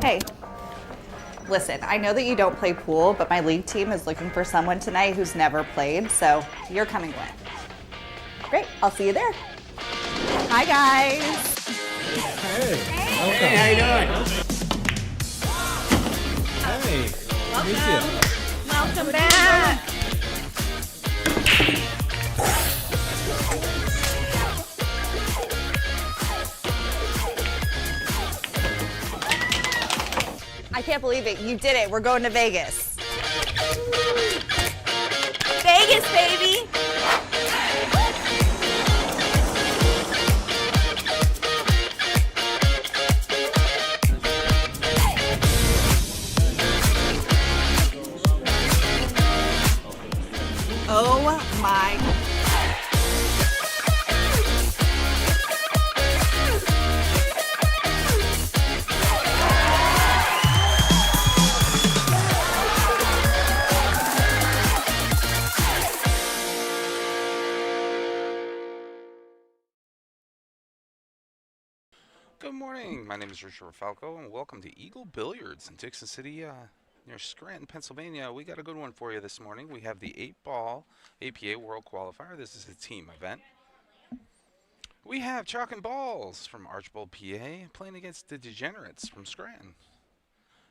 Hey, listen, I know that you don't play pool, but my league team is looking for someone tonight who's never played, so you're coming with. Great, I'll see you there. Hi, guys. Hey, Hey, how you doing? hey, Welcome back. I can't believe it. You did it. We're going to Vegas. Vegas, baby. Oh my. Good morning. My name is Richard Falco, and welcome to Eagle Billiards in Dixon City, near Scranton, Pennsylvania. We got a good one for you this morning. We have the 8-ball APA World Qualifier. This is a team event. We have Chalk and Balls from Archbold, PA, playing against the Degenerates from Scranton.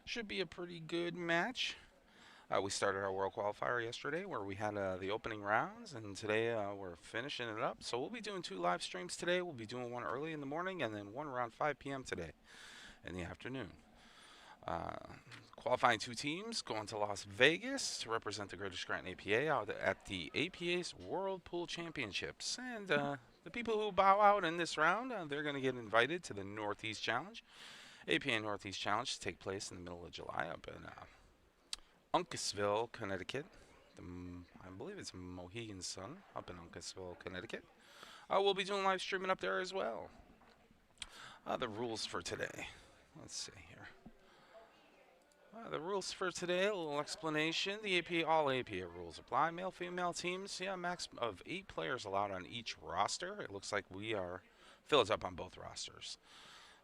Should be a pretty good match. We started our World Qualifier yesterday where we had the opening rounds, and today we're finishing it up. So we'll be doing 2 live streams today. We'll be doing one early in the morning and then one around 5 p.m. today in the afternoon. Qualifying 2 teams going to Las Vegas to represent the Greater Scranton APA out at the APA's World Pool Championships. And the people who bow out in this round, they're going to get invited to the Northeast Challenge. APA Northeast Challenge to take place in the middle of July up in Uncasville, Connecticut. I believe it's Mohegan Sun up in Uncasville, Connecticut. We'll be doing live streaming up there as well. The rules for today. Let's see here. The rules for today, a little explanation. The APA, all APA rules apply. Male, female teams, max of 8 players allowed on each roster. It looks like we are filled up on both rosters.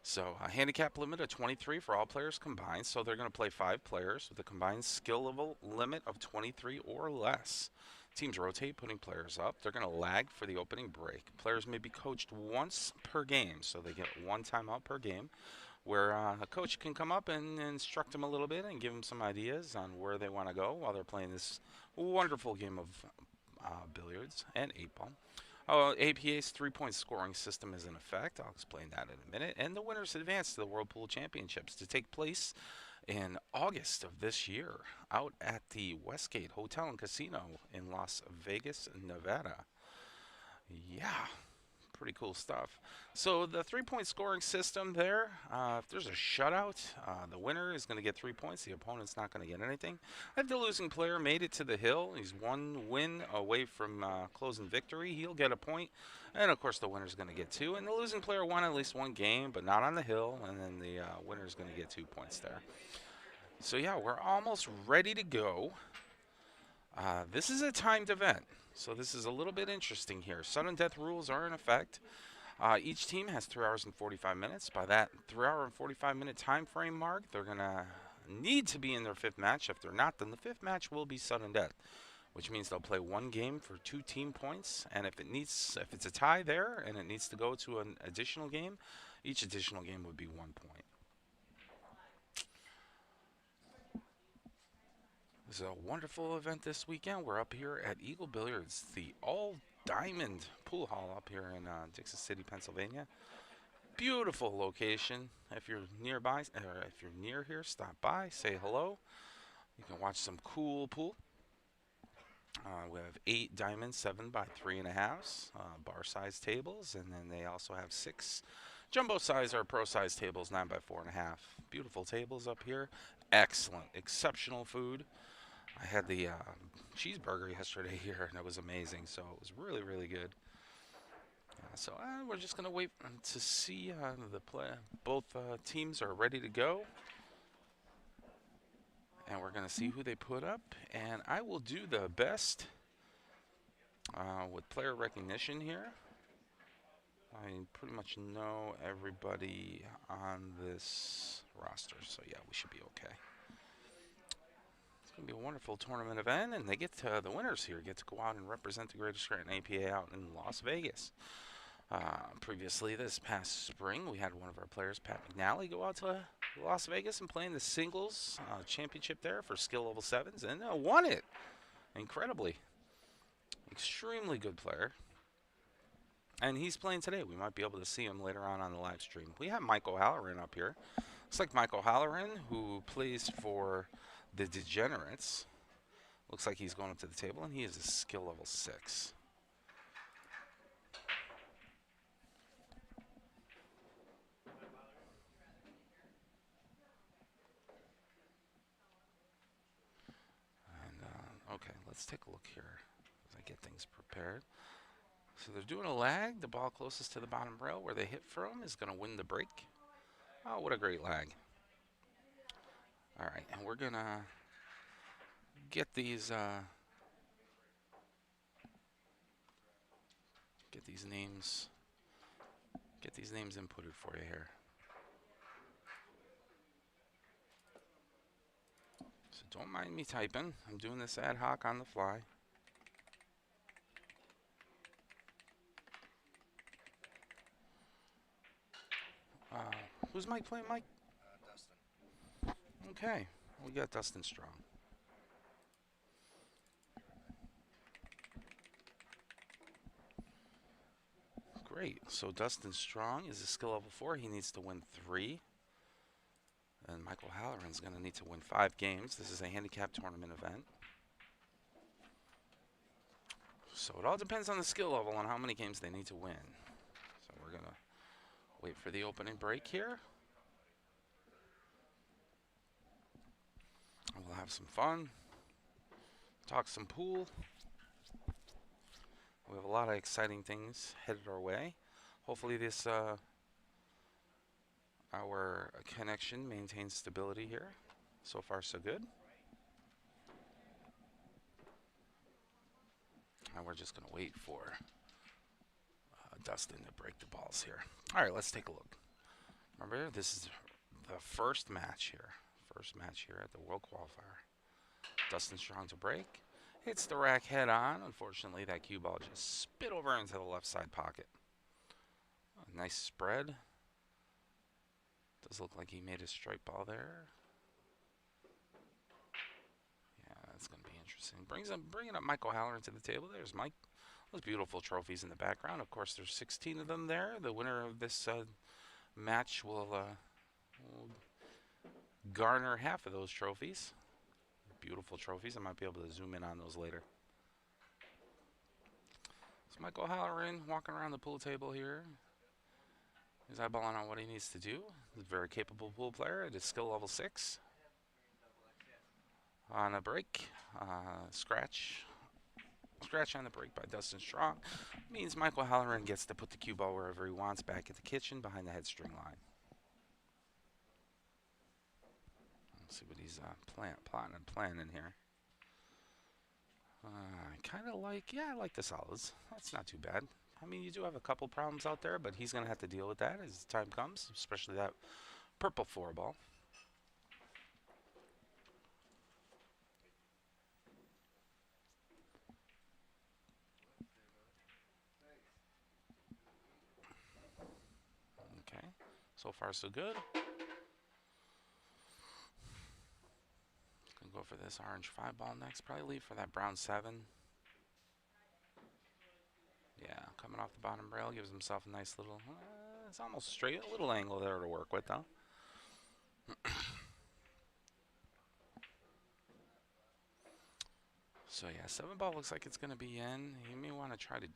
So a handicap limit of 23 for all players combined. So they're going to play 5 players with a combined skill level limit of 23 or less. Teams rotate, putting players up. They're going to lag for the opening break. Players may be coached once per game, so they get 1 timeout per game, where a coach can come up and instruct them a little bit and give them some ideas on where they want to go while they're playing this wonderful game of billiards and 8-ball. APA's 3-point scoring system is in effect. I'll explain that in a minute. And the winners advance to the World Pool Championships to take place in August of this year out at the Westgate Hotel and Casino in Las Vegas, Nevada. Yeah, pretty cool stuff. So the 3-point scoring system there, if there's a shutout, the winner is going to get 3 points. The opponent's not going to get anything. If the losing player made it to the hill, he's 1 win away from closing victory, he'll get a point. And of course the winner's going to get 2. And the losing player won at least 1 game, but not on the hill. And then the winner's going to get 2 points there. So yeah, we're almost ready to go. This is a timed event. So this is a little bit interesting here. Sudden death rules are in effect. Each team has 3 hours and 45 minutes. By that 3-hour and 45-minute time frame mark, they're going to need to be in their 5th match. If they're not, then the 5th match will be sudden death, which means they'll play 1 game for 2 team points. And if it's a tie there and it needs to go to an additional game, each additional game would be 1 point. This is a wonderful event this weekend. We're up here at Eagle Billiards, the all-diamond pool hall up here in Dixon City, Pennsylvania. Beautiful location. If you're nearby, or if you're near here, stop by, say hello. You can watch some cool pool. We have 8 diamonds, 7 by 3.5 bar-sized tables, and then they also have 6 jumbo-size or pro-size tables, 9 by 4.5. Beautiful tables up here. Excellent, exceptional food. I had the cheeseburger yesterday here, and it was amazing. So it was really, really good. So we're just going to wait to see the play. Both teams are ready to go. And we're going to see who they put up. And I will do the best with player recognition here. I pretty much know everybody on this roster. So yeah, we should be okay. It's going to be a wonderful tournament event, and they get to, the winners here get to go out and represent the Greater Scranton APA out in Las Vegas. Previously, this past spring, we had one of our players, Pat McNally, go out to Las Vegas and play in the singles championship there for skill level 7s, and won it incredibly. Extremely good player. And he's playing today. We might be able to see him later on the live stream. We have Mike O'Halloran up here. Looks like Mike O'Halloran, who plays for the Degenerates. Looks like he's going up to the table, and he is a skill level 6. And, okay, let's take a look here as I get things prepared. So they're doing a lag. The ball closest to the bottom rail where they hit from is going to win the break. Oh, what a great lag. All right, and we're going to get these names inputted for you here. So don't mind me typing. I'm doing this ad hoc on the fly. Who's Mike playing, Mike? Dustin. Okay, we got Dustin Strong. Great. So Dustin Strong is a skill level 4. He needs to win 3. And Michael Halloran's going to need to win 5 games. This is a handicap tournament event. So it all depends on the skill level and how many games they need to win. So we're going to wait for the opening break here. And we'll have some fun. Talk some pool. We have a lot of exciting things headed our way. Hopefully this our connection maintains stability here. So far so good. And we're just going to wait for Dustin to break the balls here. All right, let's take a look. Remember, this is the first match here. First match here at the World Qualifier. Dustin Strong to break. Hits the rack head on. Unfortunately, that cue ball just spit over into the left side pocket. A nice spread. Does look like he made a straight ball there. Yeah, that's going to be interesting. Bringing up Michael Halloran to the table. There's Mike. Those beautiful trophies in the background. Of course, there's 16 of them there. The winner of this match will garner half of those trophies. Beautiful trophies. I might be able to zoom in on those later. It's Michael Halloran walking around the pool table here. He's eyeballing on what he needs to do. He's a very capable pool player at his skill level 6. On a break, scratch on the break by Dustin Strong means Michael Halloran gets to put the cue ball wherever he wants, back at the kitchen behind the head string line. Let's see what he's planning here. Kind of like, yeah, I like the solids. That's not too bad. I mean, you do have a couple problems out there, but he's going to have to deal with that as time comes, especially that purple 4 ball. Okay, so far so good. Gonna go for this orange 5 ball next. Probably leave for that brown 7. Yeah, coming off the bottom rail, gives himself a nice little, it's almost straight, a little angle there to work with though. So yeah, 7 ball looks like it's going to be in. He may want to try to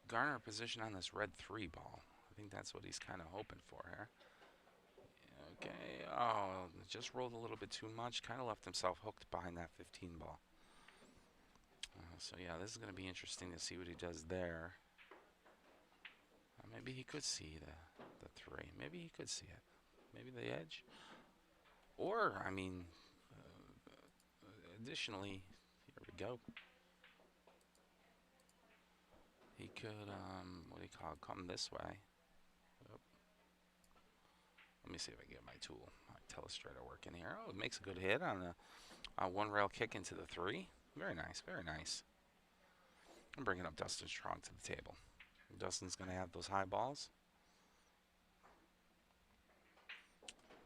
garner a position on this red 3 ball. I think that's what he's kind of hoping for here. Okay, oh, just rolled a little bit too much. Kind of left himself hooked behind that 15 ball. So yeah, this is going to be interesting to see what he does there. Maybe he could see the 3. Maybe he could see it. Maybe the edge. Or, I mean, additionally, here we go. He could, what do you call it, come this way. Yep. Let me see if I can get my tool, my telestrator working here. Oh, it makes a good hit on a one rail kick into the 3. Very nice, very nice. I'm bringing up Dustin Strong to the table. Dustin's going to have those high balls.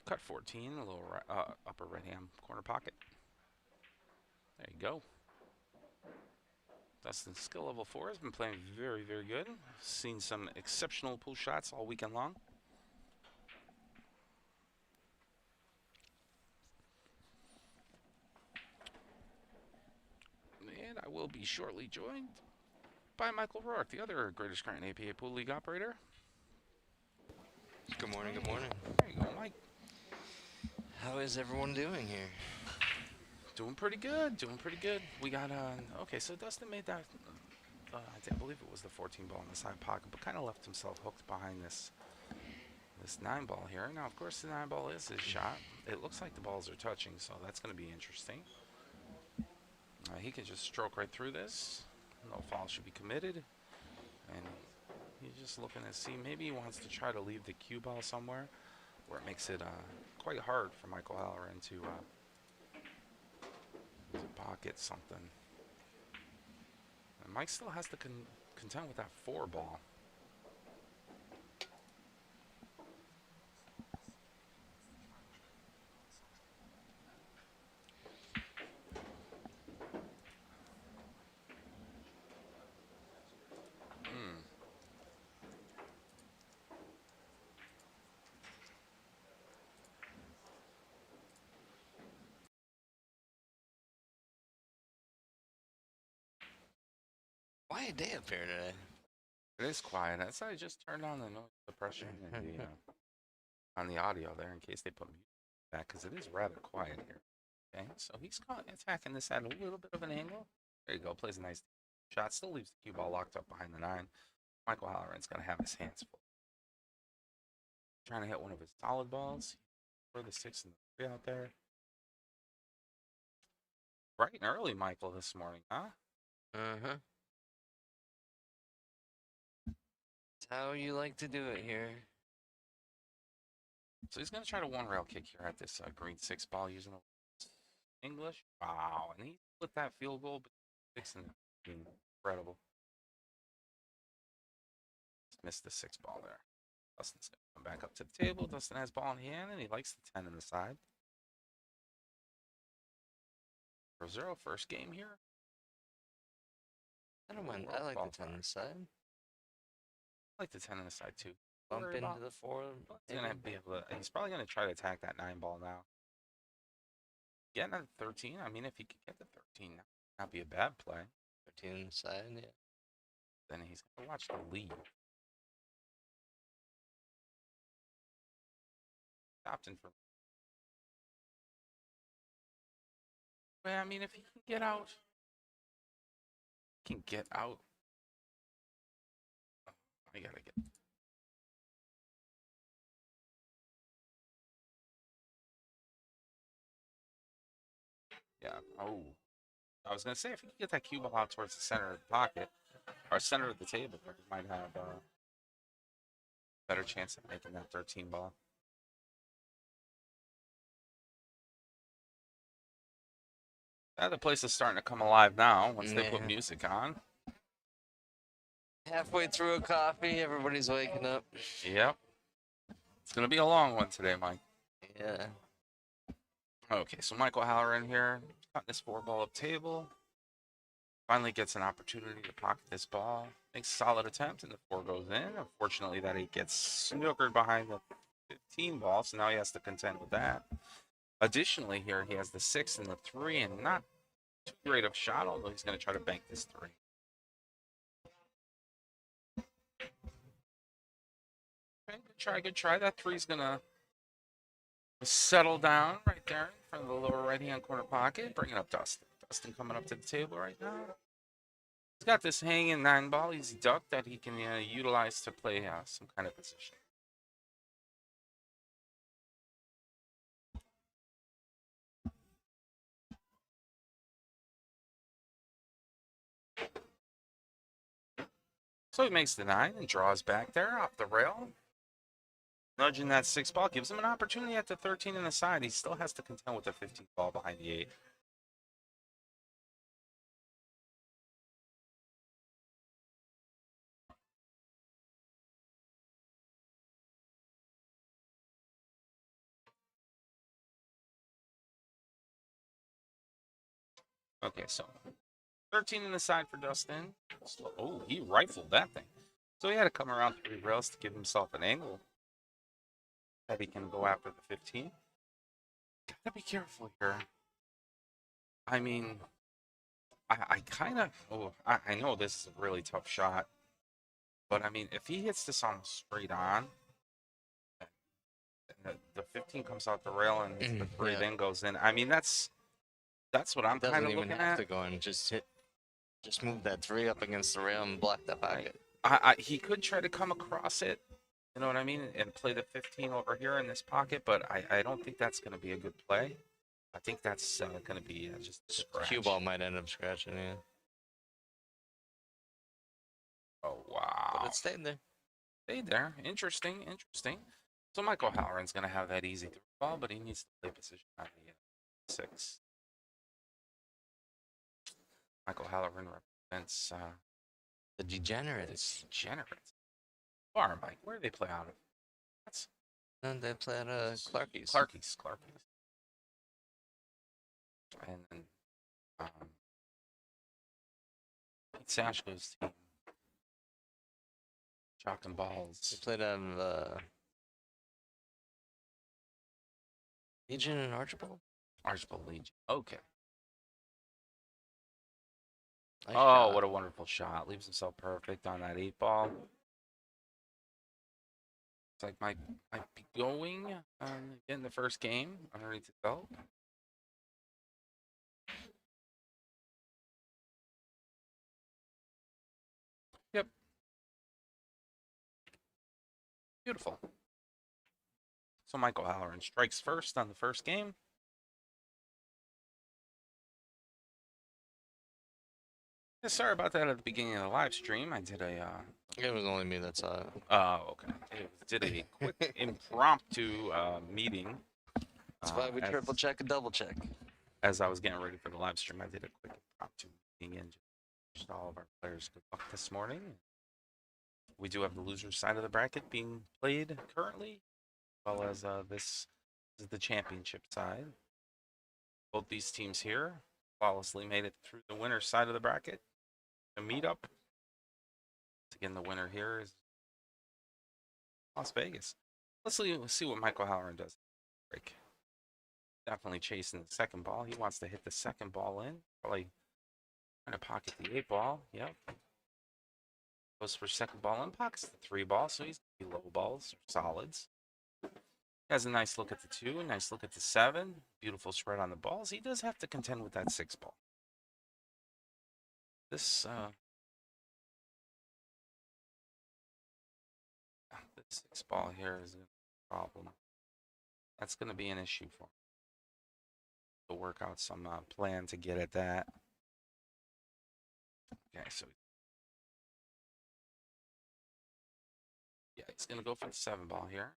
Cut 14, a little upper right-hand corner pocket. There you go. Dustin's skill level 4 has been playing very, very good. Seen some exceptional pull shots all weekend long. And I will be shortly joined by Michael Rourke, the other Greater Scranton APA Pool League operator. Good morning, good morning. There you go, Mike. How is everyone doing here? Doing pretty good, doing pretty good. We got, okay, so Dustin made that, I believe it was the 14 ball in the side pocket, but kind of left himself hooked behind this 9 ball here. Now, of course, the 9 ball is his shot. It looks like the balls are touching, so that's going to be interesting. He can just stroke right through this. No foul should be committed. And he's just looking to see, maybe he wants to try to leave the cue ball somewhere where it makes it quite hard for Michael Halloran to pocket something. And Mike still has to contend with that 4 ball. Quiet day up here today. It is quiet. That's why I just turned on the noise suppression and the, on the audio there in case they put music back, because it is rather quiet here. Okay, so he's attacking this at a little bit of an angle. There you go. Plays a nice shot. Still leaves the cue ball locked up behind the 9. Michael Halloran's going to have his hands full. Trying to hit one of his solid balls. For the 6 and the 3 out there. Bright and early, Michael, this morning, huh? Uh-huh. That's how you like to do it here. So he's going to try to 1 rail kick here at this green 6 ball using English. Wow, and he split that field goal, but 6 and incredible. Just missed the 6 ball there. Dustin's going to come back up to the table. Dustin has ball in hand, and he likes the 10 in the side. 0-0, first game here. I don't mind. I like the 10 on the side. I like the 10 on the side, too. Bump into the 4. He's probably going to try to attack that 9 ball now. Getting at 13, I mean, if he could get to 13, that would not be a bad play. 13 on the side, yeah. Then he's going to watch the lead. Opting for. Well, I mean, if he can get out. I got to get. Yeah. Oh. I was going to say, if he can get that cue ball out towards the center of the pocket, or center of the table, he might have a better chance of making that 13 ball. The place is starting to come alive now once they put music on. Halfway through a coffee, everybody's waking up. Yep. It's going to be a long one today, Mike. Yeah. Okay, so Michael Halloran here, got this 4 ball up table. Finally gets an opportunity to pocket this ball. Makes a solid attempt, and the 4 goes in. Unfortunately, that 8 gets snookered behind the 15 ball, so now he has to contend with that. Additionally, here he has the 6 and the 3, and not too great of a shot, although he's going to try to bank this 3. Okay, good try. That 3's going to settle down right there in front of the lower right-hand corner pocket. Bringing up Dustin. Dustin coming up to the table right now. He's got this hanging 9 ball. He's ducked that he can utilize to play some kind of position. So he makes the 9 and draws back there off the rail. Nudging that 6 ball gives him an opportunity at the 13 in the side. He still has to contend with the 15 ball behind the 8. Okay, so 13 in the side for Dustin. Oh, he rifled that thing. So he had to come around 3 rails to give himself an angle that he can go after the 15. Gotta be careful here. I mean, I kind of, I know this is a really tough shot, but I mean, if he hits this almost straight on, and the 15 comes out the rail and hits the 3, Yeah. then goes in. I mean, that's what I'm kind Doesn't of even looking have at. to go and just move that 3 up against the rail and block that pocket. He could try to come across it, you know what I mean, and play the 15 over here in this pocket, but I don't think that's going to be a good play. I think that's going to be just a scratch. Cue ball might end up scratching, yeah. Oh, wow. But it stayed there. Stayed there. Interesting. So Michael Halloran's going to have that easy through ball, but he needs to play position on the 6. Michael Halloran represents The Degenerates. Degenerates. Bar, Mike. Where do they play out of? That's And they play at Clarky's. Clarky's. And then Pete Sashko's team. Chalk and They balls. played at Legion and Archibald. Archibald Legion. Okay. Nice Oh, shot. what a wonderful shot. Leaves himself perfect on that 8 ball. It's like might be going in the first game underneath the belt. Yep. Beautiful. So Michael Halloran strikes first on the first game. Yeah, sorry about that at the beginning of the live stream. I did a It was only me that saw it. oh, okay. I did a quick impromptu meeting. That's why we triple check and double check. As I was getting ready for the live stream, I did a quick impromptu meeting and just all of our players good luck this morning. We do have the loser side of the bracket being played currently, as well as this is the championship side. Both these teams here flawlessly made it through the winner's side of the bracket. A meetup. Again, the winner here is Las Vegas. Let's see what Michael Halloran does. Break. Definitely chasing the second ball. He wants to hit the second ball in. Probably trying to pocket the 8 ball. Yep. Goes for second ball in. Pockets the 3 ball, so he's going to be low balls or solids. Has a nice look at the 2, a nice look at the 7. Beautiful spread on the balls. He does have to contend with that 6 ball. This 6 ball here is a problem. That's going to be an issue for him. To work out some plan to get at that. Okay, so yeah, he's going to go for the 7 ball here.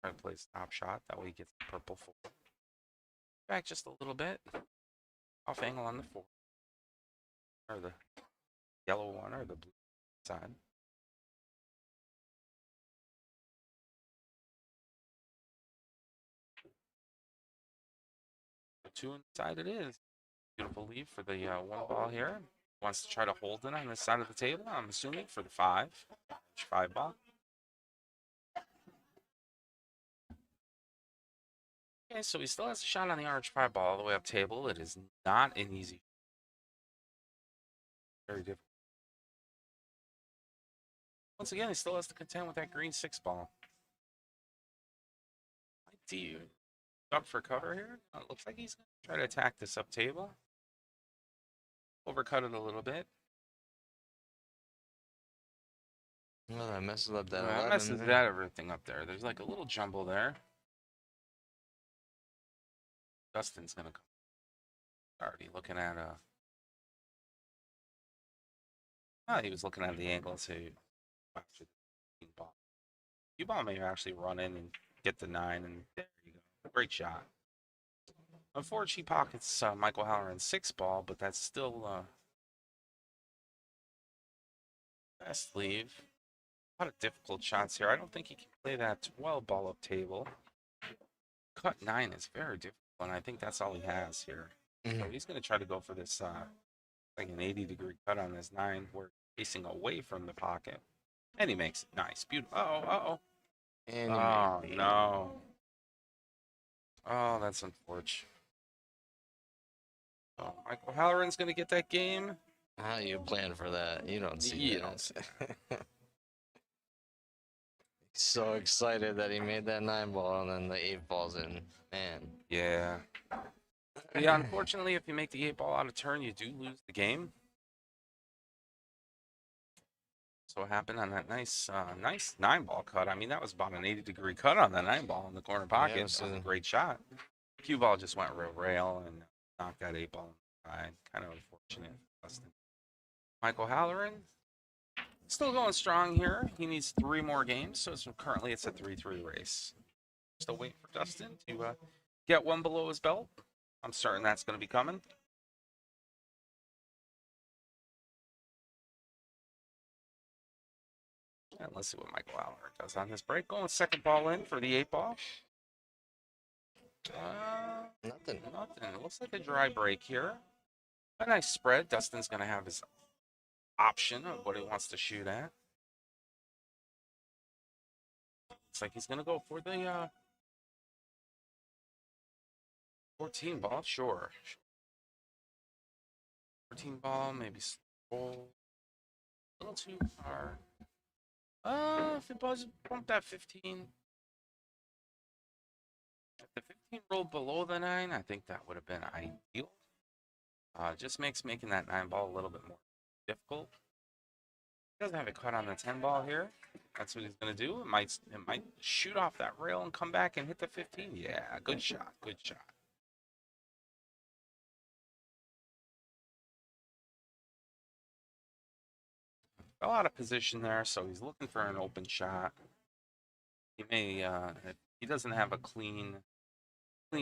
Try to play his top shot. That way he gets the purple 4. Back just a little bit. Off angle on the 4. Or the yellow one or the blue side. The 2 inside it is. Beautiful lead for the 1 ball here. Wants to try to hold it on this side of the table, I'm assuming, for the 5. 5 ball. Okay, so he still has a shot on the arch 5 ball all the way up table. It is not an easy. Very difficult. Once again, he still has to contend with that green 6 ball. Do you up for cover here? It looks like he's going to try to attack this up table. Overcut it a little bit. Well, that messes up that That 11. messes that everything up there. There's like a little jumble there. Dustin's going to come. Already looking at he was looking at the angle to after the ball. Cue ball may actually run in and get the 9, and there you go. Great shot. Unfortunately, pockets Michael Halloran's 6 ball, but that's still best leave. A lot of difficult shots here. I don't think he can play that 12 ball up table. Cut 9 is very difficult, and I think that's all he has here. So he's going to try to go for this, like an 80-degree cut on this 9. We're facing away from the pocket. And he makes it nice. Beautiful. Uh-oh. And Oh, no. Oh, that's unfortunate. Oh, Michael Halloran's going to get that game. How you plan for that? You don't see You that. don't see So excited that he made that 9 ball and then the 8 falls in. Man. Yeah. Yeah, unfortunately, if you make the 8 ball out of turn, you do lose the game. So what happened on that nice 9 ball cut? I mean, that was about an 80-degree cut on that 9 ball in the corner pocket. Yeah, It was a great shot. Cue ball just went rail and knocked that 8 ball inside. Kind of unfortunate. Michael Halloran still going strong here. He needs 3 more games, so currently it's a 3-3 race. Still waiting for Dustin to get 1 below his belt. I'm certain that's going to be coming. And let's see what Michael Halloran does on this break. Going 2nd ball in for the 8 ball. Nothing. It looks like a dry break here. A nice spread. Dustin's going to have his option of what he wants to shoot at. Looks like he's going to go for the 14 ball. Sure. 14 ball, maybe slow. A little too far. If it was bump that 15. If the 15 rolled below the 9, I think that would have been ideal. Just makes making that 9 ball a little bit more difficult. He doesn't have it cut on the 10 ball here. That's what he's going to do. It might shoot off that rail and come back and hit the 15. Yeah, good shot. Good shot. Fell out of position there, so he's looking for an open shot. He may, he doesn't have a clean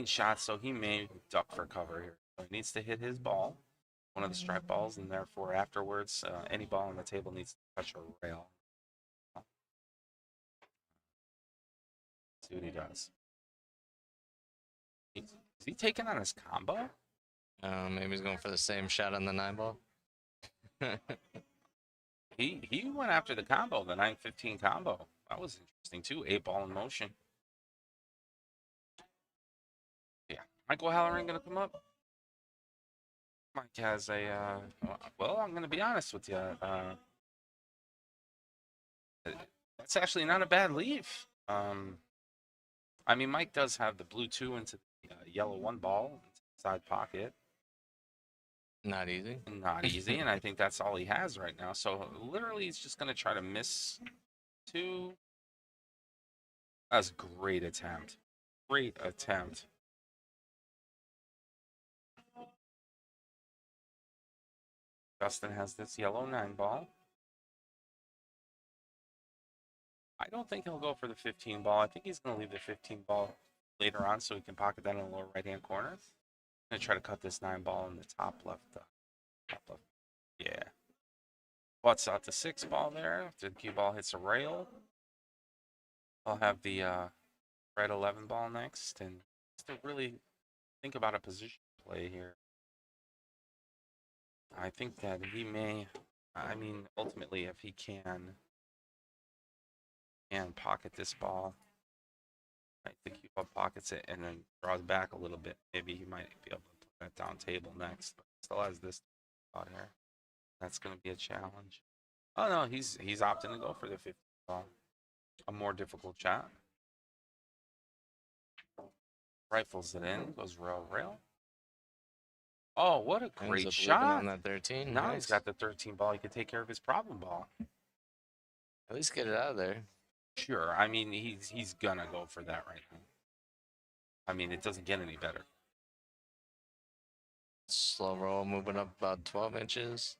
shot, so he may duck for cover here. So he needs to hit his ball, one of the stripe balls, and therefore afterwards, any ball on the table needs to touch a rail. See what he does. Is he taking on his combo? Maybe he's going for the same shot on the 9 ball. He went after the combo, the 9-15 combo. That was interesting too. 8 ball in motion. Yeah, Michael Halloran gonna come up. Mike has a well, I'm gonna be honest with you. That's actually not a bad leave. I mean, Mike does have the blue 2 into the yellow 1 ball side pocket. Not easy. Not easy, and I think that's all he has right now. So literally, he's just going to try to miss 2. That's a great attempt. Great attempt. Dustin has this yellow 9 ball. I don't think he'll go for the 15 ball. I think he's going to leave the 15 ball later on so he can pocket that in the lower right-hand corner. I'm going to try to cut this 9 ball in the top left. Yeah. Butts out the 6 ball there. After the cue ball hits a rail, I'll have the red 11 ball next. And just to really think about a position play here. I think that he may, I mean, ultimately, if he can pocket this ball, I think he pockets it and then draws back a little bit. Maybe he might be able to put that down table next, but still has this out here. That's going to be a challenge. Oh no, he's opting to go for the 15 ball. A more difficult shot. Rifles it in, goes rail. Oh, what a great shot on that 13. Now Nice. he's got the 13 ball. He can take care of his problem ball. At least get it out of there. Sure. I mean, he's gonna go for that right now. I mean, it doesn't get any better. Slow roll, moving up about 12 inches.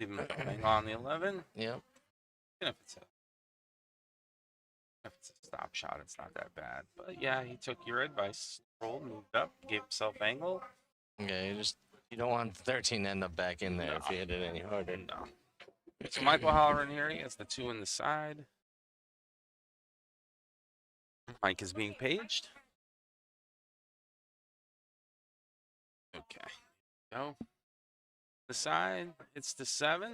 Even going on the 11. Yep. Even if it's If it's a stop shot, it's not that bad. But yeah, he took your advice. Rolled, moved up, gave himself angle. Okay, you don't want 13 to end up back in there if No. you hit it any harder. No. So Michael Halloran here. He has the 2 in the side. Mike is being paged. Okay. Go. The side. It's the 7.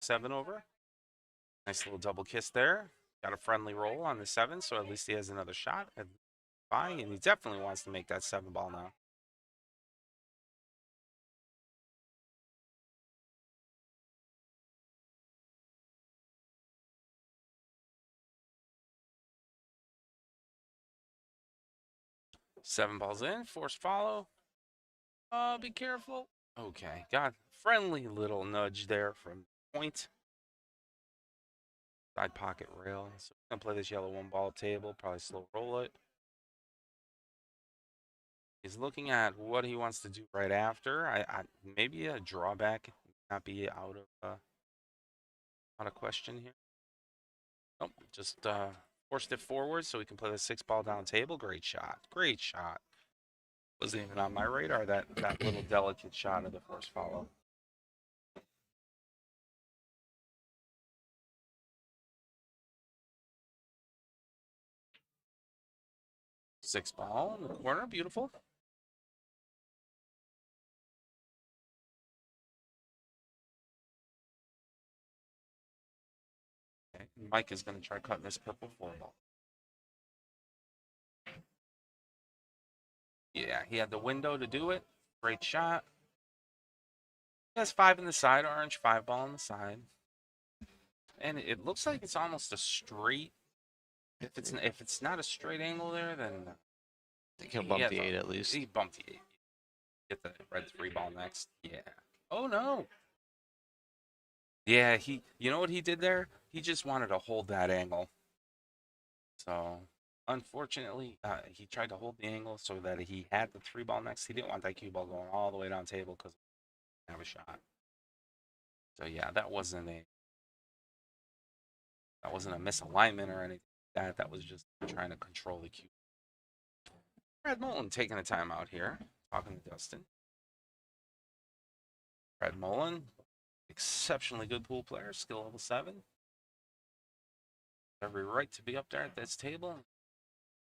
7 over. Nice little double kiss there. Got a friendly roll on the 7, so at least he has another shot at buying, and he definitely wants to make that 7 ball now. Seven balls in, forced follow. Be careful. Okay, got friendly little nudge there from point. Side pocket rail. So we're gonna play this yellow 1 ball table, probably slow roll it. He's looking at what he wants to do right after. Maybe a drawback not be out of question here. Nope, just forced it forward so we can play the 6 ball down table. Great shot. Great shot. Wasn't even on my radar, that little delicate shot of the force follow. Six ball in the corner, beautiful. Okay, Mike is going to try cutting this purple 4 ball. Yeah, he had the window to do it. Great shot. He has 5 in the side, orange 5 ball on the side. And it looks like it's almost a straight. If it's not a straight angle there, then I think he'll bump the 8 at least. He bumped the 8. Get the red 3 ball next. Yeah. Oh no. Yeah, you know what he did there? He just wanted to hold that angle. So, unfortunately, he tried to hold the angle so that he had the 3 ball next. He didn't want that cue ball going all the way down table because he didn't have a shot. So yeah, that wasn't a misalignment or anything like that. That was just trying to control the cue. Brad Mullen taking a timeout here, talking to Dustin. Brad Mullen, exceptionally good pool player, skill level 7. Every right to be up there at this table.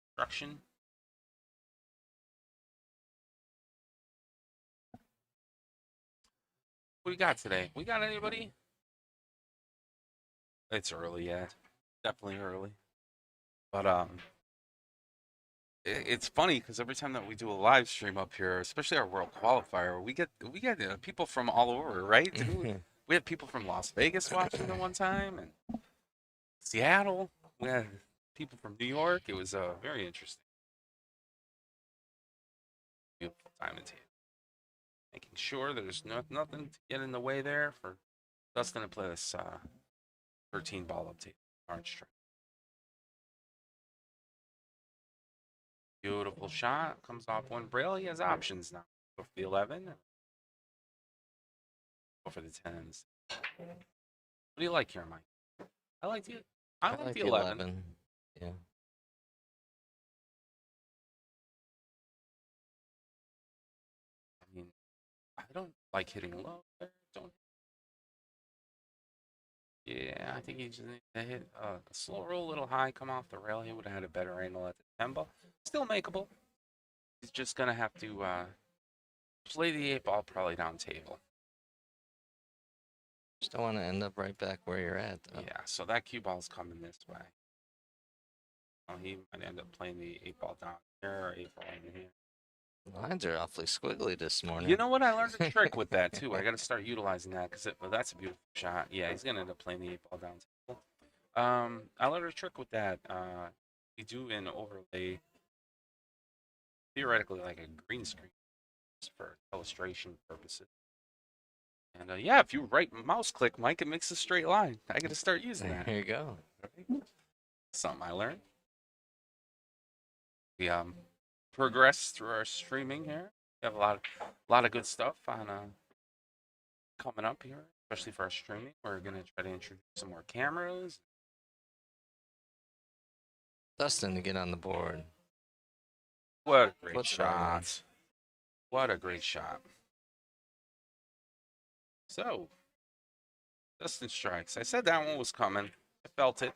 Instruction. What we got today? We got anybody? It's early yet. Definitely early. But it's funny because every time that we do a live stream up here, especially our World Qualifier, we get people from all over, right? We had people from Las Vegas watching at one time, and Seattle. We had people from New York. It was very interesting. Beautiful time and table. Making sure there's nothing to get in the way there for Dustin to play this 13 ball up table. Orange strike. Beautiful shot. Comes off 1 braille. He has options now. Go for the 11. Go for the 10s. What do you like here, Mike? I like the 11. Yeah. I mean, I don't like hitting low there. Don't. Yeah, I think he just needs to hit a slow roll, a little high, come off the rail. He would have had a better angle at the 10 ball. Still makeable. He's just gonna have to play the 8 ball probably down table. Just don't want to end up right back where you're at, though. Yeah, so that cue ball's coming this way. Oh, he might end up playing the 8 ball down here or 8 ball in here. Lines are awfully squiggly this morning. You know what? I learned a trick with that too. I got to start utilizing that because that's a beautiful shot. Yeah, he's gonna end up playing the 8 ball down table. I learned a trick with that. We do an overlay, theoretically like a green screen, just for illustration purposes. And yeah, if you right mouse click, Mike, it makes a straight line. I got to start using that. There you go. Something I learned. We progress through our streaming here. We have a lot of good stuff on coming up here, especially for our streaming. We're gonna try to introduce some more cameras, Dustin to get on the board. What a great What's wrong? shot. What a great shot. So, Dustin strikes. I said that one was coming. I felt it.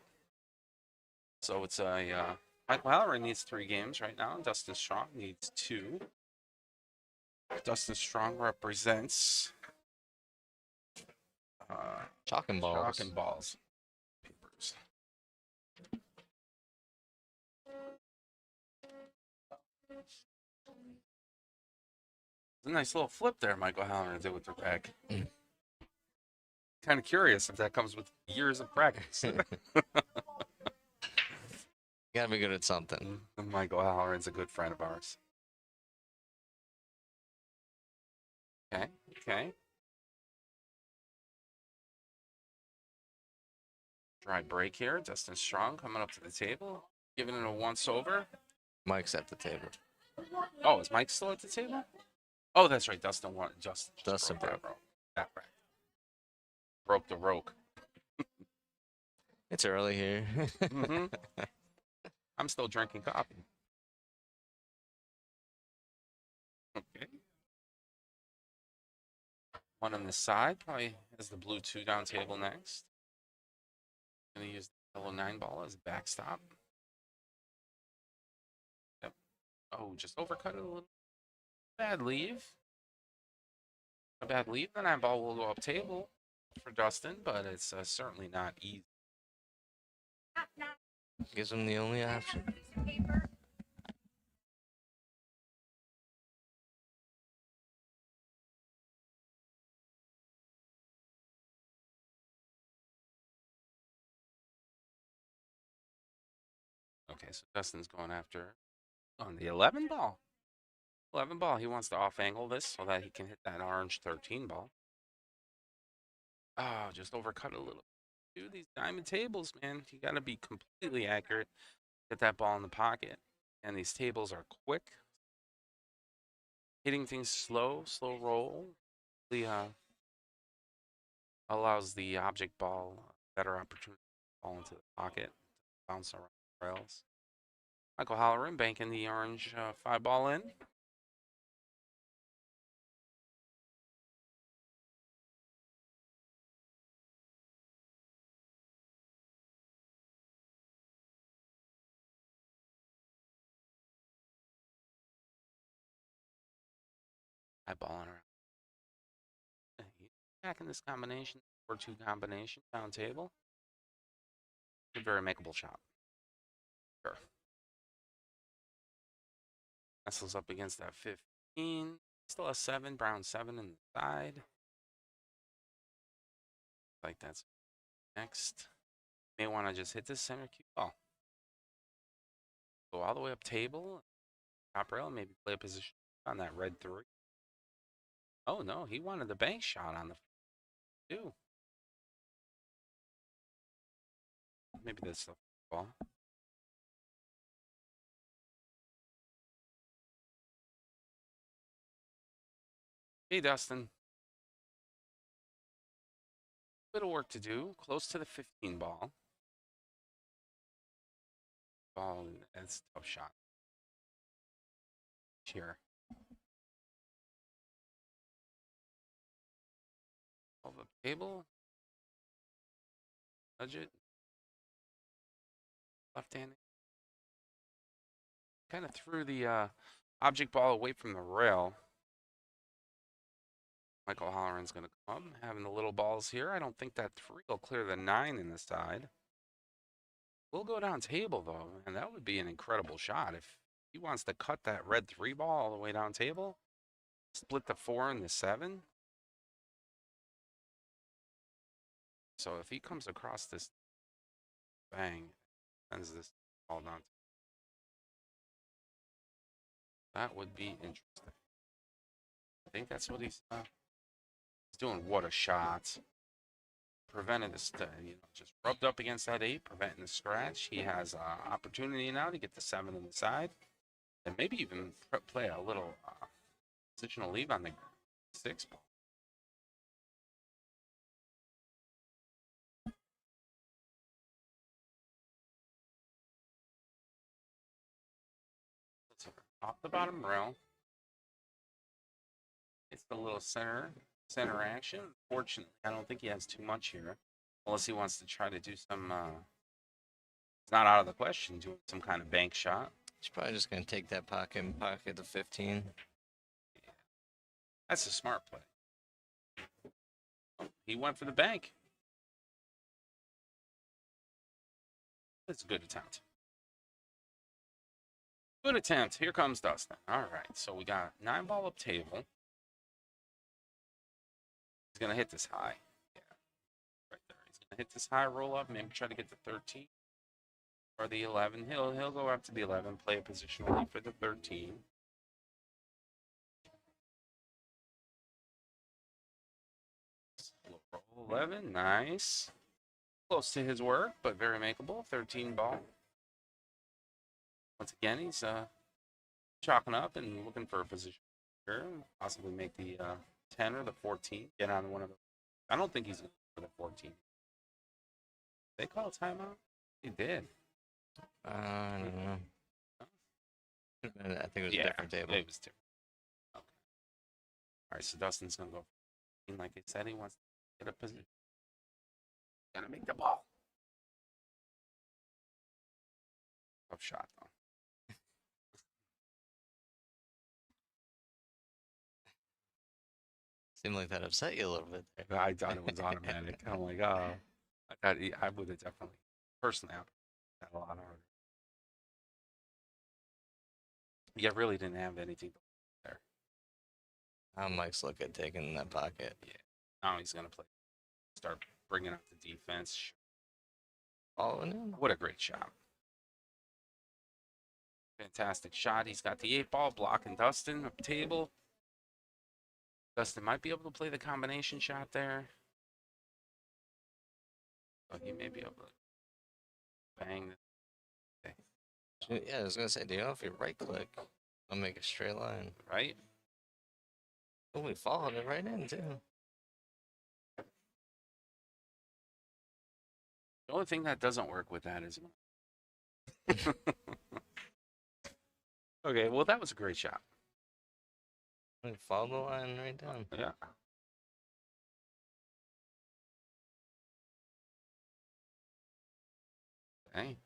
So it's a Michael Halloran needs 3 games right now. Dustin Strong needs 2. Dustin Strong represents Chalk and balls. chalk and balls. Papers. A nice little flip there Michael Halloran did with the back. Kind of curious if that comes with years of practice. Gotta be good at something. Michael Halloran's a good friend of ours. Okay, okay. Dry break here. Dustin Strong coming up to the table, giving it a once over. Mike's at the table. Oh, is Mike still at the table? Oh, that's right. Dustin won. Dustin broke. That right. Broke the rope. It's early here. Mm-hmm. I'm still drinking coffee. Okay. One on this side. Probably has the blue 2 down table next. Gonna use the yellow 9 ball as a backstop. Yep. Oh, just overcut it a little. Bad leave. A bad leave. The 9 ball will go up table for Dustin, but it's certainly not easy. Gives him the only option. Okay, so Dustin's going after on the 11 ball. 11 ball. He wants to off angle this so that he can hit that orange 13 ball. Oh, just overcut a little. Dude, these diamond tables, man, you got to be completely accurate. Get that ball in the pocket. And these tables are quick. Hitting things slow roll. The allows the object ball better opportunity to fall into the pocket, bounce around the rails. Michael Halloran banking the orange 5 ball in. Eyeballing around. Back in this combination, 4-2 combination, down table. A very makeable shot. Sure. Nestles up against that 15. Still a 7, brown 7 in the side. Like that's next. May want to just hit this center cue ball. Go all the way up table, top rail, maybe play a position on that red 3. Oh no, he wanted the bank shot on the 2. Maybe that's the ball. Hey, Dustin. Bit of work to do. Close to the 15 ball. Ball, that's a tough shot. Here. Over the table. Nudge it. Left-handed. Kind of threw the object ball away from the rail. Michael Halloran's going to come, having the little balls here. I don't think that 3 will clear the 9 in the side. We'll go down table, though, and that would be an incredible shot. If he wants to cut that red 3 ball all the way down table, split the 4 and the 7. So if he comes across this bang, sends this ball down, that would be interesting. I think that's what he's doing. What a shot. Prevented this, just rubbed up against that 8, preventing the scratch. He has opportunity now to get the 7 on the side, and maybe even play a little positional leave on the 6 ball. off the bottom rail. It's the little center action. Fortunately, I don't think he has too much here, unless he wants to try to do some. It's not out of the question doing some kind of bank shot. He's probably just gonna take that pocket and pocket the 15. That's a smart play. Oh, he went for the bank. That's a good attempt. Good attempt. Here comes Dustin. All right, so we got 9-ball up table. He's gonna hit this high. Yeah, right there. He's gonna hit this high, roll up, maybe try to get the 13 or the 11. He'll go up to the 11, play a positionally for the 13. Roll 11, nice. Close to his work, but very makeable. 13 ball. Once again, he's chalking up and looking for a position here. Possibly make the 10 or the 14. Get on one of them. I don't think he's going for the 14. They call timeout? He did. I don't know. I think it was a different table. It was different. Okay. All right, so Dustin's going to go. Like I said, he wants to get a position. Gotta make the ball. Tough shot, though. Seemed like that upset you a little bit there. I thought it was automatic. I'm like, oh. I would have definitely, personally, I would have that a lot harder. Yeah, really didn't have anything there. How Mike's look at taking that pocket. Yeah. Now he's going to play. Start bringing up the defense. Oh, no. What a great shot. Fantastic shot. He's got the 8-ball blocking Dustin up table. Dustin might be able to play the combination shot there. Oh, he may be able to bang. Yeah, I was going to say, do you know if you right click, I'll make a straight line. Right? Oh, we followed it right in, too. The only thing that doesn't work with that is. Okay, well, that was a great shot. We followed the line right down. Yeah. Hey.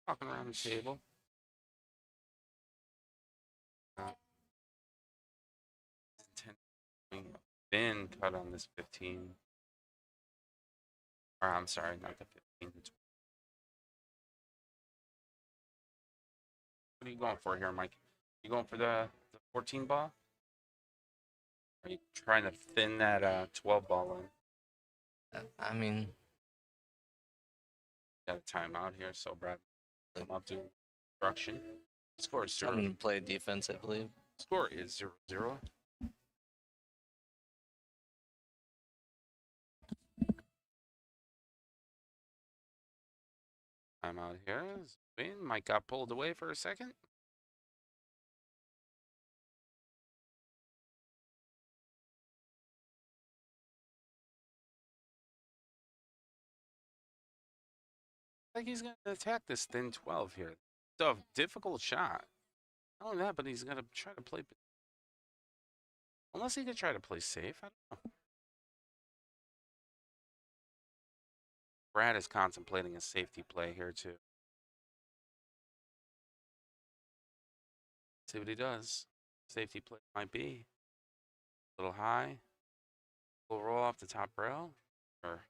Walking around the table. Been cut on this 15. Or I'm sorry, not the 15. What are you going for here, Mike? You going for the 14 ball? Or are you trying to thin that 12 ball in? I mean, Got a timeout here, so Brad come up to instruction. Score is 0. someone played defense, I believe. Score is 0-0. Timeout here. Mike got pulled away for a second. I think he's going to attack this thin 12 here. It's a difficult shot. Not only that, but he's going to try to play. Unless he could try to play safe. I don't know. Brad is contemplating a safety play here, too. See what he does. Safety play might be a little high. We'll roll off the top rail. Or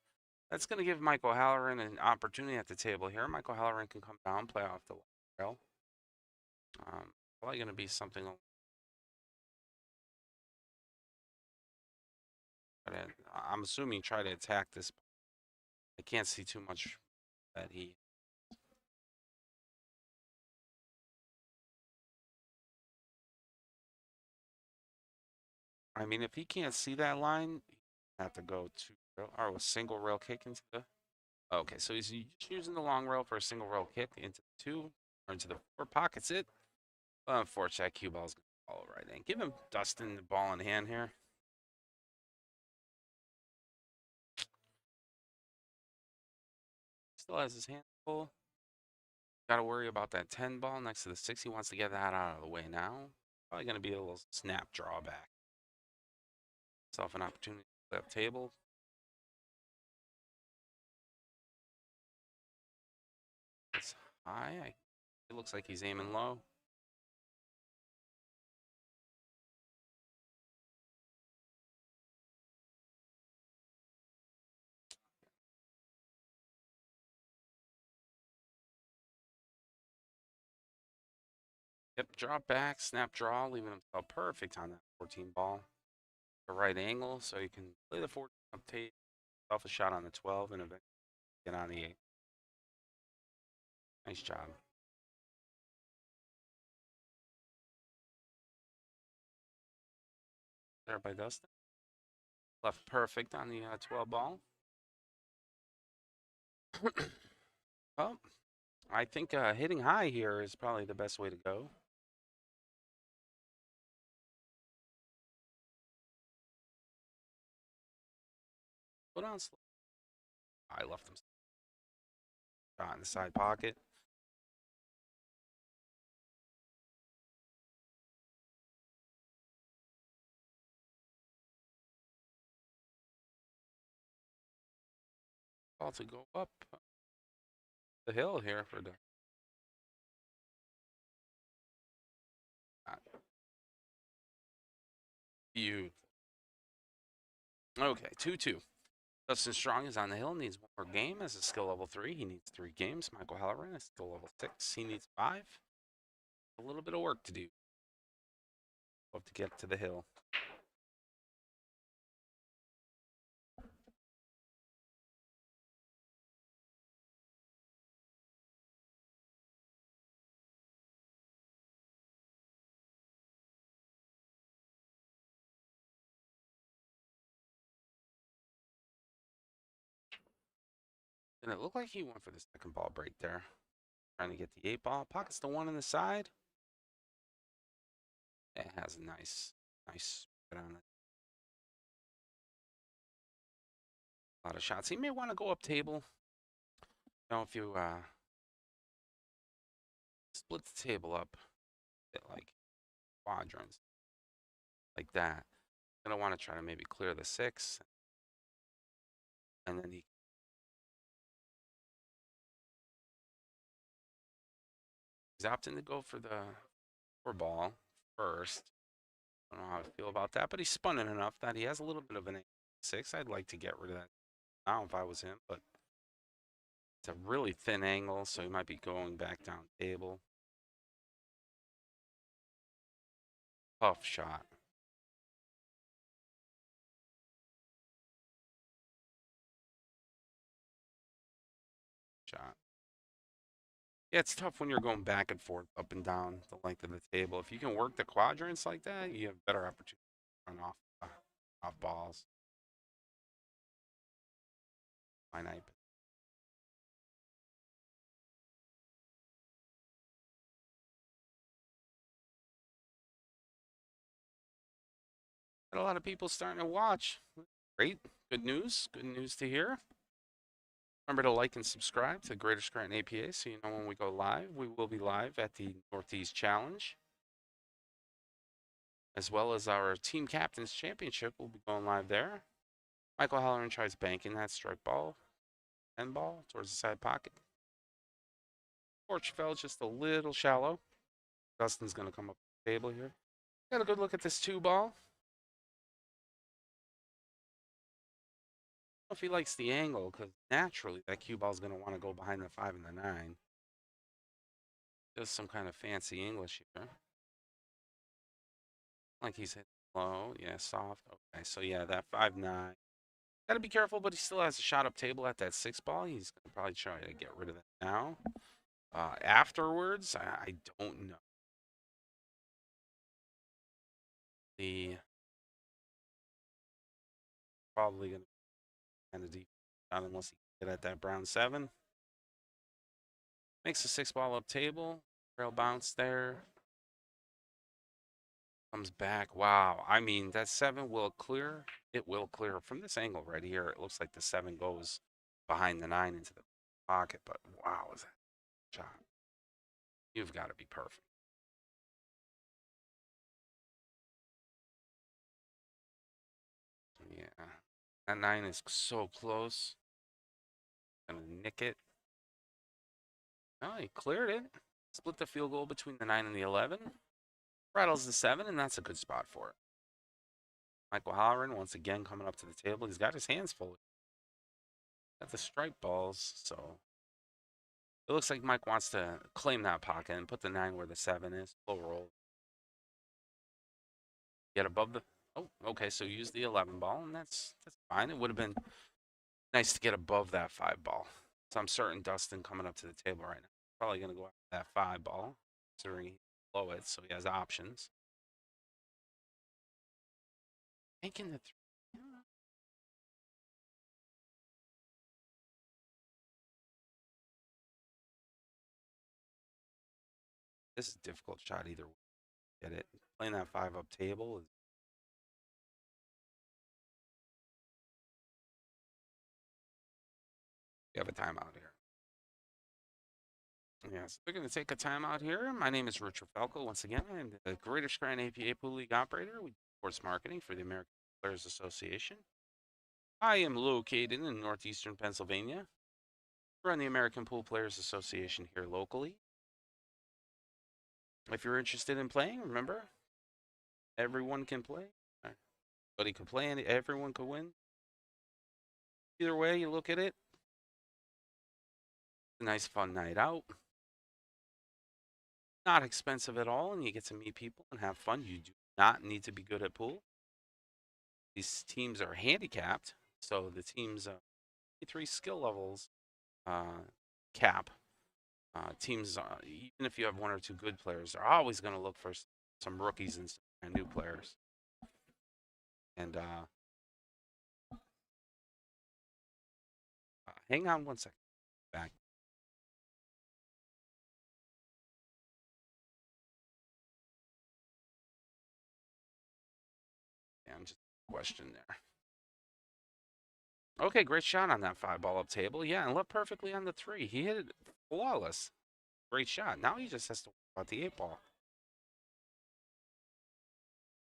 that's going to give Michael Halloran an opportunity at the table here. Michael Halloran can come down, play off the rail. Probably going to be something. I'm assuming try to attack this. I can't see too much that he. I mean, if he can't see that line, he have to go to or a single rail kick into the. Okay, so he's using the long rail for a single rail kick into the 2 or into the 4. Pockets it. But unfortunately, that cue ball's going to fall right in. Give him Dustin the ball in hand here. Still has his hand full. Got to worry about that 10 ball next to the 6. He wants to get that out of the way now. Probably going to be a little snap drawback. Self an opportunity to flip table. It's high. It looks like he's aiming low. Yep, drop back, snap draw, leaving himself perfect on that 14 ball. The right angle, so you can play the 14 up tape, off a shot on the 12, and eventually get on the 8. Nice job. There by Dustin. Left perfect on the 12 ball. Well, I think hitting high here is probably the best way to go. Put on slow. I left him shot in the side pocket. Ball to go up the hill here for the. Beautiful. Okay, 2-2. Dustin Strong is on the hill, needs one more game as a skill level 3. He needs 3 games. Michael Halloran is skill level 6. He needs 5. A little bit of work to do. Hope to get to the hill. And it looked like he went for the second ball break there. Trying to get the 8 ball. Pockets the 1 on the side. It has a nice spread on it. A lot of shots. He may want to go up table. You know, if you split the table up, like quadrants, like that. Gonna want to try to maybe clear the 6, and then he's opting to go for the 4 ball first. I don't know how I feel about that, but he's spun it enough that he has a little bit of an 6. I'd like to get rid of that now if I was him, but it's a really thin angle, so he might be going back down table. Tough shot. Yeah, it's tough when you're going back and forth, up and down the length of the table. If you can work the quadrants like that, you have better opportunity to run off balls. Finite. Got a lot of people starting to watch. Great. Good news. Good news to hear. Remember to like and subscribe to Greater Scranton APA so you know when we go live. We will be live at the Northeast Challenge, as well as our Team Captains Championship. We'll be going live there. Michael Halloran tries banking that strike ball, 10 ball towards the side pocket. Porch fell just a little shallow. Dustin's going to come up the table here. Got a good look at this 2 ball. If he likes the angle, because naturally that cue ball is going to want to go behind the 5 and the 9. Does some kind of fancy English here. Like he's hit low, yeah, soft. Okay, so yeah, that 5-9. Got to be careful, but he still has a shot up table at that 6 ball. He's going to probably try to get rid of it now. Afterwards, I don't know. Probably going to be kind of deep, not unless he can get at that brown 7. Makes a 6 ball up table. Trail bounce there. Comes back. Wow. I mean, that 7 will clear. It will clear from this angle right here. It looks like the 7 goes behind the 9 into the pocket, but wow, is that shot? You've got to be perfect. Yeah, that 9 is so close. Gonna nick it. Oh, he cleared it. Split the field goal between the 9 and the 11. Rattles the 7, and that's a good spot for it. Michael Halloran once again coming up to the table. He's got his hands full. Got the stripe balls, so it looks like Mike wants to claim that pocket and put the 9 where the 7 is. Low roll. Get above the. Oh, okay. So use the 11 ball, and that's fine. It would have been nice to get above that 5 ball. So I'm certain Dustin coming up to the table right now. Probably going to go after that 5 ball, considering he's below it, so he has options. Making the 3. This is a difficult shot either way. Get it? Playing that 5 up table is. We have a timeout here. Yes, we're going to take a timeout here. My name is Richard Falco. Once again, I'm the Greater Scranton APA Pool League operator. We do sports marketing for the American Players Association. I am located in northeastern Pennsylvania. We run the American Pool Players Association here locally. If you're interested in playing, remember, everyone can play. Everybody can play and everyone can win. Either way you look at it, it's a nice fun night out. Not expensive at all, and you get to meet people and have fun. You do not need to be good at pool. These teams are handicapped, so the teams 3 skill levels cap. Teams, even if you have 1 or 2 good players, are always going to look for some rookies and some new players. And hang on 1 second. Back. Yeah, I'm just question there. Okay, great shot on that 5 ball up table. Yeah, and left perfectly on the 3. He hit it flawless. Great shot. Now he just has to worry about the 8 ball.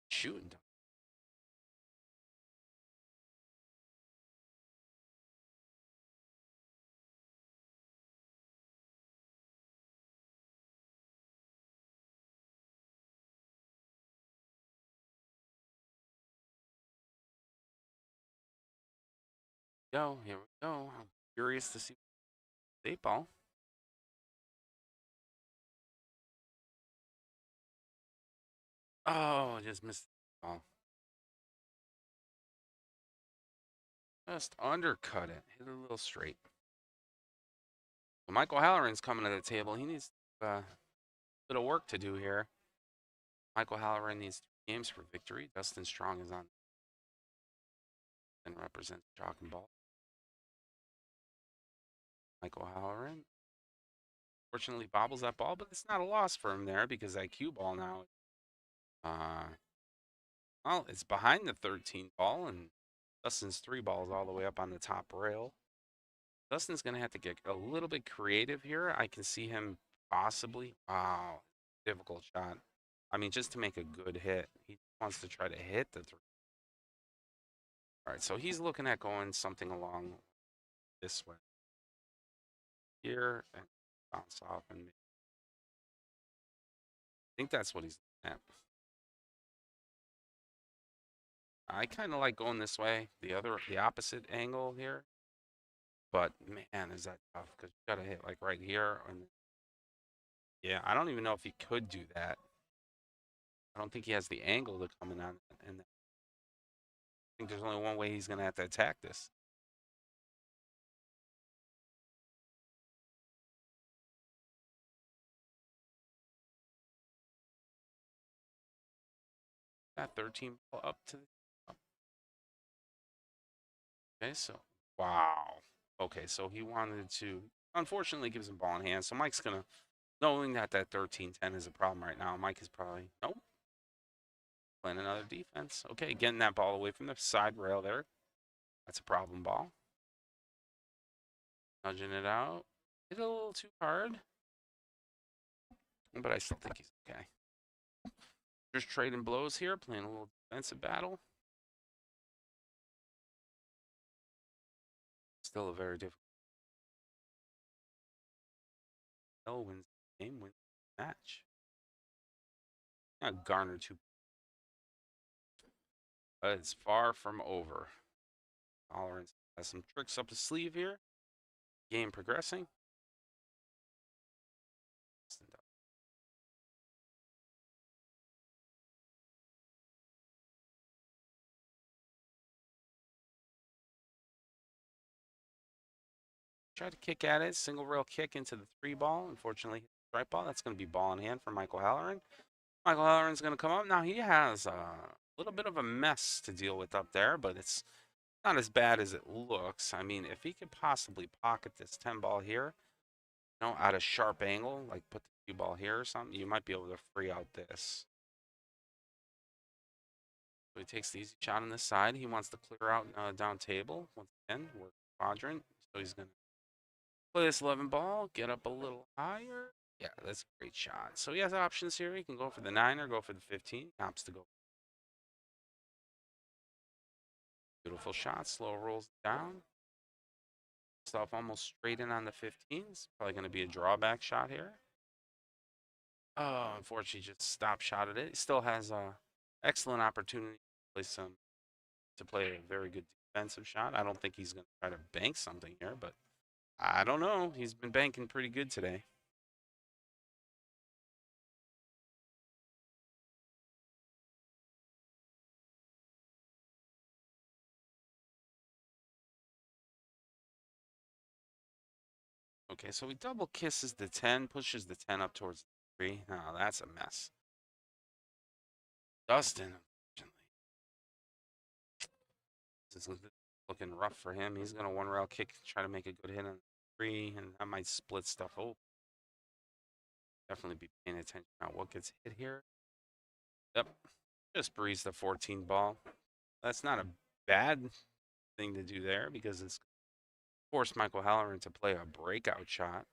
Shooting. Go. Here we go. I'm curious to see the 8 ball. Oh, I just missed the ball. Just undercut it. Hit it a little straight. So Michael Halloran's coming to the table. He needs a bit of work to do here. Michael Halloran needs 3 games for victory. Dustin Strong is on and represents chalk and ball. Michael Halloran fortunately bobbles that ball, but it's not a loss for him there because that cue ball now, well, it's behind the 13 ball, and Dustin's 3 balls all the way up on the top rail. Dustin's going to have to get a little bit creative here. I can see him possibly, wow, difficult shot. I mean, just to make a good hit. He wants to try to hit the 3. All right, so he's looking at going something along this way. Here, and bounce off, and I think that's what he's looking at. I kind of like going this way, the opposite angle here. But man, is that tough because you got to hit like right here. And yeah, I don't even know if he could do that. I don't think he has the angle to come in on. And I think there's only one way he's going to have to attack this. That 13 ball up to the top. Okay, so wow. Okay, so he wanted to. Unfortunately, gives him ball in hand. So Mike's gonna, knowing that 13-10 is a problem right now. Mike is probably nope. Playing another defense. Okay, getting that ball away from the side rail there. That's a problem ball. Nudging it out. Hit a little too hard. But I still think he's okay. Just trading blows here, playing a little defensive battle. Still a very difficult. L wins the game, wins the match. Not garner two. But it's far from over. Tolerance has some tricks up his sleeve here. Game progressing. Try to kick at it. Single rail kick into the 3-ball. Unfortunately, strike ball. That's going to be ball in hand for Michael Halloran. Michael Halloran's going to come up. Now he has a little bit of a mess to deal with up there, but it's not as bad as it looks. I mean, if he could possibly pocket this 10-ball here, you know, at a sharp angle, like put the 2-ball here or something, you might be able to free out this. So he takes the easy shot on this side. He wants to clear out down table. Once again, work quadrant. So he's going to play this 11-ball, get up a little higher. Yeah, that's a great shot. So he has options here. He can go for the 9 or go for the 15. Opts to go. Beautiful shot. Slow rolls down. Stuff almost straight in on the 15s. Probably going to be a drawback shot here. Oh, unfortunately, just stop shot at it. He still has a excellent opportunity to play a very good defensive shot. I don't think he's going to try to bank something here, but I don't know. He's been banking pretty good today. Okay, so he double kisses the 10, pushes the 10 up towards the 3. Now that's a mess. Dustin, this is looking rough for him. He's going to 1-rail kick, try to make a good hit on the 3, and that might split stuff open. Definitely be paying attention on what gets hit here. Yep, just breeze the 14-ball. That's not a bad thing to do there because it's forced Michael Halloran to play a breakout shot.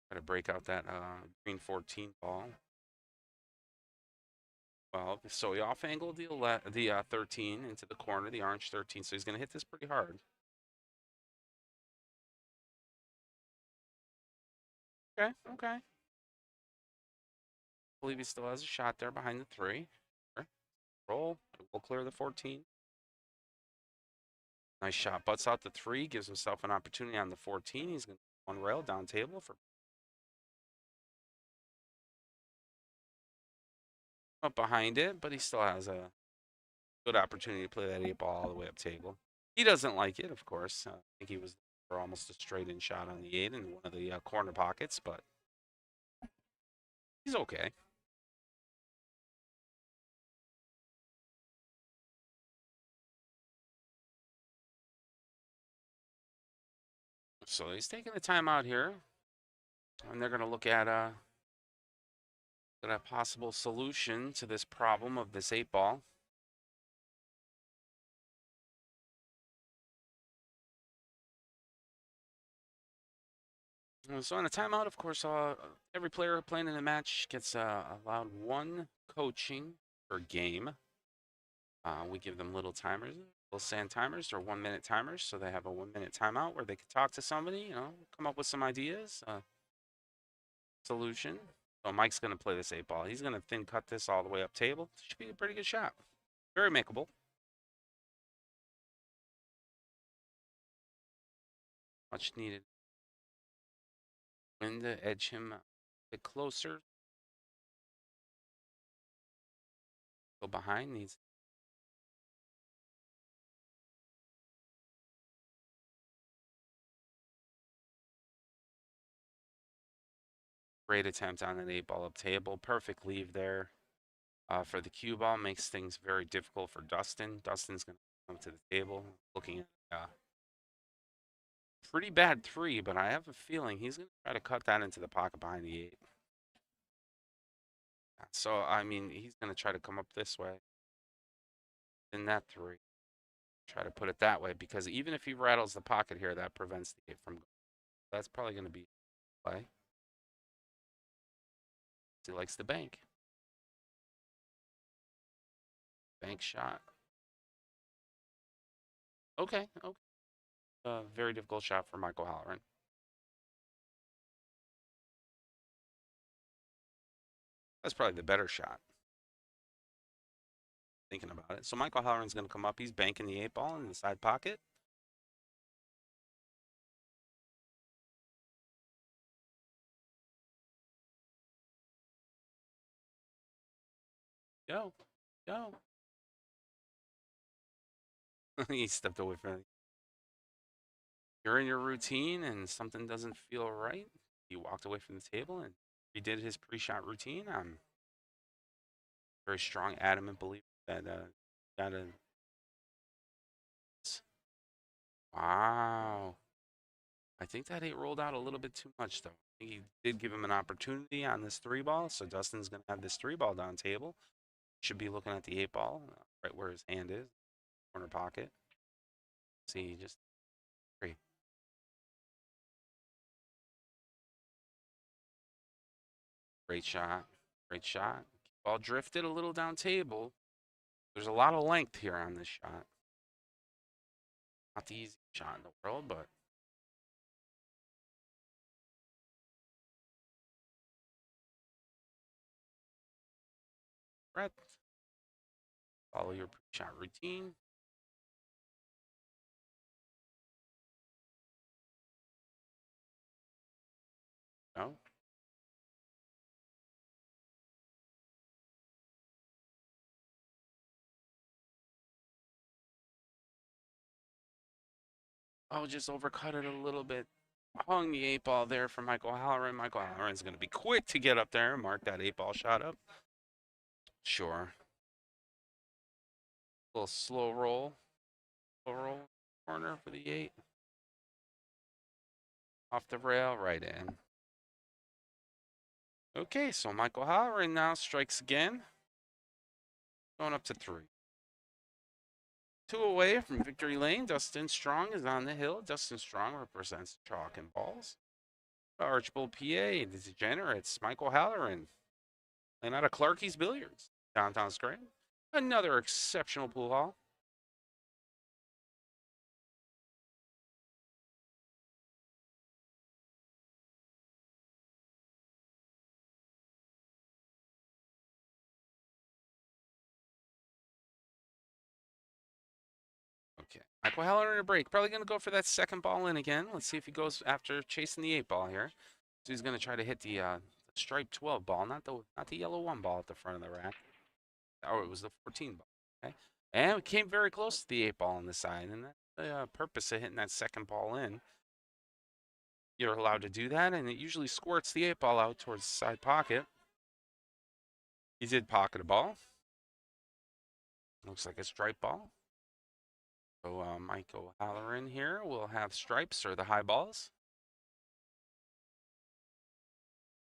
Try to break out that green 14 ball. Well, so he off-angled the 13 into the corner, the orange 13, so he's going to hit this pretty hard. Okay, okay. I believe he still has a shot there behind the 3. Roll, we'll clear the 14. Nice shot, butts out the 3, gives himself an opportunity on the 14. He's going to 1-rail down table for up behind it, but he still has a good opportunity to play that 8-ball all the way up table. He doesn't like it, of course. I think he was for almost a straight-in shot on the 8 in one of the corner pockets, but he's okay. So he's taking the time out here, and they're going to look at a possible solution to this problem of this 8-ball. So on a timeout, of course, every player playing in the match gets allowed 1 coaching per game. We give them little timers, little sand timers, or 1-minute timers, so they have a 1-minute timeout where they can talk to somebody, you know, come up with some ideas, solution. So Mike's going to play this 8-ball. He's going to thin cut this all the way up table. Should be a pretty good shot. Very makeable. Much needed. And to edge him a bit closer. Go behind. Needs. Great attempt on an 8-ball up table. Perfect leave there for the cue ball. Makes things very difficult for Dustin. Dustin's going to come to the table looking at pretty bad 3, but I have a feeling he's going to try to cut that into the pocket behind the 8. So, I mean, he's going to try to come up this way in that 3. Try to put it that way, because even if he rattles the pocket here, that prevents the 8 from going. That's probably going to be play. He likes the bank. Bank shot. Okay, okay. Very difficult shot for Michael Halloran. That's probably the better shot. Thinking about it. So Michael Halloran's going to come up. He's banking the 8 ball in the side pocket. Go. Go. He stepped away from it. You're in your routine and something doesn't feel right. He walked away from the table and he did his pre-shot routine. I'm very strong, adamant believer that gotta. Wow. I think that 8 rolled out a little bit too much, though. He did give him an opportunity on this 3 ball, so Dustin's going to have this 3 ball down table. Should be looking at the 8 ball, right where his hand is, corner pocket. See, just 3. Great shot. Great shot. Ball drifted a little down table. There's a lot of length here on this shot. Not the easiest shot in the world, but Brett, follow your shot routine. No. Oh, just overcut it a little bit. Hung the 8 ball there for Michael Halloran. Michael Halloran's going to be quick to get up there and mark that 8 ball shot up. Sure. A little slow roll. Slow roll corner for the 8. Off the rail, right in. Okay, so Michael Halloran now strikes again. Going up to 3. 2 away from victory lane. Dustin Strong is on the hill. Dustin Strong represents chalk and balls. Archibald, PA, the Degenerates, Michael Halloran. And out of Clarky's Billiards, downtown Scranton. Another exceptional pool hall. Okay, Michael Halloran in a break. Probably going to go for that second ball in again. Let's see if he goes after chasing the 8 ball here. So he's going to try to hit the striped 12 ball, not the yellow 1 ball at the front of the rack. Oh, it was the 14 ball. Okay, and we came very close to the 8 ball on the side, and that's the purpose of hitting that second ball in. You're allowed to do that, and it usually squirts the 8 ball out towards the side pocket. He did pocket a ball. Looks like a stripe ball. So Michael Halloran here will have stripes or the high balls.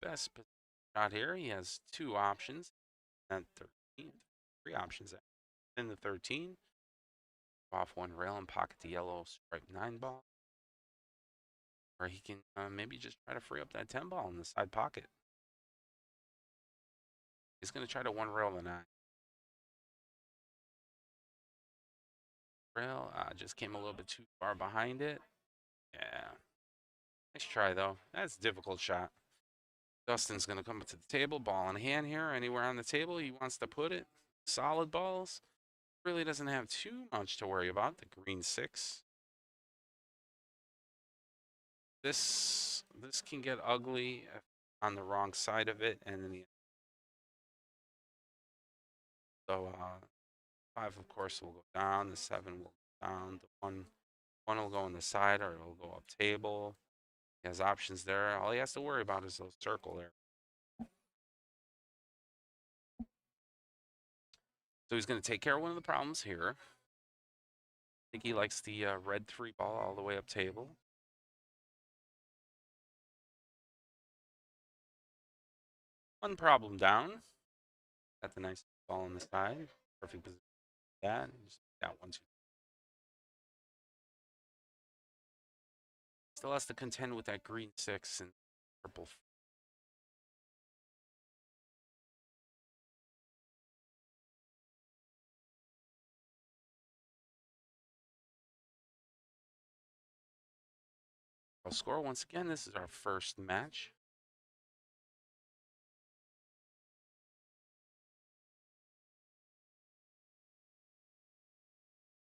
Best shot here. He has 2 options at 13. 3 options in the 13. Off 1 rail and pocket the yellow stripe 9 ball. Or he can maybe just try to free up that 10 ball in the side pocket. He's going to try to 1 rail the 9. Rail just came a little bit too far behind it. Yeah. Nice try, though. That's a difficult shot. Dustin's going to come up to the table, ball in hand here. Anywhere on the table he wants to put it. Solid balls. Really doesn't have too much to worry about. The green 6. This can get ugly on the wrong side of it, and then so 5 of course will go down. The 7 will go down. The 1 will go on the side, or it'll go up table. He has options there. All he has to worry about is those circle there. So he's going to take care of one of the problems here. I think he likes the red 3 ball all the way up table. One problem down. Got the nice ball on the side. Perfect position. That. Just got 1, 2. Still has to contend with that green 6 and purple. I'll score once again. This is our first match.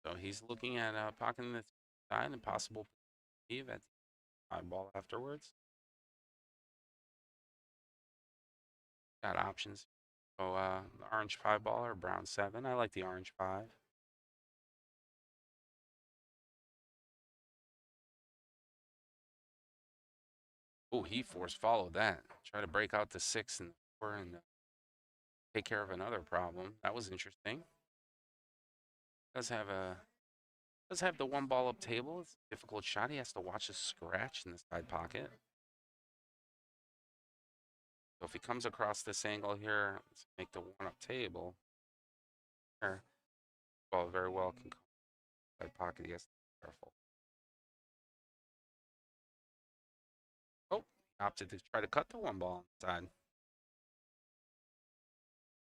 So he's looking at pocketing the side and possible leave at the ball afterwards. Got options. So the orange 5 ball or brown 7. I like the orange 5. Oh, he force followed that. Try to break out the 6 and 4 and take care of another problem. That was interesting. Does have the 1 ball up table. It's a difficult shot. He has to watch a scratch in the side pocket. So if he comes across this angle here, let's make the 1 up table. Here, ball very well can come side pocket. He has to be careful. Oh, he opted to try to cut the 1 ball inside. A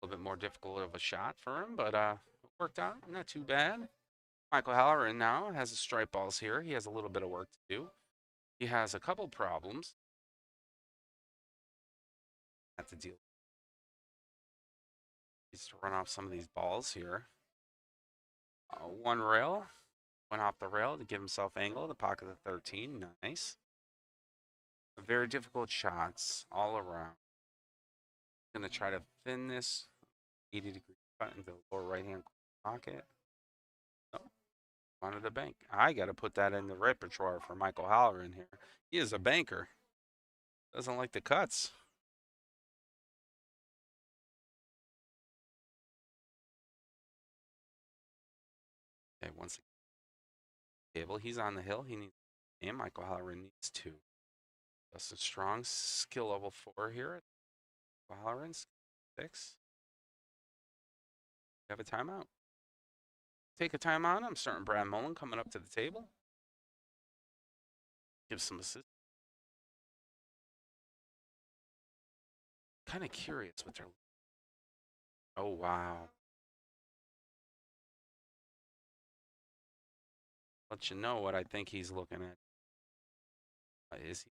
little bit more difficult of a shot for him, but it worked out. Not too bad. Michael Halloran now has his stripe balls here. He has a little bit of work to do. He has a couple problems. Have to deal. Needs to run off some of these balls here. 1 rail. Went off the rail to give himself angle. The pocket of 13. Nice. Very difficult shots all around. Going to try to thin this 80-degree cut into the lower right-hand pocket. Oh, onto the bank. I got to put that in the repertoire for Michael Halloran here. He is a banker. Doesn't like the cuts. Okay, once again, table. He's on the hill. He needs, and Michael Halloran needs 2. That's a strong skill level 4 here. Michael Halloran 6. We have a timeout. Take a timeout. I'm starting Brad Mullen coming up to the table. Give some assist. Kind of curious what they're. Oh wow. Let you know what I think he's looking at. Is he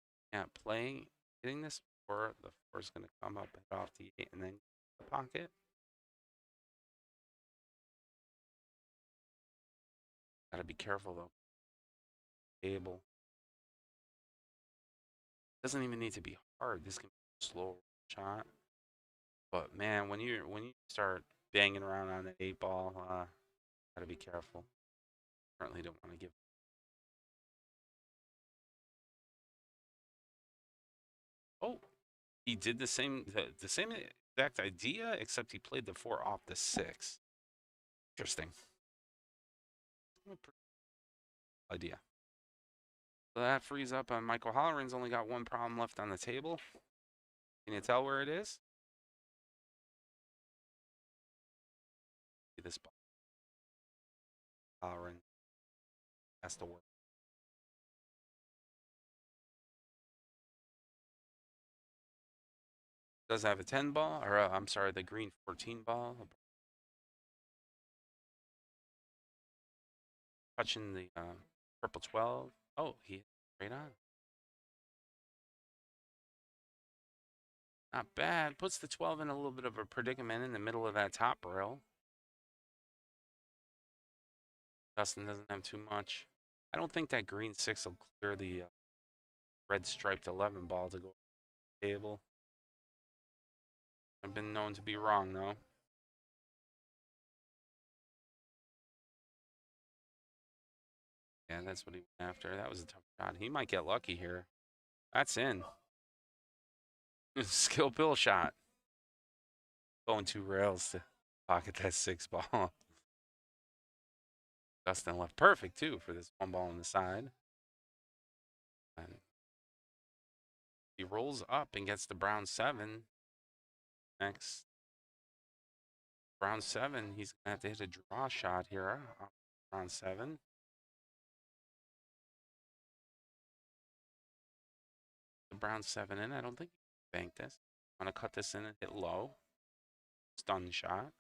playing, hitting this, or the 4 is going to come up and off the 8 and then the pocket? Got to be careful though. Table. Doesn't even need to be hard. This can be a slow shot. But man, when you start banging around on the 8 ball, gotta be careful. Certainly don't want to give. Oh, he did the same exact idea, except he played the 4 off the 6. Interesting. Idea. So that frees up on Michael Halloran's only got 1 problem left on the table. Can you tell where it is? See this ball. Halloran has to work. Does have a 10 ball, or I'm sorry, the green 14 ball. Touching the purple 12. Oh, he hit right on. Not bad. Puts the 12 in a little bit of a predicament in the middle of that top rail. Dustin doesn't have too much. I don't think that green 6 will clear the red striped 11 ball to go on the table. I've been known to be wrong, though. Yeah, that's what he went after. That was a tough shot. He might get lucky here. That's in. Skill pill shot. Going 2 rails to pocket that 6 ball. Dustin left perfect, too, for this 1 ball on the side. And he rolls up and gets the brown 7. Next. Brown 7, he's going to have to hit a draw shot here. Brown 7. the brown 7 in. I don't think you can bank this. I'm going to cut this in and hit low. Stun shot.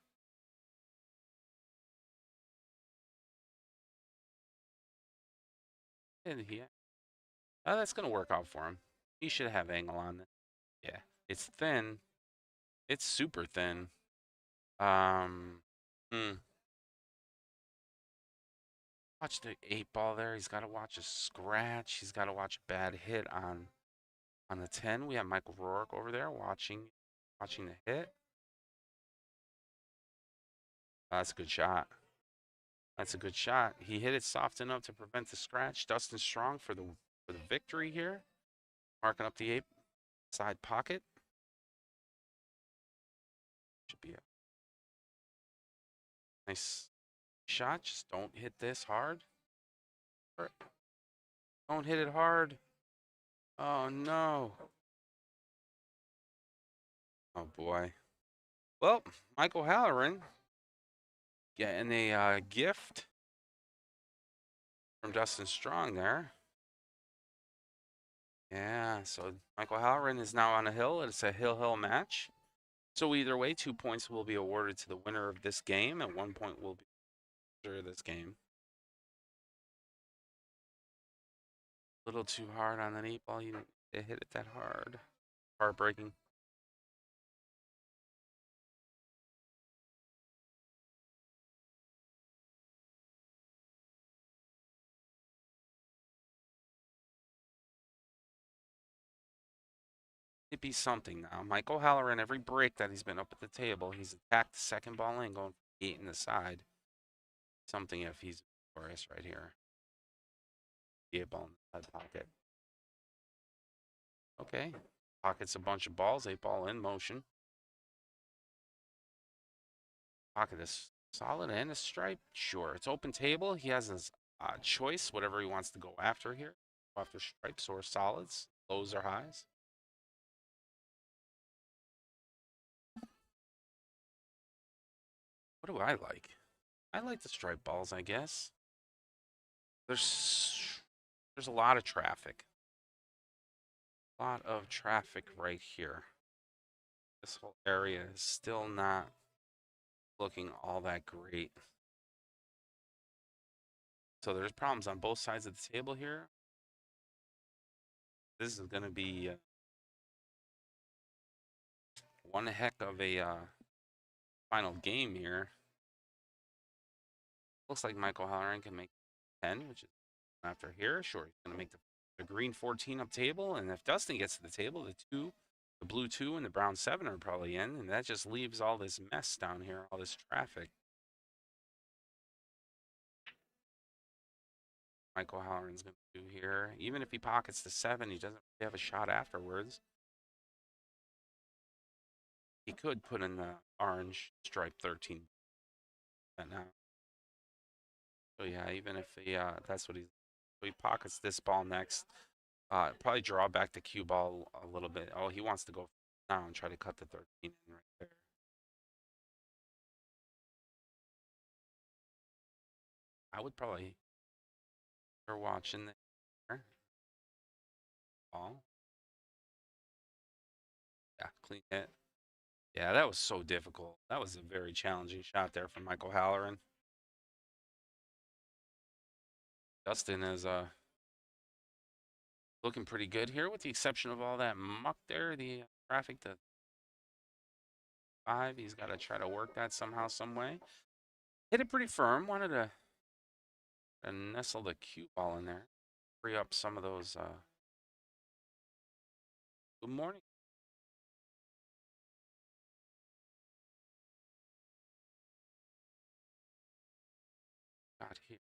And that's going to work out for him. He should have angle on it. Yeah. It's thin. It's super thin. Watch the 8-ball there. He's got to watch a scratch. He's got to watch a bad hit on the 10. We have Michael Rourke over there watching the hit. That's a good shot. That's a good shot. He hit it soft enough to prevent the scratch. Dustin Strong for the victory here. Marking up the 8 side pocket. Should be a nice shot. Just don't hit this hard. Don't hit it hard. Oh no. Oh boy. Well, Michael Halloran getting a gift from Dustin Strong there. Yeah, so Michael Halloran is now on a hill. It's a hill match. So either way, 2 points will be awarded to the winner of this game, and 1 point will be for this game. A little too hard on that 8-ball. You didn't hit it that hard. Heartbreaking. It'd be something now. Michael Halloran, every break that he's been up at the table, he's attacked the second ball in, going 8 in the side. Something if he's victorious right here. The 8-ball in the side pocket. Okay. Pockets a bunch of balls. 8-ball in motion. Pocket is solid and a stripe. Sure. It's open table. He has his choice, whatever he wants to go after here. Go after stripes or solids. Lows or highs. What do I like? I like the stripe balls, I guess. There's a lot of traffic. A lot of traffic right here. This whole area is still not looking all that great. So there's problems on both sides of the table here. This is going to be one heck of a final game here. Looks like Michael Halloran can make 10, which is after here. Sure, he's going to make the green 14 up table. And if Dustin gets to the table, the blue 2 and the brown 7 are probably in. And that just leaves all this mess down here, all this traffic. Michael Halloran's going to do here. Even if he pockets the 7, he doesn't really have a shot afterwards. He could put in the orange stripe 13 now. So yeah, even if he that's what he pockets this ball next. Probably draw back the cue ball a little bit. Oh, he wants to go now and try to cut the 13 in right there. I would probably start watching there. Ball. Yeah, clean hit. Yeah, that was so difficult. That was a very challenging shot there from Michael Halloran. Dustin is looking pretty good here, with the exception of all that muck there. The traffic to 5. He's got to try to work that somehow, some way. Hit it pretty firm. Wanted to nestle the cue ball in there, free up some of those. Good morning. Got here.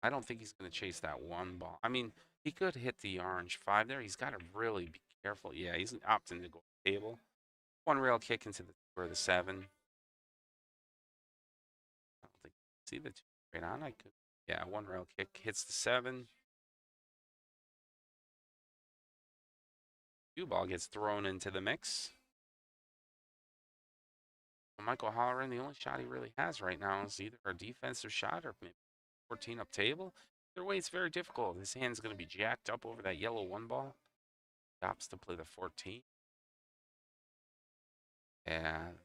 I don't think he's going to chase that 1 ball. I mean, he could hit the orange 5 there. He's got to really be careful. Yeah, he's opting to go table. 1 rail kick into the 7. I don't think see the 2 straight on. I could. Yeah, 1 rail kick hits the 7. Cue ball gets thrown into the mix. Michael Halloran, the only shot he really has right now is either a defensive shot or maybe 14 up table. Either way, it's very difficult. His hand's going to be jacked up over that yellow 1 ball. Stops to play the 14. And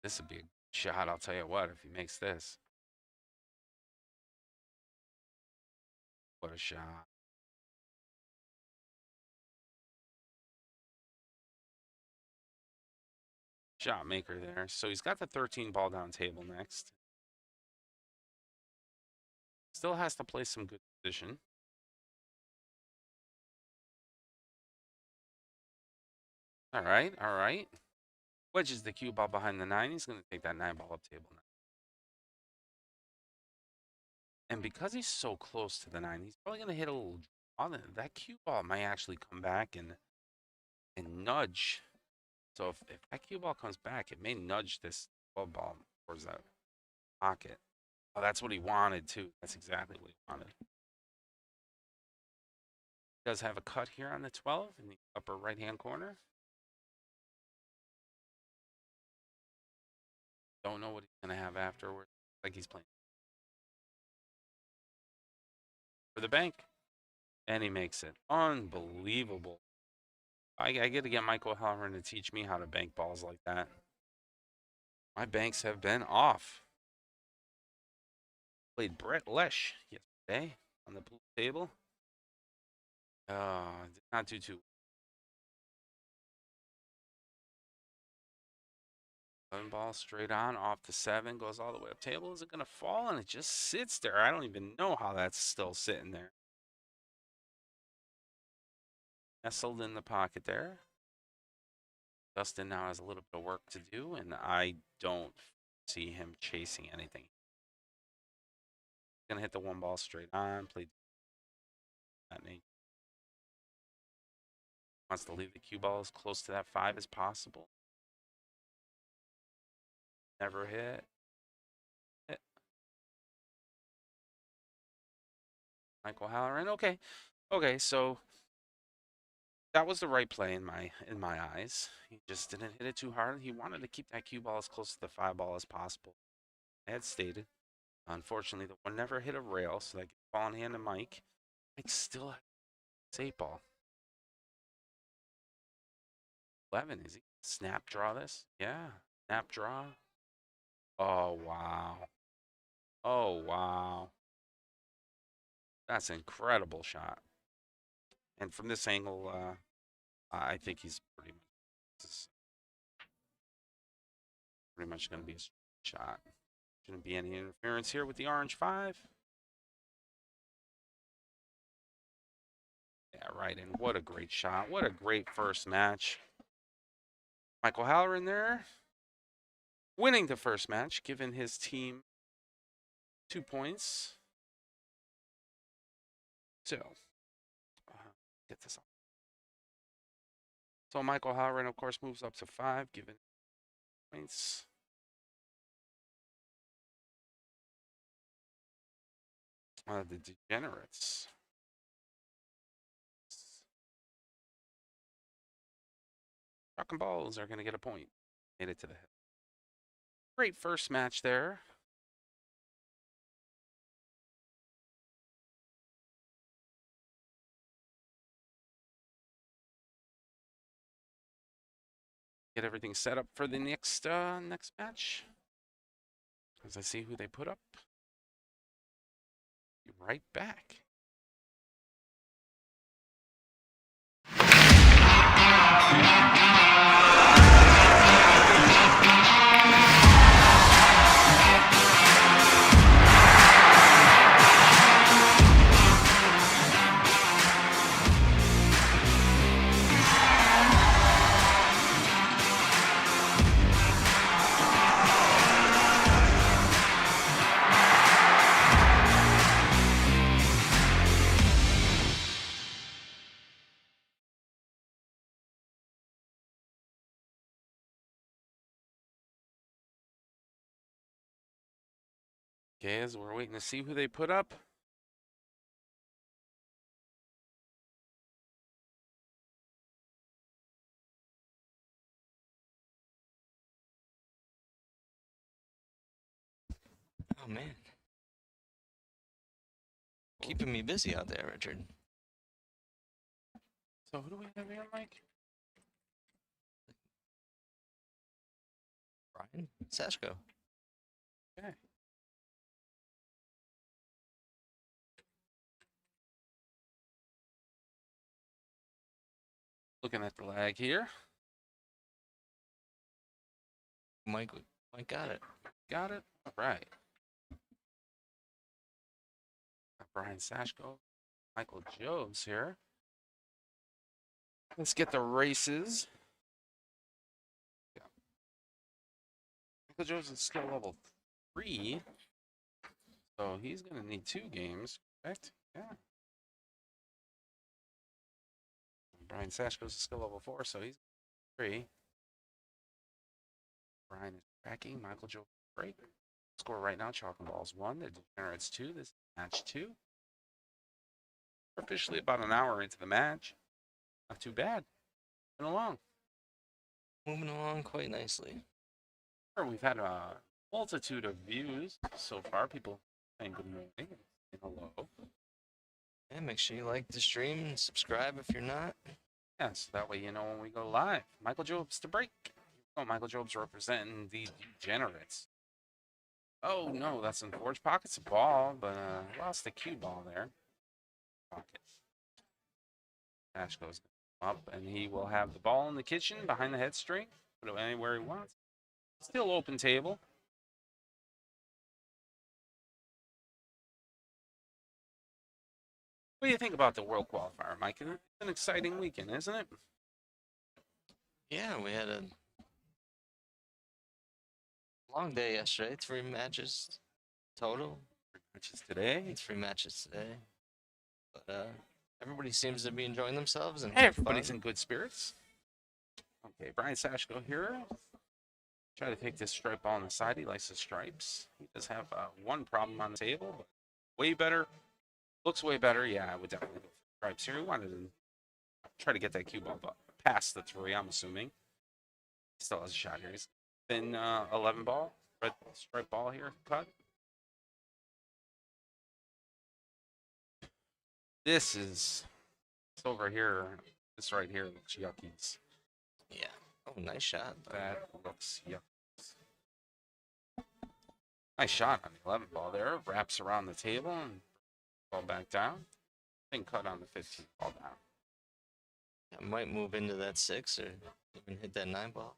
this would be a shot, I'll tell you what, if he makes this. What a shot. Shot maker there. So he's got the 13 ball down table next. Still has to play some good position. All right, all right. Wedges the cue ball behind the 9. He's going to take that 9 ball up table now. And because he's so close to the 9, he's probably going to hit a little draw. That cue ball might actually come back and nudge. So if that cue ball comes back, it may nudge this 12 ball towards that pocket. Oh, that's what he wanted, too. That's exactly what he wanted. He does have a cut here on the 12 in the upper right-hand corner. Don't know what he's going to have afterward. Like he's playing for the bank. And he makes it. Unbelievable. I got to get Michael Halloran to teach me how to bank balls like that. My banks have been off. Played Brett Lesh yesterday on the pool table. Did not do too. 1 ball straight on, off the 7, goes all the way up table. Is it going to fall? And it just sits there. I don't even know how that's still sitting there. Nestled in the pocket there. Dustin now has a little bit of work to do, and I don't see him chasing anything. He's going to hit the 1 ball straight on, play that name. Wants to leave the cue ball as close to that 5 as possible. Never hit. Michael Halloran. Okay. Okay, so that was the right play in my eyes. He just didn't hit it too hard. He wanted to keep that cue ball as close to the 5 ball as possible. I had stated. Unfortunately, the 1 never hit a rail, so that gets ball in hand to Mike. Mike still has 8 ball. 11, is he? Snap draw this? Yeah. Snap draw. Oh, wow. Oh, wow. That's an incredible shot. And from this angle, I think he's pretty much going to be a shot. Shouldn't be any interference here with the orange 5. Yeah, right. And what a great shot. What a great first match. Michael Halloran there, winning the first match, giving his team 2 points. So, get this on. So Michael Halloran, of course, moves up to 5, giving points. The Degenerates. Rock and Balls are going to get a point. Made it to the head. Great first match there. Get everything set up for the next match. As I see who they put up. Be right back. Okay, as we're waiting to see who they put up. Oh man. Keeping me busy out there, Richard. So who do we have here, Mike? Brian Sashko. Okay. Looking at the lag here. Mike got it. Got it? All right. Got Brian Sashko, Michael Jobs here. Let's get the races. Yeah. Michael Jobs is skill level 3. So he's going to need 2 games, correct? Yeah. Brian Sashko's skill level 4, so he's 3. Brian is tracking. Michael Jobs break. Score right now, Chalk and Balls 1. The Degenerates 2. This is match 2. We're officially about an hour into the match. Not too bad. Been along. Moving along quite nicely. We've had a multitude of views so far. People saying good morning and hello. And make sure you like the stream and subscribe if you're not. Yes, that way you know when we go live. Michael Jobs to break. Oh, Michael Jobs representing the Degenerates. Oh no, that's in Forge Pockets a ball, but lost the cue ball there. Pocket. Ash goes up, and he will have the ball in the kitchen behind the head string. Put it anywhere he wants. Still open table. What do you think about the World Qualifier, Mike? It's an exciting weekend, isn't it? Yeah, we had a long day yesterday. 3 matches total. 3 matches today. 3 matches today. But everybody seems to be enjoying themselves and Everybody's fun. in good spirits. Okay, Brian Sashko here. Try to take this stripe ball on the side. He likes the stripes. He does have one problem on the table, but way better. Looks way better. Yeah, I would definitely go for stripes here. He wanted to try to get that cue ball past the 3, I'm assuming. Still has a shot here. He's thin 11 ball. Red stripe ball here. Cut. This is over here. This right here looks yuckies. Yeah. Oh, nice shot. That looks yuckies. Nice shot on the 11 ball there. Wraps around the table and ball back down. Then cut on the 15 ball down. I might move into that 6 or even hit that 9 ball.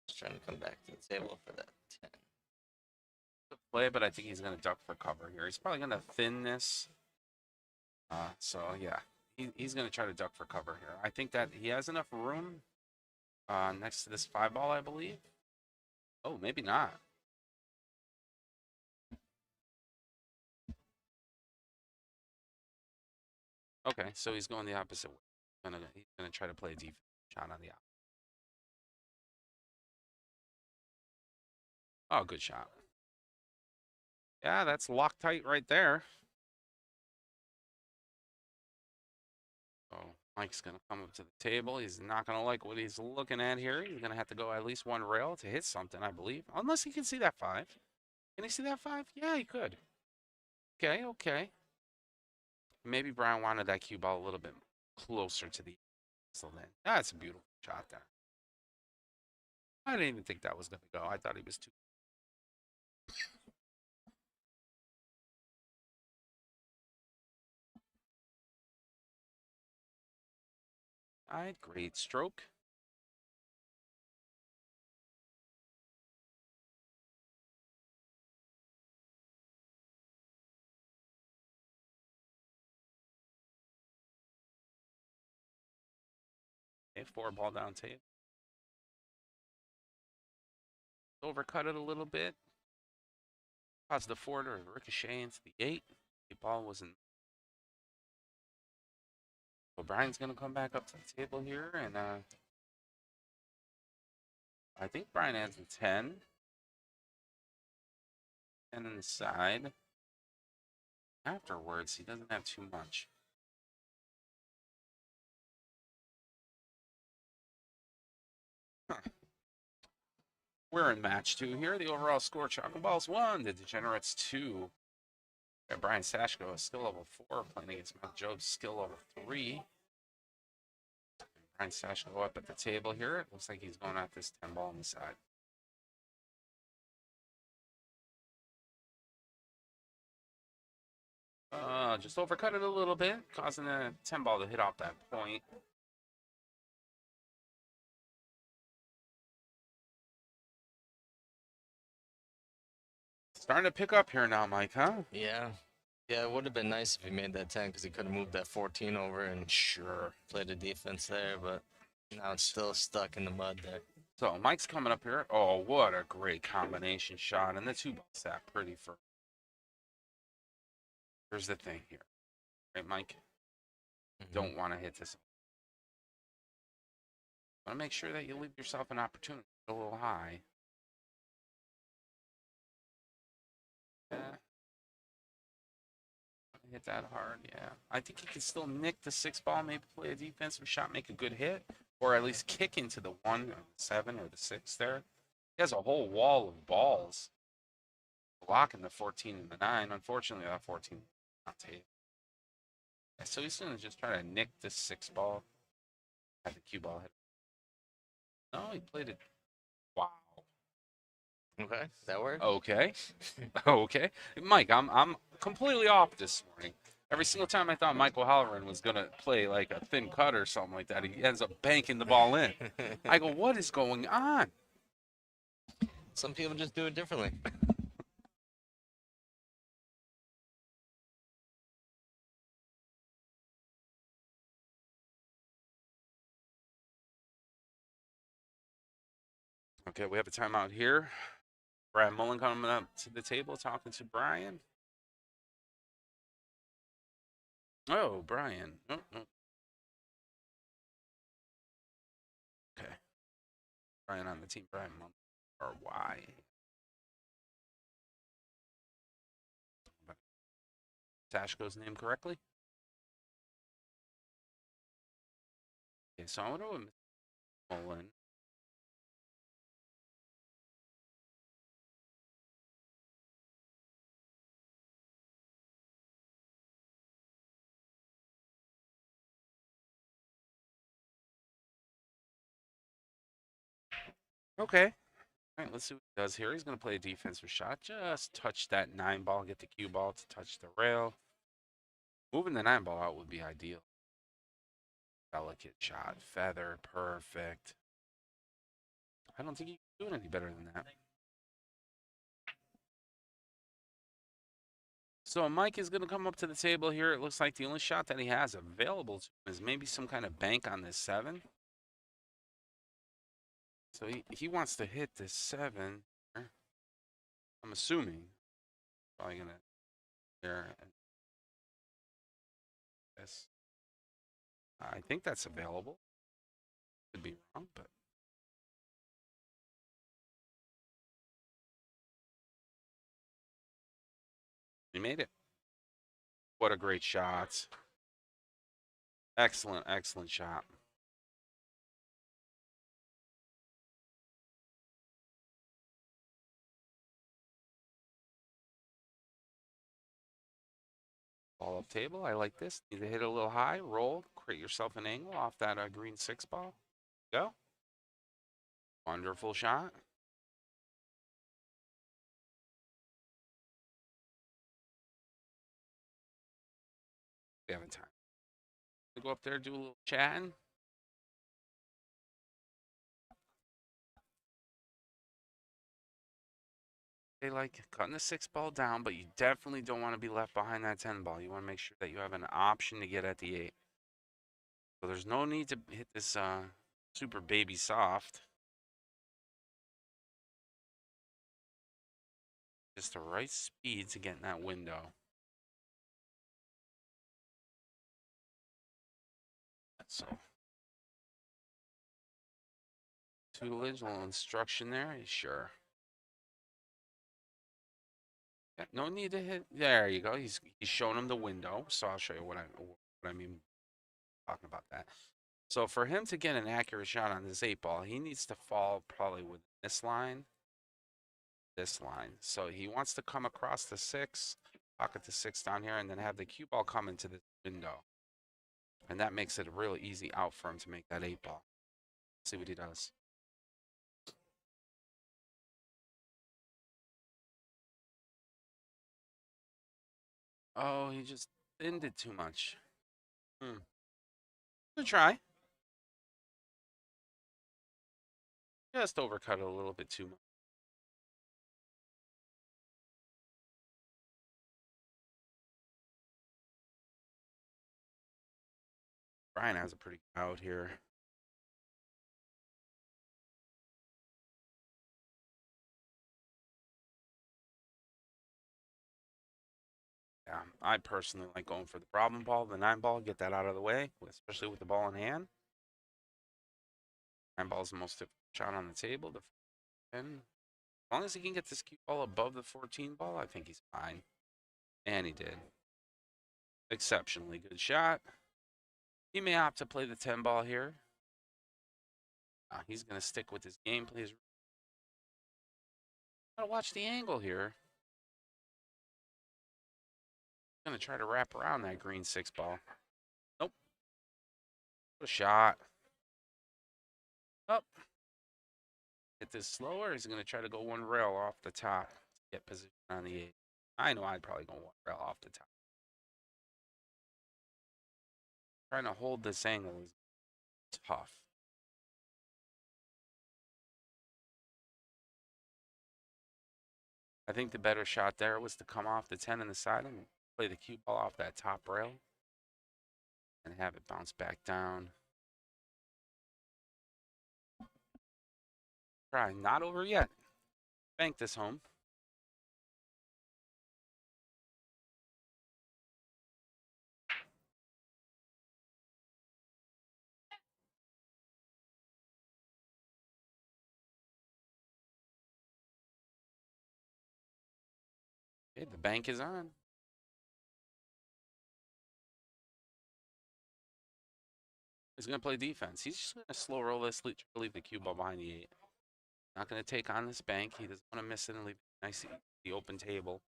Just trying to come back to the table for that 10. Good play, but I think he's going to duck for cover here. He's probably going to thin this. So, yeah, he's going to try to duck for cover here. I think that he has enough room next to this 5 ball, I believe. Oh, maybe not. Okay, so he's going the opposite way. He's gonna try to play a defense shot on the opposite. Oh, good shot. Yeah, that's Loctite right there. Oh, Mike's gonna come up to the table. He's not gonna like what he's looking at here. He's gonna have to go at least 1 rail to hit something, I believe. Unless he can see that 5. Can he see that 5? Yeah, he could. Okay, okay. Maybe Brian wanted that cue ball a little bit closer to the so then. That's a beautiful shot there. I didn't even think that was going to go. I thought he was too. All right, great stroke. Okay, 4 ball down table. Overcut it a little bit. Caused the 4 to ricochet into the 8. The ball wasn't. So Brian's going to come back up to the table here, and I think Brian has a 10. 10 on the side. Afterwards, he doesn't have too much. Huh. We're in match 2 here. The overall score: Chocolate Balls 1, the Degenerates 2. Brian Sashko is skill level 4, playing against Mount Job's skill level 3. Brian Sashko up at the table here. It looks like he's going at this 10 ball on the side. Just overcut it a little bit, causing the 10 ball to hit off that point. Starting to pick up here now, Mike, huh? Yeah. Yeah, it would have been nice if he made that 10 because he could have moved that 14 over and Sure. played the defense there, but now it's still stuck in the mud there. So Mike's coming up here. Oh, what a great combination shot. And the 2 ball sat pretty for. Here's the thing here. Right, Mike? Don't want to hit this. Want to make sure that you leave yourself an opportunity a little high. Yeah. Hit that hard, yeah. I think he can still nick the 6 ball, maybe play a defensive shot, make a good hit, or at least kick into the 1 or the 7 or the 6 there. He has a whole wall of balls blocking the 14 and the 9. Unfortunately, that 14 not tape. Yeah, so he's going to just try to nick this 6 ball. Had the cue ball hit. No, he played it. Wow. Okay, that worked? Okay. Okay. Mike, I'm completely off this morning. Every single time I thought Michael Halloran was going to play like a thin cut or something like that, he ends up banking the ball in. I go, what is going on? Some people just do it differently. Okay, we have a timeout here. Brad Mullen coming up to the table talking to Brian. Oh, Brian. Oh. Okay. Brian on the team. Brian Mullen. Or why? Sashko's name correctly? Okay, so I wonder what Mr. Mullen. Okay. All right, let's see what he does here. He's going to play a defensive shot. Just touch that 9 ball, get the cue ball to touch the rail. Moving the 9 ball out would be ideal. Delicate shot. Feather. Perfect. I don't think you can do it any better than that. So Mike is going to come up to the table here. It looks like the only shot that he has available to him is maybe some kind of bank on this 7. So he wants to hit this 7. I'm assuming. Probably going to there. Yes. I think that's available. Could be wrong, but. He made it. What a great shot. Excellent, excellent shot. Ball up table. I like this. Need to hit it a little high, roll, create yourself an angle off that green 6 ball. Go. Wonderful shot. We have time. Go up there, do a little chatting. They like cutting the 6 ball down, but you definitely don't want to be left behind that 10 ball. You want to make sure that you have an option to get at the 8. So there's no need to hit this super baby soft. Just the right speed to get in that window. So, tutelage, a little instruction there. You sure? Yeah, no need to hit. There you go. He's showing him the window. So I'll show you what I mean talking about that. So for him to get an accurate shot on this 8 ball, he needs to fall probably with this line this line. So he wants to come across the 6, pocket the 6 down here, and then have the cue ball come into the window. And that makes it a really easy out for him to make that 8 ball. See what he does. Oh, he just bended too much. Good try. Just overcut it a little bit too much. Brian has a pretty good out here. Yeah, I personally like going for the problem ball, the 9 ball, get that out of the way, especially with the ball in hand. 9 ball is the most difficult shot on the table. The 10. As long as he can get this cue ball above the 14 ball, I think he's fine. And he did. Exceptionally good shot. He may opt to play the 10 ball here. He's going to stick with his game. Please. Gotta watch the angle here. Going to try to wrap around that green 6 ball. Nope. What a shot. Up. Hit this slower. He's going to try to go 1 rail off the top to get position on the 8. I know I'd probably go 1 rail off the top. Trying to hold this angle is tough. I think the better shot there was to come off the 10 on the side and play the cue ball off that top rail and have it bounce back down. Try, not over yet. Bank this home. Okay, the bank is on. He's going to play defense. He's just going to slow roll this, leave the cue ball behind the 8. Not going to take on this bank. He doesn't want to miss it and leave nice the open table.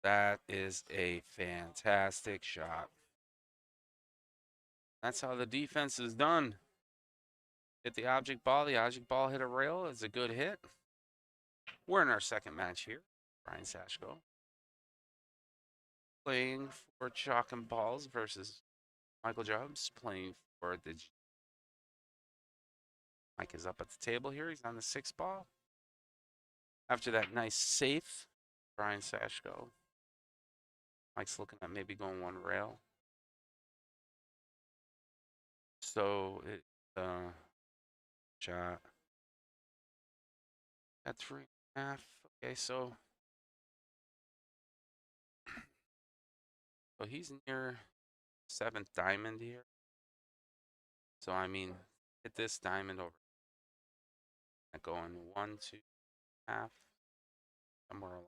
That is a fantastic shot. That's how the defense is done. Hit the object ball. The object ball hit a rail. It's a good hit. We're in our second match here. Brian Sashko playing for Chalk and Balls versus Michael Jobs playing for the Mike is up at the table here. He's on the 6 ball. After that nice safe, Brian Sashko. Mike's looking at maybe going 1 rail. So it shot at 3.5. Okay, so he's near 7th diamond here. So I mean, hit this diamond over. Going 1, 2, half, somewhere along.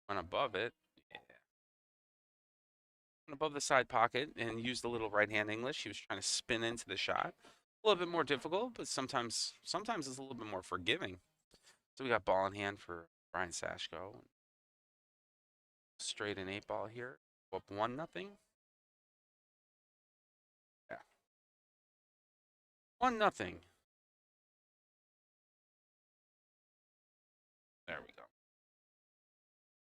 Went above it. Yeah. Went above the side pocket and used a little right-hand English. He was trying to spin into the shot. A little bit more difficult, but sometimes it's a little bit more forgiving. So we got ball in hand for Brian Sashko. Straight and 8 ball here. Up 1-0. Yeah. 1-0. There we go.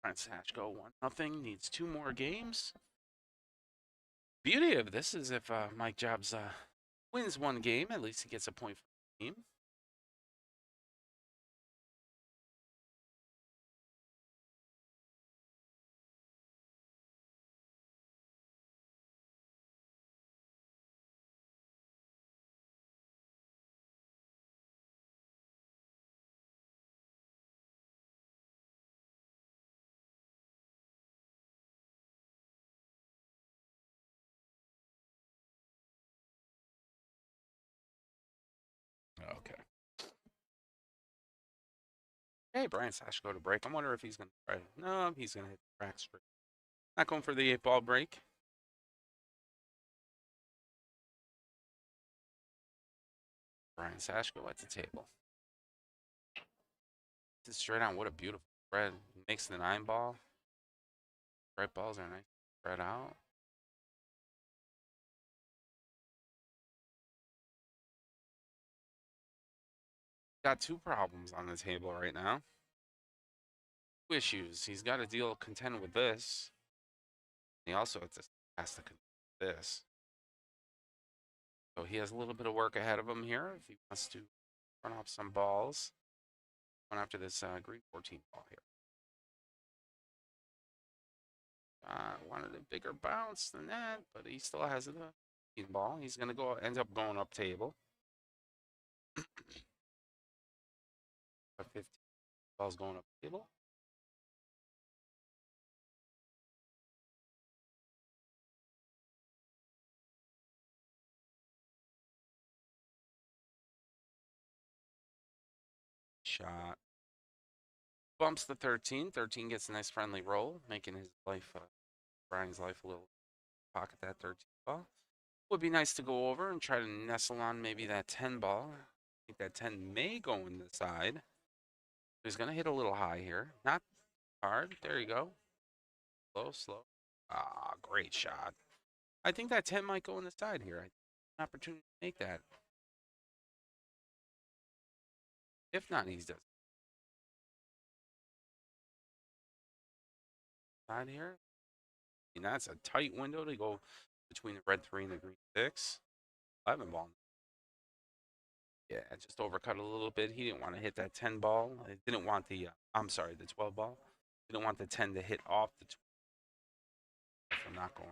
Brian Sashko 1-0. Needs 2 more games. Beauty of this is if Mike Jobs wins 1 game, at least he gets a point for the team. Okay. Hey, Brian Sashko to break. I wonder if he's going to try. No, he's going to hit the crack straight. Not going for the 8 ball break. Brian Sashko at the table. Just straight on. What a beautiful spread. Makes the 9 ball. Right balls are nice. Spread out. Got 2 problems on the table right now. 2 issues. He's got to contend with this. He also has to contend with this. So he has a little bit of work ahead of him here if he wants to run off some balls. Going after this green 14 ball here. Wanted a bigger bounce than that, but he still has the 15 ball. He's going to end up going up table. 15 balls going up table. Shot. Bumps the 13. 13 gets a nice friendly roll, making his life, Brian's life a little pocket that 13 ball. Would be nice to go over and try to nestle on maybe that 10 ball. I think that 10 may go in the side. He's going to hit a little high here. Not hard. There you go. Slow, slow. Ah, great shot. I think that 10 might go in the side here. An opportunity to make that. If not, he does. Side here. And that's a tight window to go between the red 3 and the green 6. 11 ball. Yeah, just overcut a little bit. He didn't want to hit that 10 ball. He didn't want the, the 12 ball. He didn't want the 10 to hit off the 12. I'm not going.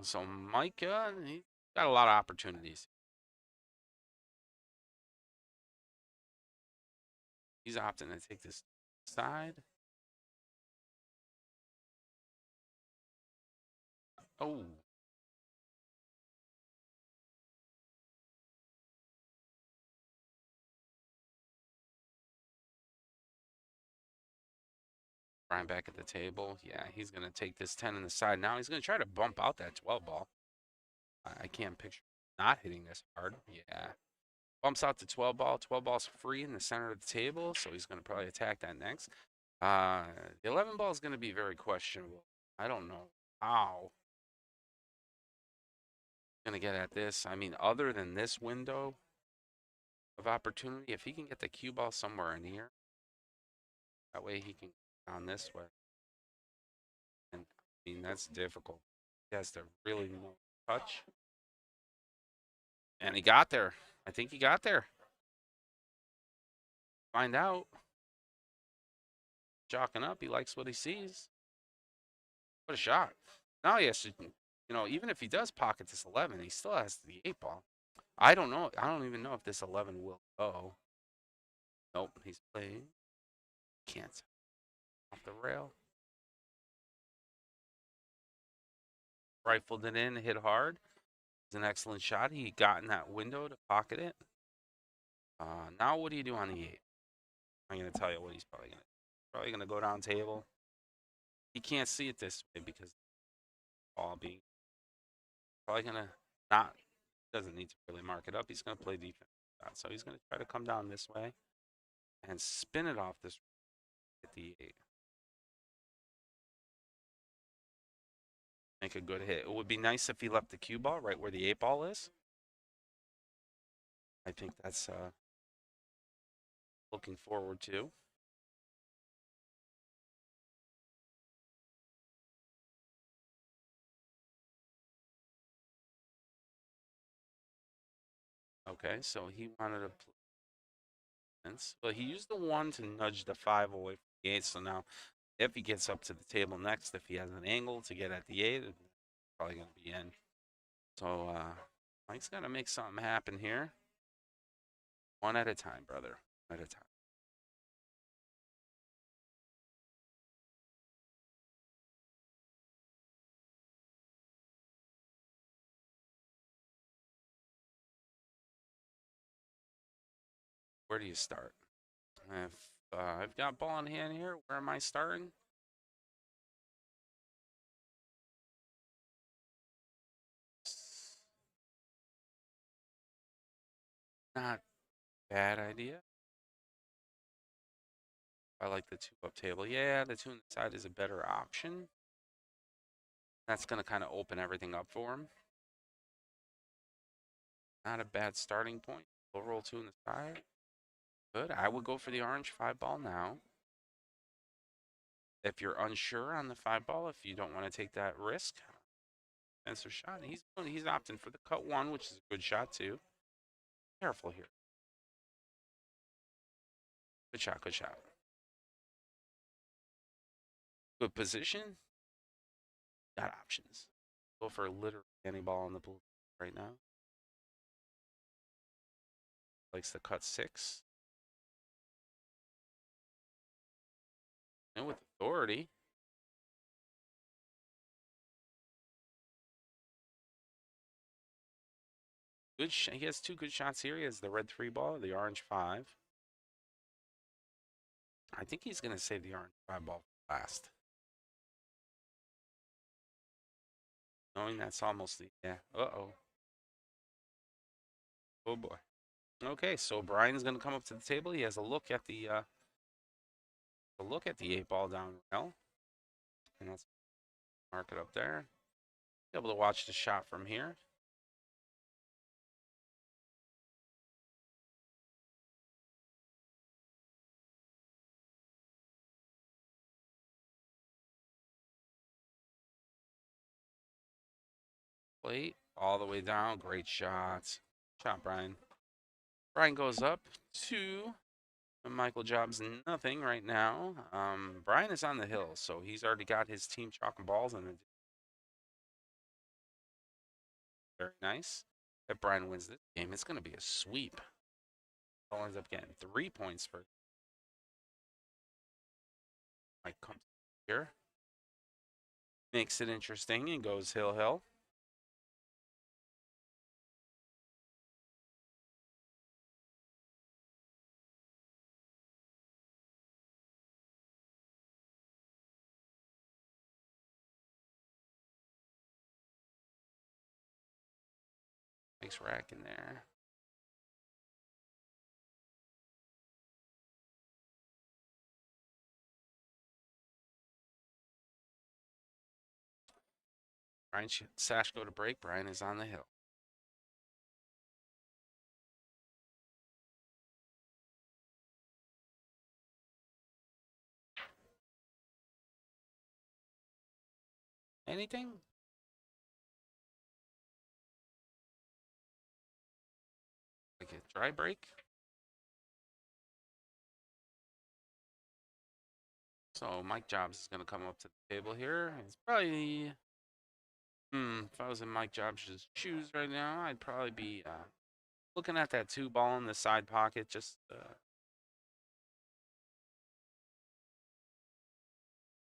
So Micah, he got a lot of opportunities. He's opting to take this side. Oh. Brian back at the table. Yeah, he's going to take this 10 in the side. Now he's going to try to bump out that 12 ball. I can't picture not hitting this hard. Yeah. Bumps out the 12 ball. 12 ball's free in the center of the table, so he's going to probably attack that next. The 11 ball is going to be very questionable. I don't know how. Going to get at this. I mean, other than this window of opportunity, if he can get the cue ball somewhere in here, that way he can go down this way. And I mean, that's difficult. He has to really know touch. And he got there. I think he got there. Find out. Chalking up. He likes what he sees. What a shot. Now he has to, even if he does pocket this 11, he still has the 8 ball. I don't know. I don't even know if this 11 will go. Nope. He's playing. Can't. Off the rail. Rifled it in, hit hard. It's an excellent shot. He got in that window to pocket it. Now what do you do on the 8? I'm going to tell you what he's probably going to do. Probably going to go down table. He can't see it this way because ball being probably going to not, doesn't need to really mark it up. He's going to play defense. So he's going to try to come down this way and spin it off this at the 8. Make a good hit. It would be nice if he left the cue ball right where the 8 ball is. I think that's looking forward to. Okay, so he wanted to play. But he used the 1 to nudge the 5 away from the 8. So now if he gets up to the table next, if he has an angle to get at the 8, it's probably going to be in. So Mike's got to make something happen here. One at a time, brother. One at a time. Where do you start? If I've got ball in hand here, where am I starting? not a bad idea. I like the 2 up table. Yeah, the 2 on the side is a better option. That's going to kind of open everything up for him. Not a bad starting point. We'll roll 2 on the side. Good. I would go for the orange 5 ball now. If you're unsure on the 5 ball, if you don't want to take that risk, Spencer shot. He's opting for the cut 1, which is a good shot too. Careful here. Good shot. Good shot. Good position. Got options. Go for literally any ball on the blue right now. Likes to cut 6. And with authority. Good. He has 2 good shots here. He has the red 3 ball, the orange 5. I think he's going to save the orange 5 ball for last. Knowing that's almost the, yeah. Uh-oh. Oh boy. Okay, so Brian's going to come up to the table. He has a look at the 8 ball down rail. And let's mark it up there. Be able to watch the shot from here. Plate all the way down. Great shots. Shot, Brian. Brian goes up 2. Michael Jobs nothing right now. Brian is on the hill, so he's already got his team chalking balls and very nice. If Brian wins this game, it's going to be a sweep. He ends up getting 3 points for Mike comes here. Makes it interesting and goes hill. Nice rack in there. Brian Sash go to break. Brian is on the hill. Anything? Like a dry break? So Mike Jobs is going to come up to the table here. It's probably, if I was in Mike Jobs' shoes right now, I'd probably be looking at that 2 ball in the side pocket. Just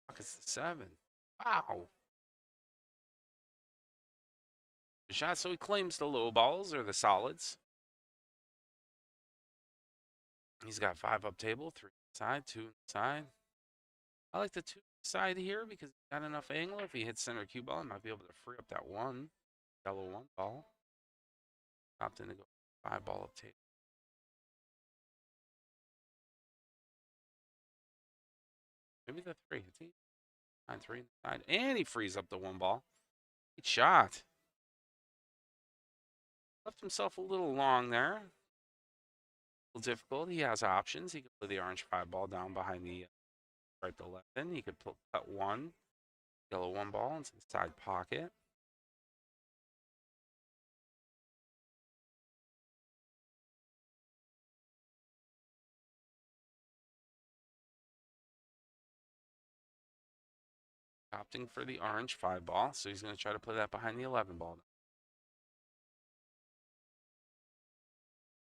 pockets the 7. Wow. Good shot. So he claims the low balls or the solids. He's got 5 up table, 3 side, 2 side. I like the 2 side here because he's got enough angle. If he hits center cue ball, he might be able to free up that 1 yellow 1 ball. Opting to go 5 ball up table. Maybe the 3. I think 9-3 side, and he frees up the 1 ball. Great shot. Left himself a little long there. A little difficult. He has options. He could play the orange 5 ball down behind the right to left. Then he could cut 1 yellow 1 ball into the side pocket. Opting for the orange 5 ball, so he's going to try to play that behind the 11 ball.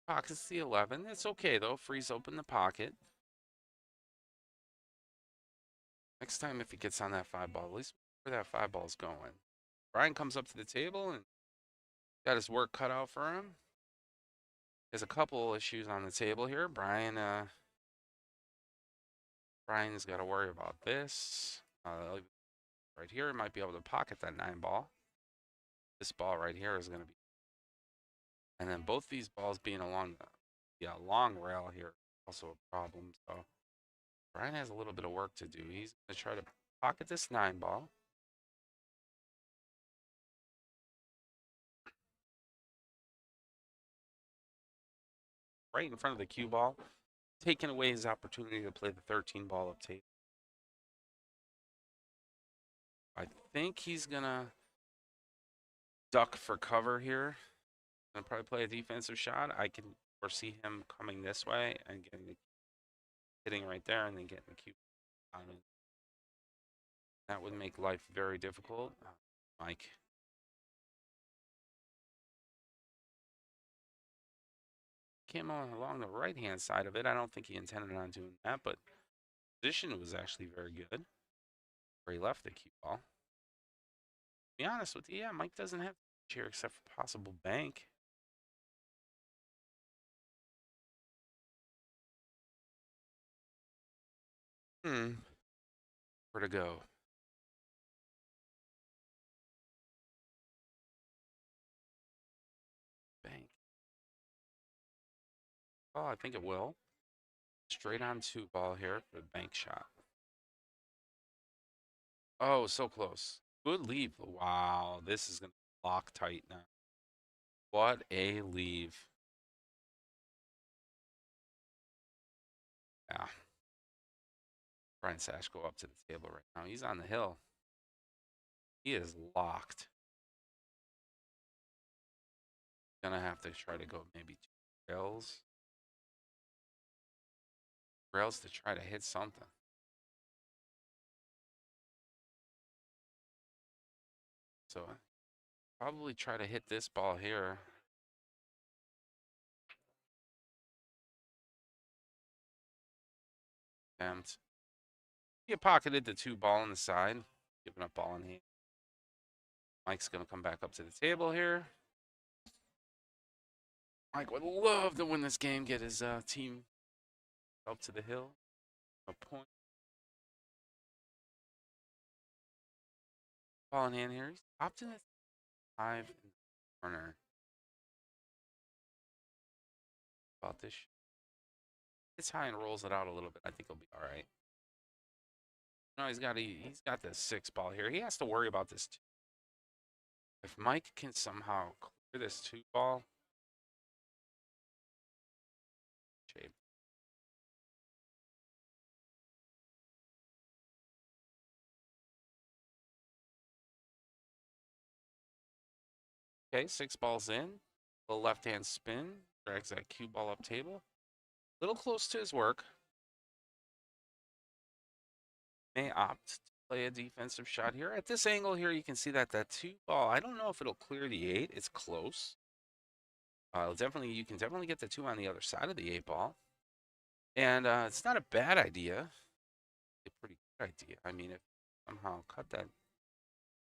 Pockets the 11. It's okay though. Frees open the pocket. Next time, if he gets on that 5 ball, at least where that 5 ball is going. Brian comes up to the table and got his work cut out for him. There's a couple issues on the table here. Brian's got to worry about this. Right here, he might be able to pocket that 9 ball. This ball right here is going to be. And then both these balls being along the Yeah, long rail here also a problem. So Brian has a little bit of work to do. He's going to try to pocket this 9 ball. Right in front of the cue ball, taking away his opportunity to play the 13 ball up tape. I think he's going to duck for cover here. Gonna probably play a defensive shot. I can foresee him coming this way and hitting right there and then getting the cue. That would make life very difficult. Mike. Came along the right-hand side of it. I don't think he intended on doing that, but position was actually very good where he left the cue ball. To be honest with you, yeah, Mike doesn't have here except for possible bank. Where to go? Bank. Oh, I think it will. Straight on 2 ball here for the bank shot. Oh, so close. Good leave. Wow, this is going to lock tight now. What a leave. Yeah. Brian Sash go up to the table right now. He's on the hill. He is locked. Gonna have to try to go maybe 2 rails. Rails to try to hit something. So probably try to hit this ball here. Attempt. He pocketed the 2 ball on the side, giving up ball in hand. Mike's gonna come back up to the table here. Mike would love to win this game, get his team up to the hill. A point. Ball in hand here. He's popped in the 5 in the corner. About this. It's high and rolls it out a little bit. I think he'll be all right. No, he's got the 6 ball here. He has to worry about this 2. If Mike can somehow clear this 2 ball, shape. Okay, 6 balls in. The left-hand spin drags that cue ball up table. A little close to his work. May opt to play a defensive shot here. At this angle here, you can see that 2 ball, I don't know if it'll clear the 8. It's close. You can definitely get the 2 on the other side of the 8 ball. And it's not a bad idea. It's a pretty good idea. I mean, if somehow cut that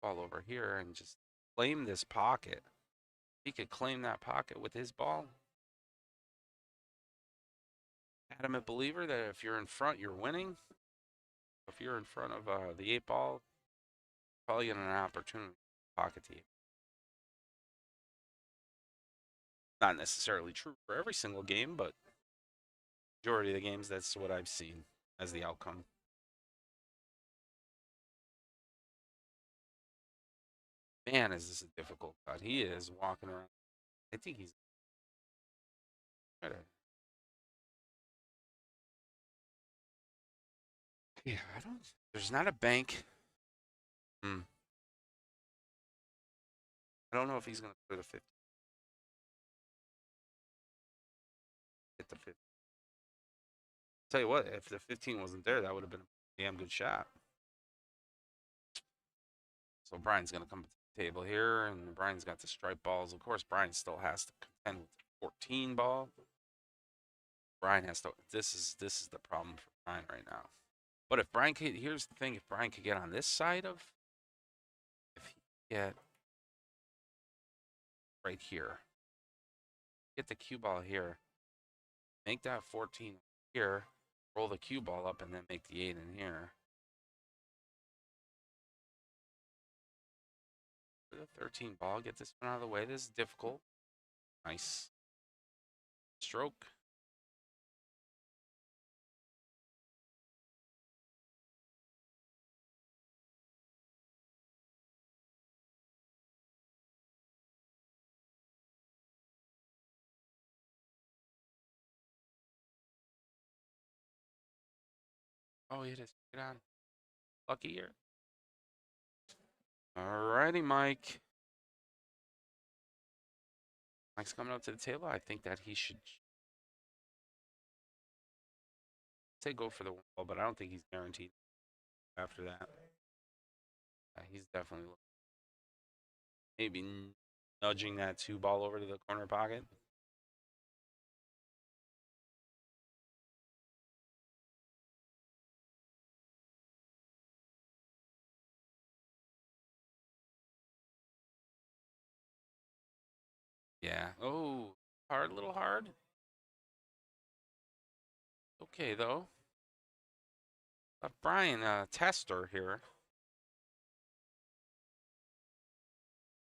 ball over here and just claim this pocket, he could claim that pocket with his ball. Adamant believer that if you're in front, you're winning. If you're in front of the 8 ball, probably getting an opportunity to pocket the 8. Not necessarily true for every single game, but majority of the games, that's what I've seen as the outcome. Man, is this a difficult cut. He is walking around. I think he's trying to. Yeah, I don't. There's not a bank. I don't know if he's going to put a 50. Hit the 50. Tell you what, if the 15 wasn't there, that would have been a damn good shot. So Brian's going to come to the table here, and Brian's got the stripe balls. Of course, Brian still has to contend with the 14 ball. Brian has to. This is the problem for Brian right now. But if Brian could, here's the thing: if Brian could get on this side of, if he get right here, get the cue ball here, make that 14 here, roll the cue ball up, and then make the 8 in here. For the 13 ball, get this one out of the way. This is difficult. Nice stroke. Oh, he hit it straight on. Lucky here. Alrighty, Mike. Mike's coming up to the table. I think that he should say go for the wall, but I don't think he's guaranteed after that. He's definitely maybe nudging that 2 ball over to the corner pocket. Yeah. Oh, hard, little hard. Okay, though. Brian, tester here.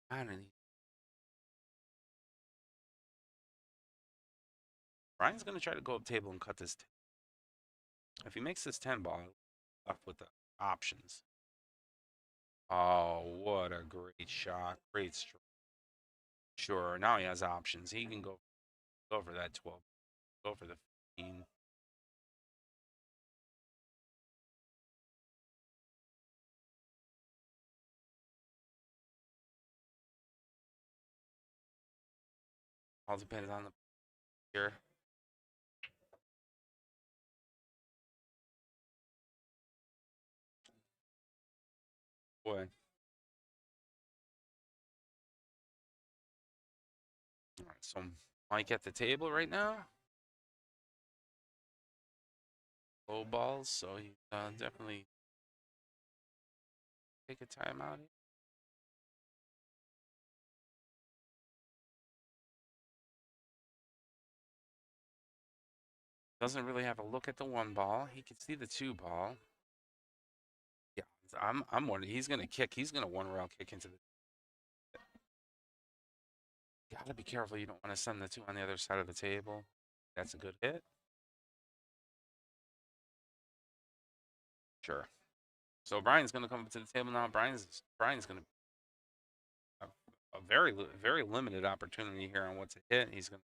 I don't know. Brian's going to try to go up table and cut this. If he makes this 10 ball, left with the options. Oh, what a great shot. Great stroke. Sure, now he has options. He can go for that 12. Go for the 15. All depends on the here. Boy. All right, so Mike at the table right now. Low balls, so he definitely take a timeout. Doesn't really have a look at the 1 ball. He can see the 2 ball. Yeah, I'm wondering. He's gonna kick. He's gonna 1-rail kick into the. Gotta be careful. You don't want to send the 2 on the other side of the table. That's a good hit. Sure. So Brian's gonna come up to the table now. Brian's gonna have a very limited opportunity here on what to hit. He's gonna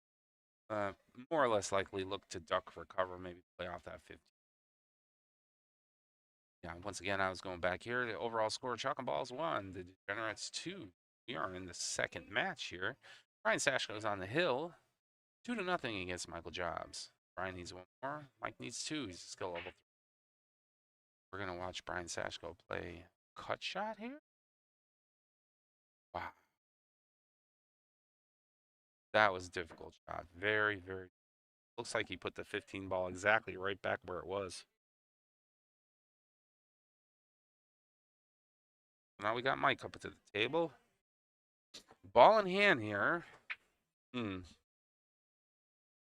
more or less likely look to duck for cover, maybe play off that 50. Yeah, once again, I was going back here. The overall score, Chalk and Balls 1, the Degenerates 2. We are in the second match here. Brian Sash goes on the hill, 2-0 against Michael Jobs. Brian needs 1 more. Mike needs 2. He's skill level 3. We're going to watch Brian Sashko play cut shot here. Wow. That was a difficult shot. Very. Looks like he put the 15 ball exactly right back where it was. Now we got Mike up to the table. Ball in hand here.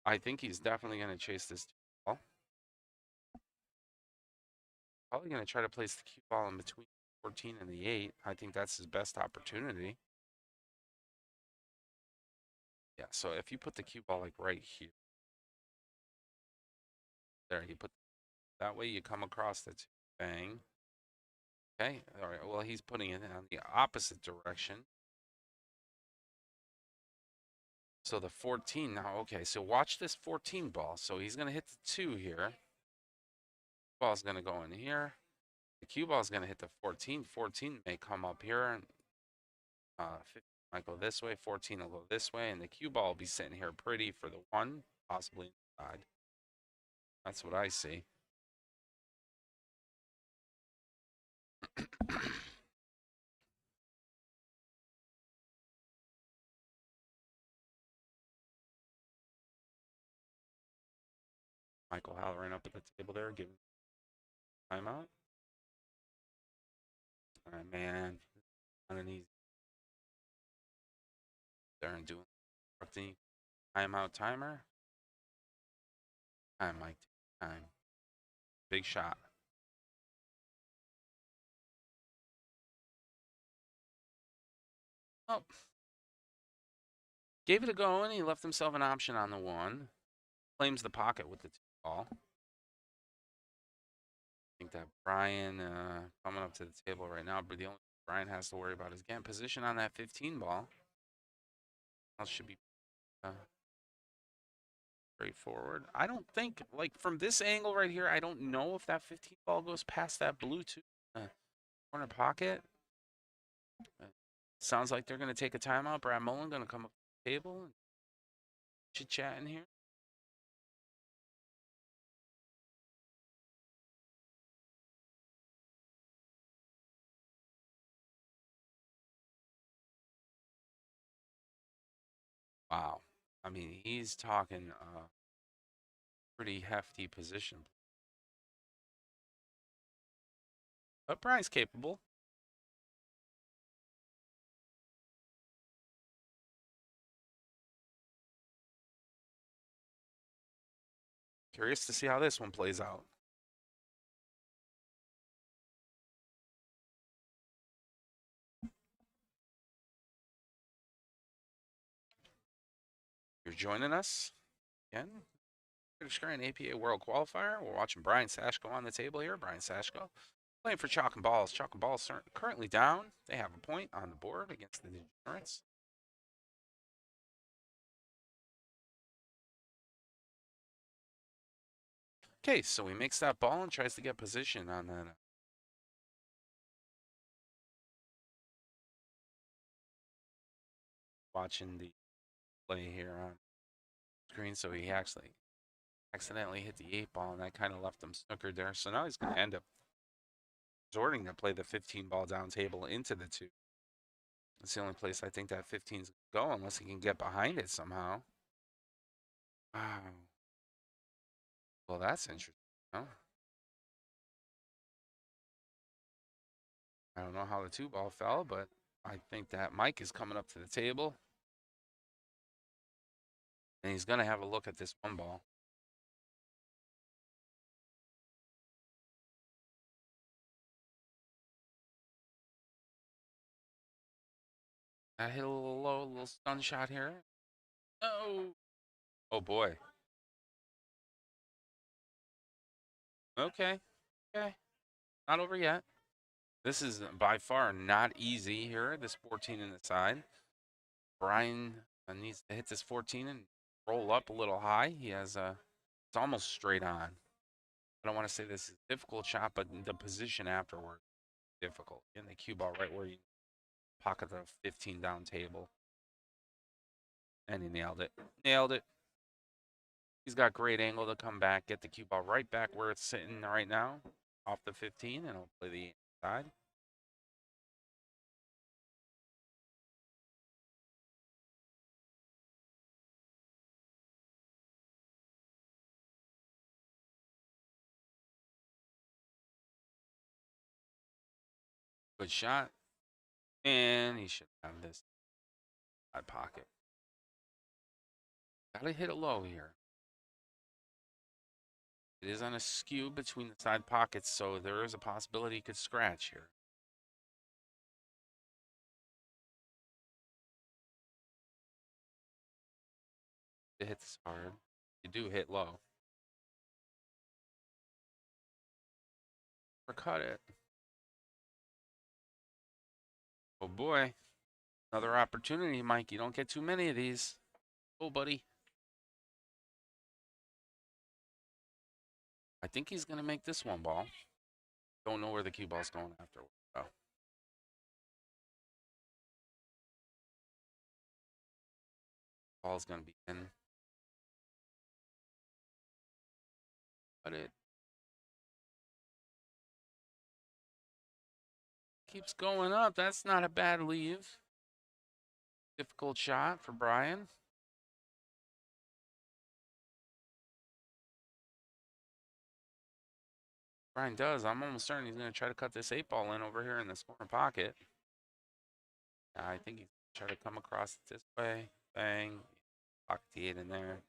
I think he's definitely going to chase this ball. Probably going to try to place the cue ball in between 14 and the 8. I think that's his best opportunity. Yeah, so if you put the cue ball like right here. There, you put that way you come across the 2. Bang. Okay, all right. Well, he's putting it in the opposite direction. So the 14 now, okay, so watch this 14 ball. So he's going to hit the 2 here. Ball's going to go in here. The cue ball is going to hit the 14. 14 may come up here. And 15 might go this way. 14 will go this way. And the cue ball will be sitting here pretty for the 1, possibly inside. That's what I see. Michael Halloran up at the table there, giving timeout. All right, man. Not an easy. There and doing timeout timer. Time, Mike. Time. Big shot. Oh. Gave it a go, and he left himself an option on the 1. Claims the pocket with the 2 ball. I think that Brian coming up to the table right now, but the only thing Brian has to worry about is getting position on that 15 ball. Else should be straightforward. I don't think, like, from this angle right here, I don't know if that 15 ball goes past that blue corner pocket. Sounds like they're going to take a timeout. Brad Mullen going to come up to the table and chit-chat in here. Wow. I mean, he's talking pretty hefty position. But Brian's capable. Curious to see how this one plays out. You're joining us again. Scranton APA World Qualifier. We're watching Brian Sashko on the table here. Brian Sashko playing for Chalk and Balls. Chalk and Balls currently down. They have a point on the board against the Degenerates. Okay, so he makes that ball and tries to get position on that. Watching the play here on screen, so he actually accidentally hit the 8 ball, and that kind of left him snookered there. So now he's going to end up resorting to play the 15 ball down table into the 2. It's the only place I think that 15's going to go, unless he can get behind it somehow. Wow. Well, that's interesting. Huh? I don't know how the 2 ball fell, but I think that Mike is coming up to the table. And he's going to have a look at this 1 ball. I hit a little low, a little stun shot here. Oh. Oh, boy. Okay. Okay. Not over yet. This is by far not easy here, this 14 in the side. Brian needs to hit this 14 and roll up a little high. He has it's almost straight on. I don't want to say this is a difficult shot, but the position afterward difficult. In the cue ball right where you pocket the 15 down table. And he nailed it. Nailed it. He's got great angle to come back, get the cue ball right back where it's sitting right now, off the 15, and he'll play the side. Good shot. And he should have this side pocket. Gotta hit it low here. It is on a skew between the side pockets, so there is a possibility he could scratch here. It hits hard. You do hit low. Or cut it. Oh boy. Another opportunity, Mike. You don't get too many of these. Oh, buddy. I think he's going to make this 1 ball. Don't know where the cue ball's going after. Oh. Ball's going to be in. But it keeps going up. That's not a bad leave. Difficult shot for Brian. Brian does. I'm almost certain he's going to try to cut this 8 ball in over here in this corner pocket. I think he's going to try to come across it this way. Bang. Pocket the 8 in there.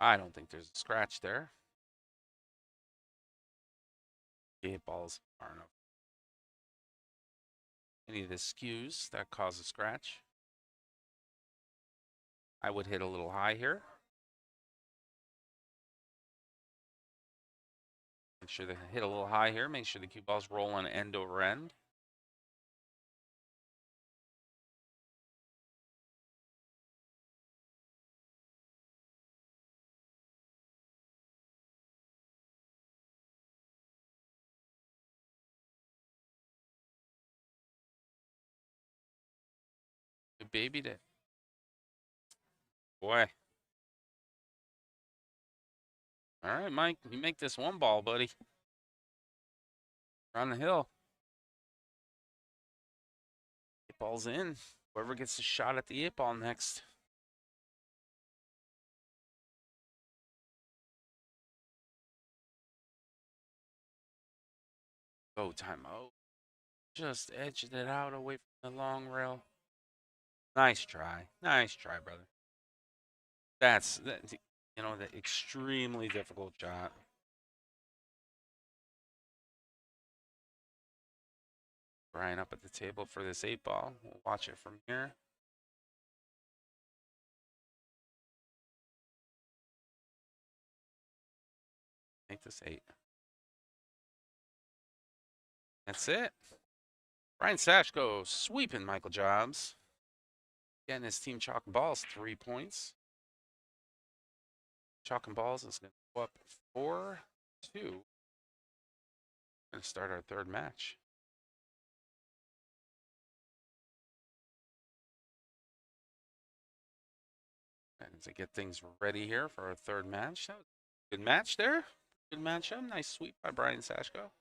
I don't think there's a scratch there. The 8 balls far enough. Any of the skews that cause a scratch. I would hit a little high here. Make sure to hit a little high here. Make sure the cue ball's rolling end over end. baby day. Boy. All right, Mike, you make this one ball, buddy. Around the hill. 8 ball's in. Whoever gets the shot at the 8 ball next. Go timeout. Just edged it out away from the long rail. Nice try. Nice try, brother. That's the extremely difficult shot. Brian up at the table for this 8 ball. We'll watch it from here. Make this 8. That's it. Brian Sashko sweeping Michael Jobs. Getting his team Chalk and Balls 3 points. Chalk and Balls is going to go up 4-2. Going to start our 3rd match. And to get things ready here for our 3rd match. Good match there. Good matchup. Nice sweep by Brian Sashko.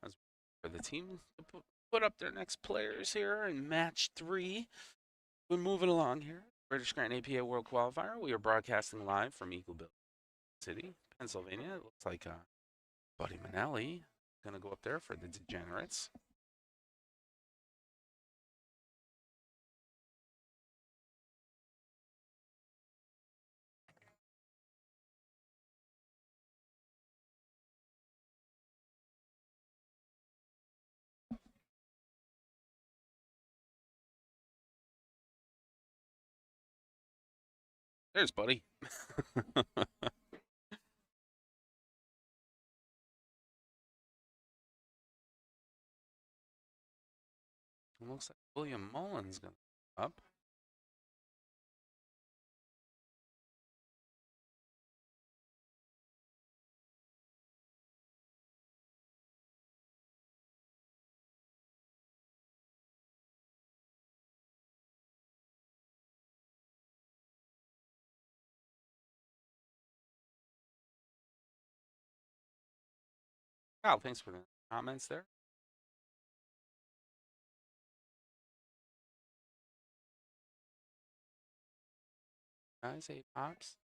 As for the team to put up their next players here in match 3. We're moving along here. British Scranton APA World Qualifier. We are broadcasting live from Eagleville City, Pennsylvania. It looks like Buddy Manelli going to go up there for the Degenerates. There's Buddy. It looks like William Mullins going to come up. Kyle, thanks for the comments there. Guys, 8 pops.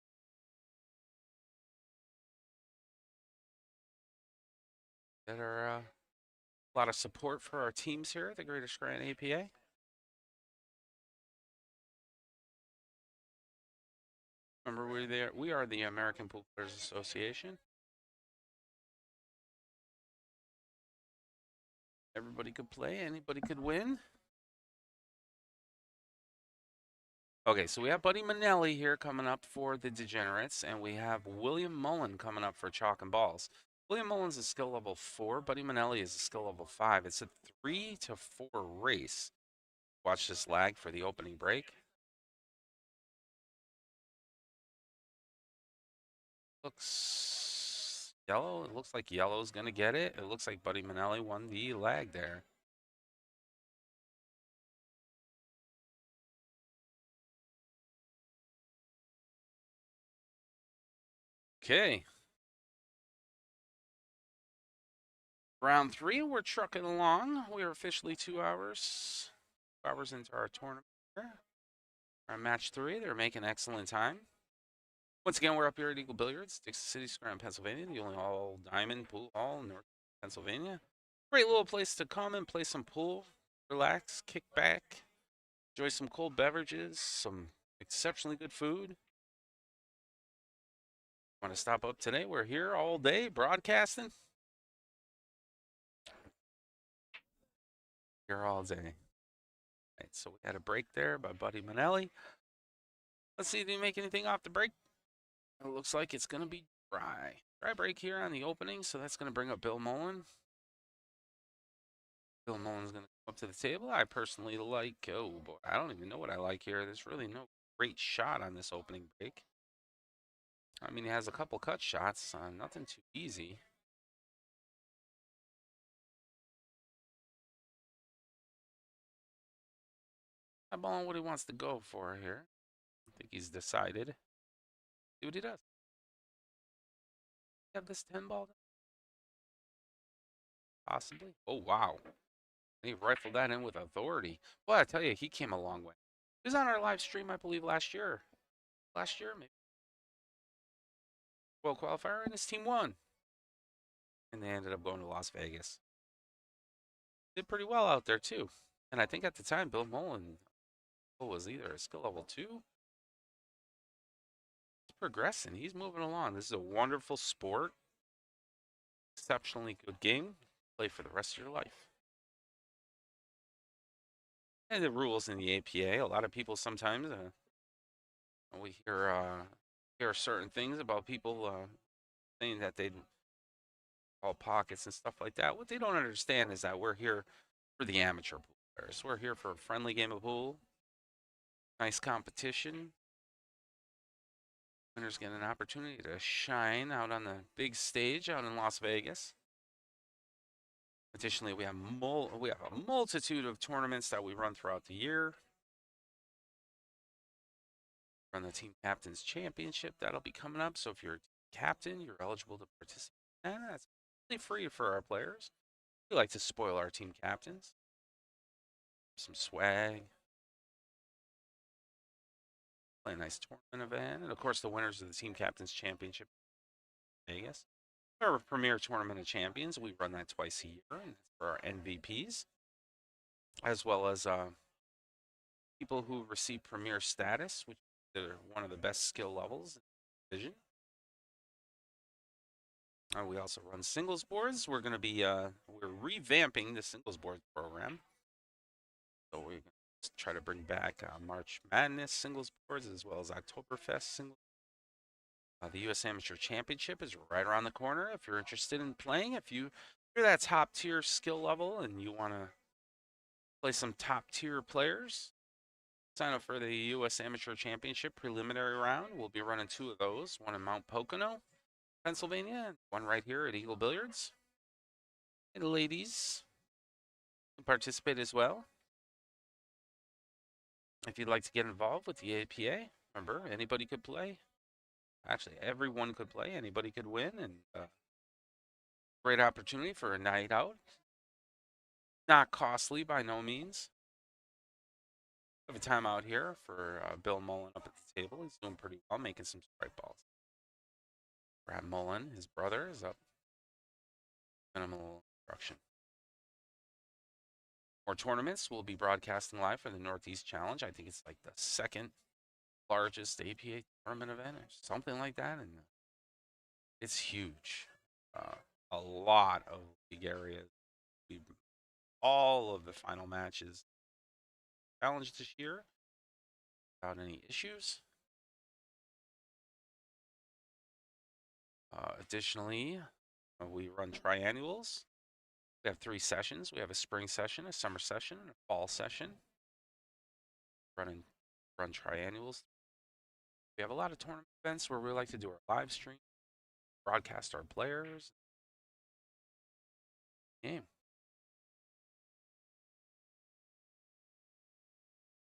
That are a lot of support for our teams here at the Greater Scranton APA. Remember, we are the American Pool Players Association. Everybody could play, anybody could win. Okay, so we have Buddy Manelli here coming up for the Degenerates, and we have William Mullen coming up for Chalk and Balls. William Mullen's a skill level 4. Buddy Manelli is a skill level 5. It's a 3-4 race. Watch this lag for the opening break. Looks yellow. It looks like yellow's going to get it. It looks like Buddy Manelli won the lag there. Okay. Round 3, we're trucking along. We are officially 2 hours into our tournament here. Our match 3, they're making excellent time. Once again, we're up here at Eagle Billiards, Dixie City, Scranton, Pennsylvania, the only all-diamond pool hall in North Pennsylvania. Great little place to come and play some pool, relax, kick back, enjoy some cold beverages, some exceptionally good food. Want to stop up today? We're here all day broadcasting. Here all day. All right, so we had a break there by Buddy Manelli. Let's see if he make anything off the break. It looks like it's going to be Dry break here on the opening, so that's going to bring up Bill Mullen. Bill Mullen's going to come up to the table. I personally like, oh boy, I don't even know what I like here. There's really no great shot on this opening break. I mean, he has a couple cut shots, nothing too easy. Eyeballing what he wants to go for here. I think he's decided. See what he does. Have this 10 ball? Possibly. Oh, wow. He rifled that in with authority. Well, I tell you, he came a long way. He was on our live stream, I believe, last year. Last year, maybe. Well, qualifier, and his team won. And they ended up going to Las Vegas. Did pretty well out there, too. And I think at the time, Bill Mullen was either a skill level 2. He's progressing. He's moving along. This is a wonderful sport. Exceptionally good game. Play for the rest of your life. And the rules in the APA. A lot of people sometimes we hear certain things about people saying that they call pockets and stuff like that. What they don't understand is that we're here for the amateur pool players. We're here for a friendly game of pool, nice competition. Winners get an opportunity to shine out on the big stage out in Las Vegas. Additionally, we have a multitude of tournaments that we run throughout the year. Run the Team Captains Championship. That'll be coming up. So if you're a captain, you're eligible to participate. And that's completely free for our players. We like to spoil our team captains. Some swag. Play a nice tournament event. And of course, the winners of the Team Captains Championship in Vegas. Our premier tournament of champions. We run that twice a year. And that's for our MVPs. As well as people who receive premier status, which are one of the best skill levels in the division. We also run singles boards. We're going to be we're revamping the singles board program. So we're going to try to bring back March Madness singles boards as well as Oktoberfest singles. The U.S. Amateur Championship is right around the corner. If you're interested in playing, if you're that top tier skill level and you want to play some top tier players, sign up for the U.S. Amateur Championship preliminary round. We'll be running 2 of those, one in Mount Pocono, Pennsylvania, and one right here at Eagle Billiards. And ladies can participate as well. If you'd like to get involved with the APA, remember, anybody could play. Actually, everyone could play. Anybody could win. And great opportunity for a night out. Not costly by no means. We have a time out here for Bill Mullen up at the table. He's doing pretty well, making some strike balls. Brad Mullen, his brother, is up. Minimal instruction. More tournaments will be broadcasting live for the Northeast Challenge. I think it's like the second largest APA tournament event or something like that. And it's huge. A lot of league areas. All of the final matches challenged this year without any issues. Additionally, we run triannuals. We have 3 sessions. We have a spring session, a summer session, and a fall session. Run triannuals. We have a lot of tournament events where we like to do our live stream, broadcast our players. Game.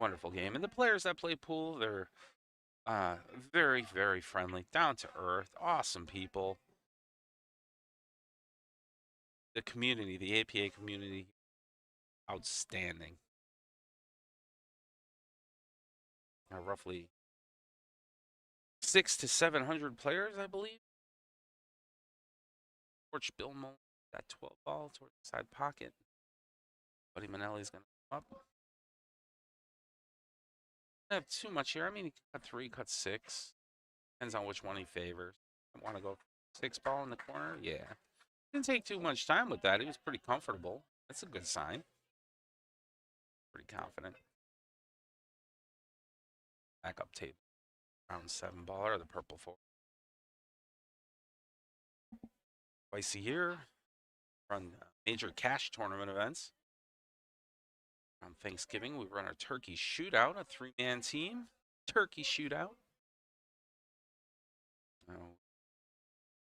Wonderful game. And the players that play pool, they're very, very friendly, down to earth, awesome people. The community, the APA community, outstanding. Roughly 600 to 700 players, I believe. Torch Bill Mullen, that 12 ball towards the side pocket. Buddy Manelli's going to come up. Don't have too much here. I mean, he could cut 3, cut 6. Depends on which one he favors. I want to go 6 ball in the corner. Yeah. Didn't take too much time with that. He was pretty comfortable. That's a good sign. Pretty confident. Back up table. Round 7 baller, the purple 4. twice a year. Run major cash tournament events. On Thanksgiving, we run our turkey shootout, a 3-man team. Turkey shootout.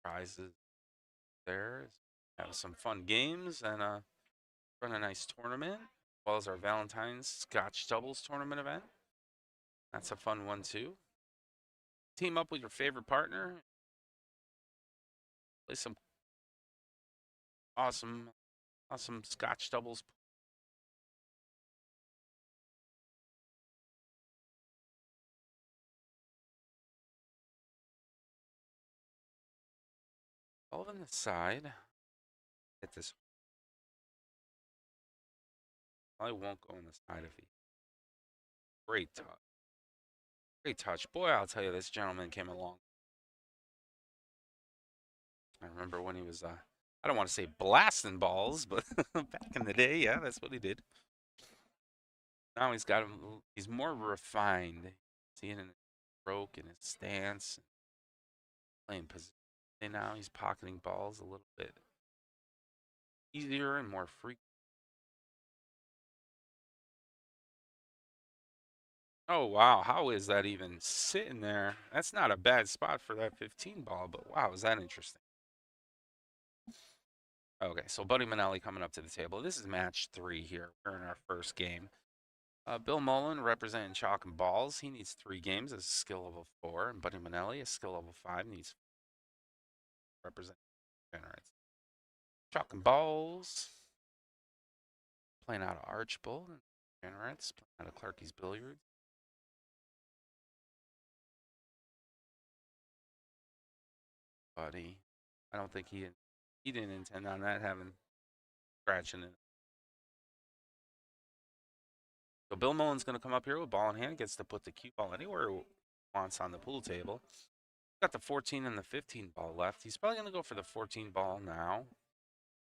Prizes there. Have some fun games and run a nice tournament, as well as our Valentine's Scotch doubles tournament event. That's a fun one too. Team up with your favorite partner. Play some awesome Scotch doubles. All on the side. Hit this. I won't go on the side of it. Great touch. Great touch. Boy, I'll tell you, this gentleman came along. I remember when he was, I don't want to say blasting balls, but back in the day, yeah, that's what he did. Now he's more refined. Seeing his stroke and his stance, playing position. And now he's pocketing balls a little bit easier and more frequent. Oh, wow. How is that even sitting there? That's not a bad spot for that 15 ball, but wow, is that interesting? Okay, so Buddy Manelli coming up to the table. This is match 3 here. We're in our first game. Bill Mullen representing chalk and balls. He needs 3 games as a skill level 4. And Buddy Manelli, a skill level 5, needs representing Degenerates. Chalk and balls. Playing out of Archbold and Degenerates. Playing out of Clarky's Billiards. Buddy. I don't think he didn't intend on that having scratching it. So Bill Mullen's going to come up here with ball in hand, gets to put the cue ball anywhere he wants on the pool table. Got the 14 and the 15 ball left. He's probably going to go for the 14 ball now.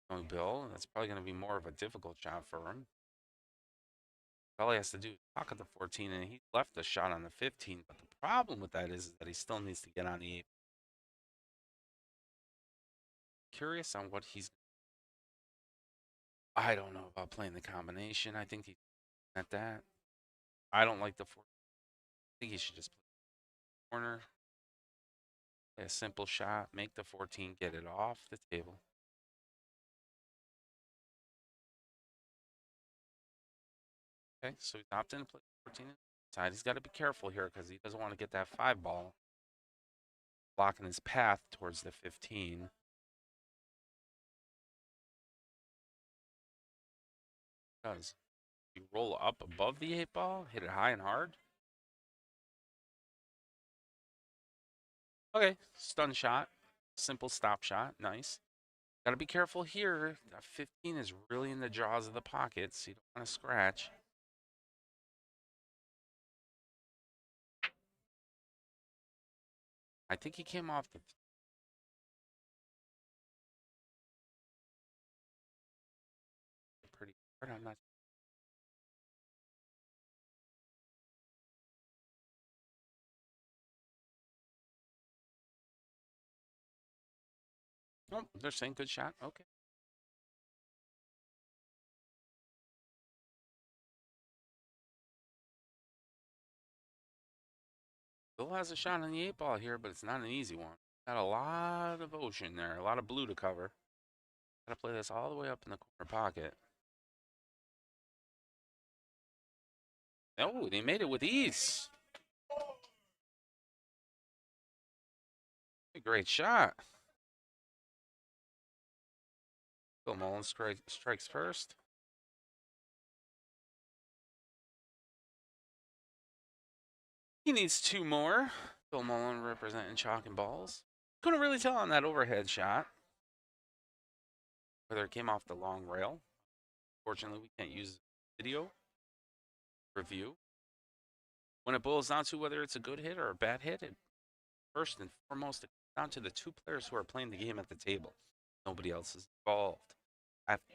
Knowing Bill, that's probably going to be more of a difficult shot for him. All he has to do is pocket the 14, and he left the shot on the 15. But the problem with that is that he still needs to get on the 8. Curious on what he's. I don't know about playing the combination. I think he's at that. I don't like the 14. I think he should just play the corner. Play a simple shot, make the 14, get it off the table. Okay, so he's opted to play 14 inside. He's got to be careful here because he doesn't want to get that 5 ball blocking his path towards the 15. Does you roll up above the 8 ball, hit it high and hard? Okay, stun shot, simple stop shot, nice. Got to be careful here. That 15 is really in the jaws of the pocket, so you don't want to scratch. I think he came off the. Pretty hard. I'm not. Oh, they're saying good shot. Okay. Bill has a shot on the 8 ball here, but it's not an easy one. Got a lot of ocean there, a lot of blue to cover. Got to play this all the way up in the corner pocket. Oh, they made it with ease. A great shot. Bill Mullen strikes first. He needs 2 more. Bill Mullen representing chalk and balls. Couldn't really tell on that overhead shot whether it came off the long rail. Fortunately, we can't use video review. When it boils down to whether it's a good hit or a bad hit, first and foremost, it comes down to the 2 players who are playing the game at the table. Nobody else is involved.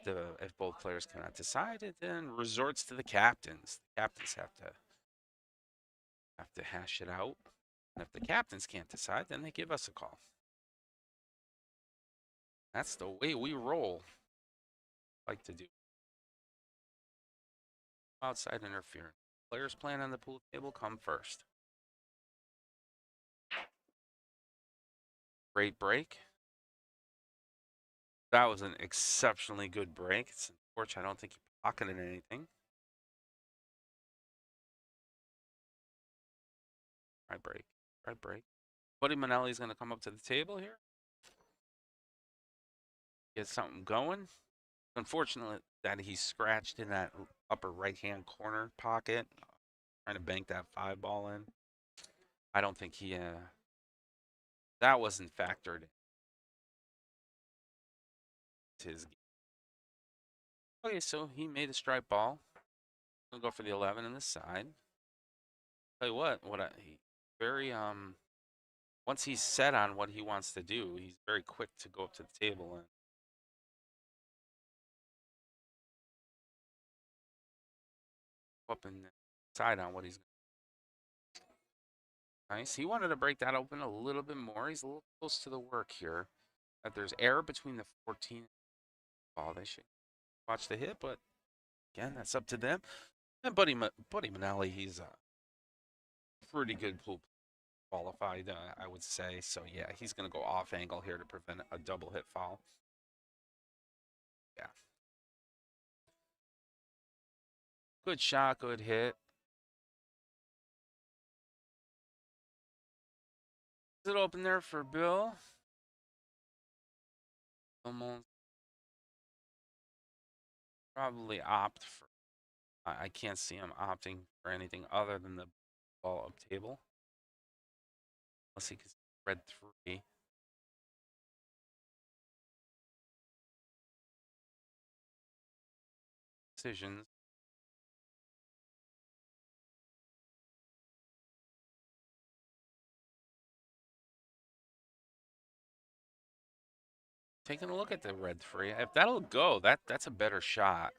If both players cannot decide, it then resorts to the captains. The captains have to hash it out. And if the captains can't decide, then they give us a call. That's the way we roll. Like to do. Outside interference. Players playing on the pool table come first. Great break. That was an exceptionally good break. It's unfortunate I don't think he pocketed anything. Right break. Right break. Buddy Manelli's going to come up to the table here. Get something going. Unfortunately that he scratched in that upper right-hand corner pocket. Trying to bank that 5-ball in. I don't think he, that wasn't factored into his game. Okay, so he made a strike ball. We'll go for the 11 on this side. Tell you what he very, once he's set on what he wants to do, he's very quick to go up to the table and up and decide on what he's nice. He wanted to break that open a little bit more. He's a little close to the work here. That there's error between the 14 ball. They should watch the hit, but again, that's up to them. And Buddy Manelli, he's a pretty good pool qualified, I would say. So yeah, he's going to go off angle here to prevent a double hit foul. Yeah. Good shot, good hit. Is it open there for Bill? Almost. Probably opt for. I can't see him opting for anything other than the ball up table. Unless he can red 3. Decisions. Taking a look at the red 3. If that'll go, that's a better shot.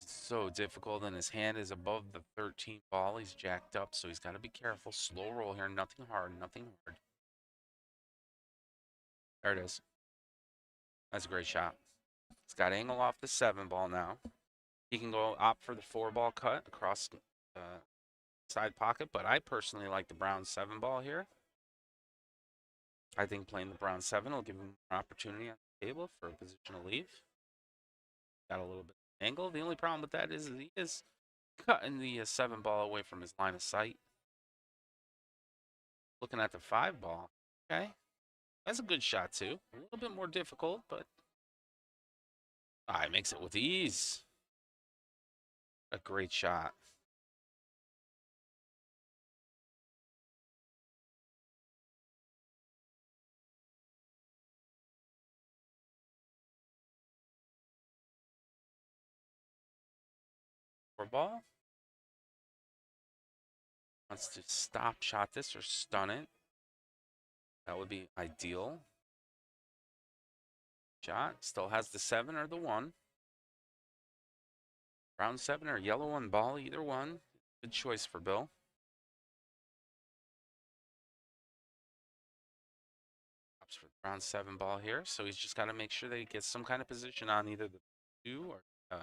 So difficult, and his hand is above the 13 ball. He's jacked up, so he's got to be careful. Slow roll here, nothing hard, nothing hard. There it is. That's a great shot. He's got angle off the 7 ball now. He can go opt for the 4 ball cut across the side pocket, but I personally like the brown 7 ball here. I think playing the brown 7 will give him an opportunity on the table for a positional leave. Got a little bit of angle. The only problem with that is he is cutting the 7 ball away from his line of sight. Looking at the 5 ball. Okay. That's a good shot, too. A little bit more difficult, but he makes it with ease. A great shot. For ball. Wants to stop shot this or stun it. That would be ideal. Shot. Still has the 7 or the 1. Brown 7 or yellow 1 ball, either one. Good choice for Bill. Opts for the brown 7 ball here, so he's just got to make sure that he gets some kind of position on either the 2 or 1.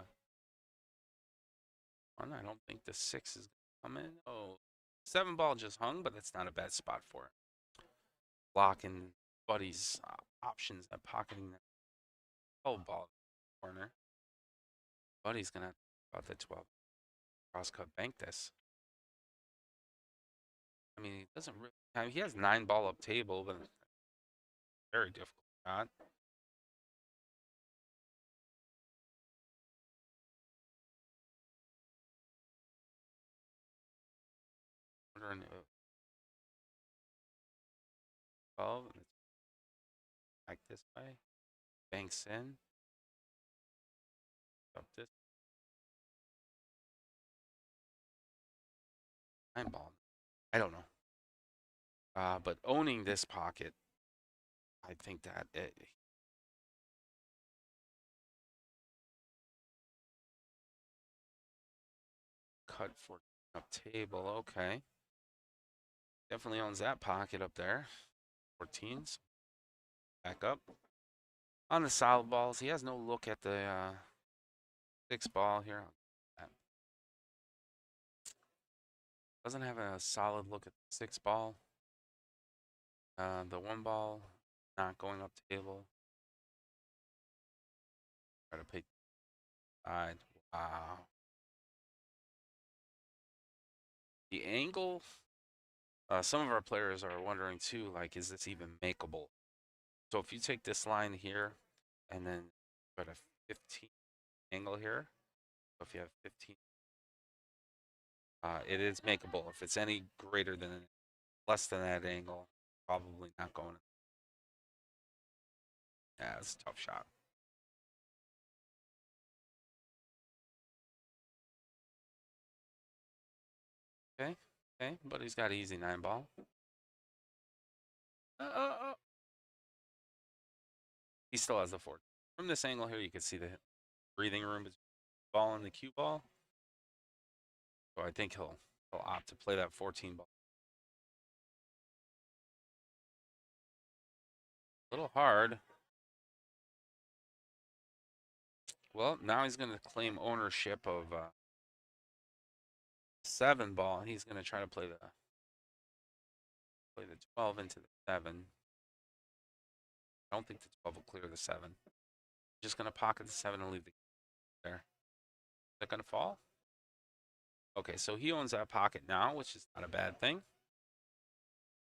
I don't think the 6 is going to come in. Oh, 7 ball just hung, but that's not a bad spot for it. Blocking Buddy's options at pocketing the 12 ball corner. Buddy's going to have about the 12. Cross-cut bank this. I mean, he doesn't really. I mean, he has 9 ball up table, but very difficult shot. Back this way. Banks in. Up this. 9 ball. I don't know. But owning this pocket, I think that it. Cut for up table. Okay. Definitely owns that pocket up there. 14s. back up. On the solid balls, he has no look at the 6 ball here. Doesn't have a solid look at the 6 ball. The 1 ball not going up table. Try to pick side. Wow. The angle. Some of our players are wondering too, like, is this even makeable? So if you take this line here and then put a 15 angle here, so if you have 15, it is makeable. If it's any greater than less than that angle, probably not going. Yeah, it's a tough shot. Okay, okay, but he's got easy 9 ball. He still has the 4. From this angle here, you can see the breathing room between the ball and the cue ball. So I think he'll opt to play that 14 ball. A little hard. Well, now he's going to claim ownership of 7 ball. He's going to try to play the 12 into the 7. I don't think the 12 will clear the 7. Just going to pocket the 7 and leave the there. Is that going to fall? Okay, so he owns that pocket now, which is not a bad thing.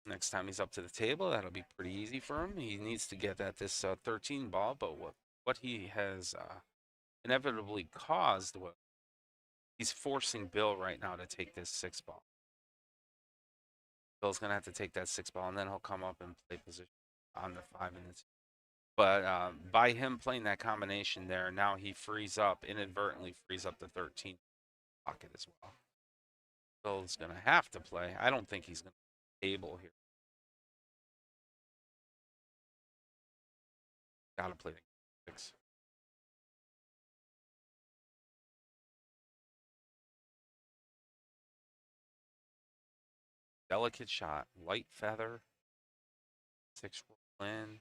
Next time he's up to the table, that'll be pretty easy for him. He needs to get at this 13 ball, but what he has inevitably caused was he's forcing Bill right now to take this 6 ball. Bill's going to have to take that 6 ball, and then he'll come up and play position on the 5 and the 2. But by him playing that combination there, now he inadvertently frees up the 13 pocket as well. Bill's going to have to play. I don't think he's going to be able here. Got to play the 6. Delicate shot, light feather, 6 roll in,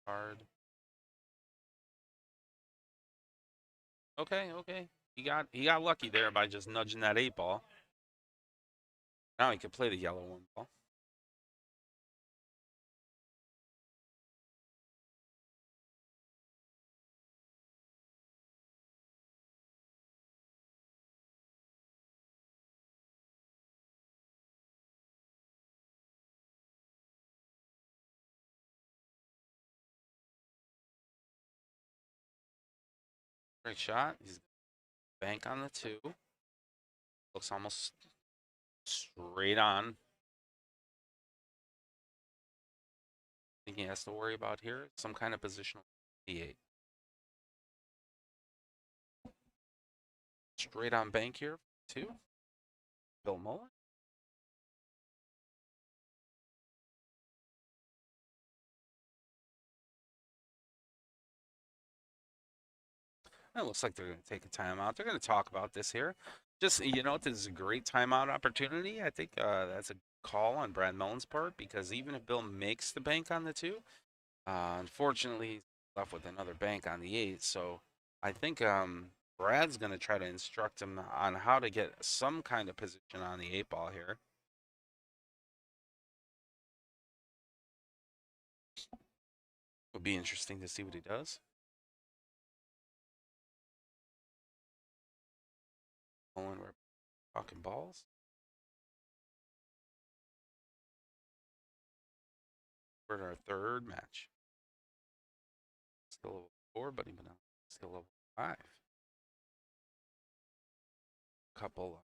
hard. Okay, okay. He got lucky there by just nudging that 8 ball. Now he could play the yellow 1 ball. Great shot. He's bank on the 2. Looks almost straight on. I think he has to worry about here some kind of positional D8. Straight on bank here, 2. Bill Mullen. It looks like they're going to take a timeout. They're going to talk about this here. Just, this is a great timeout opportunity. I think that's a call on Brad Mullen's part because even if Bill makes the bank on the 2, unfortunately, he's left with another bank on the 8. So I think Brad's going to try to instruct him on how to get some kind of position on the 8 ball here. Would be interesting to see what he does. Mullen, we're talking balls. We're at our 3rd match. Still level 4, but even now, still level 5. Couple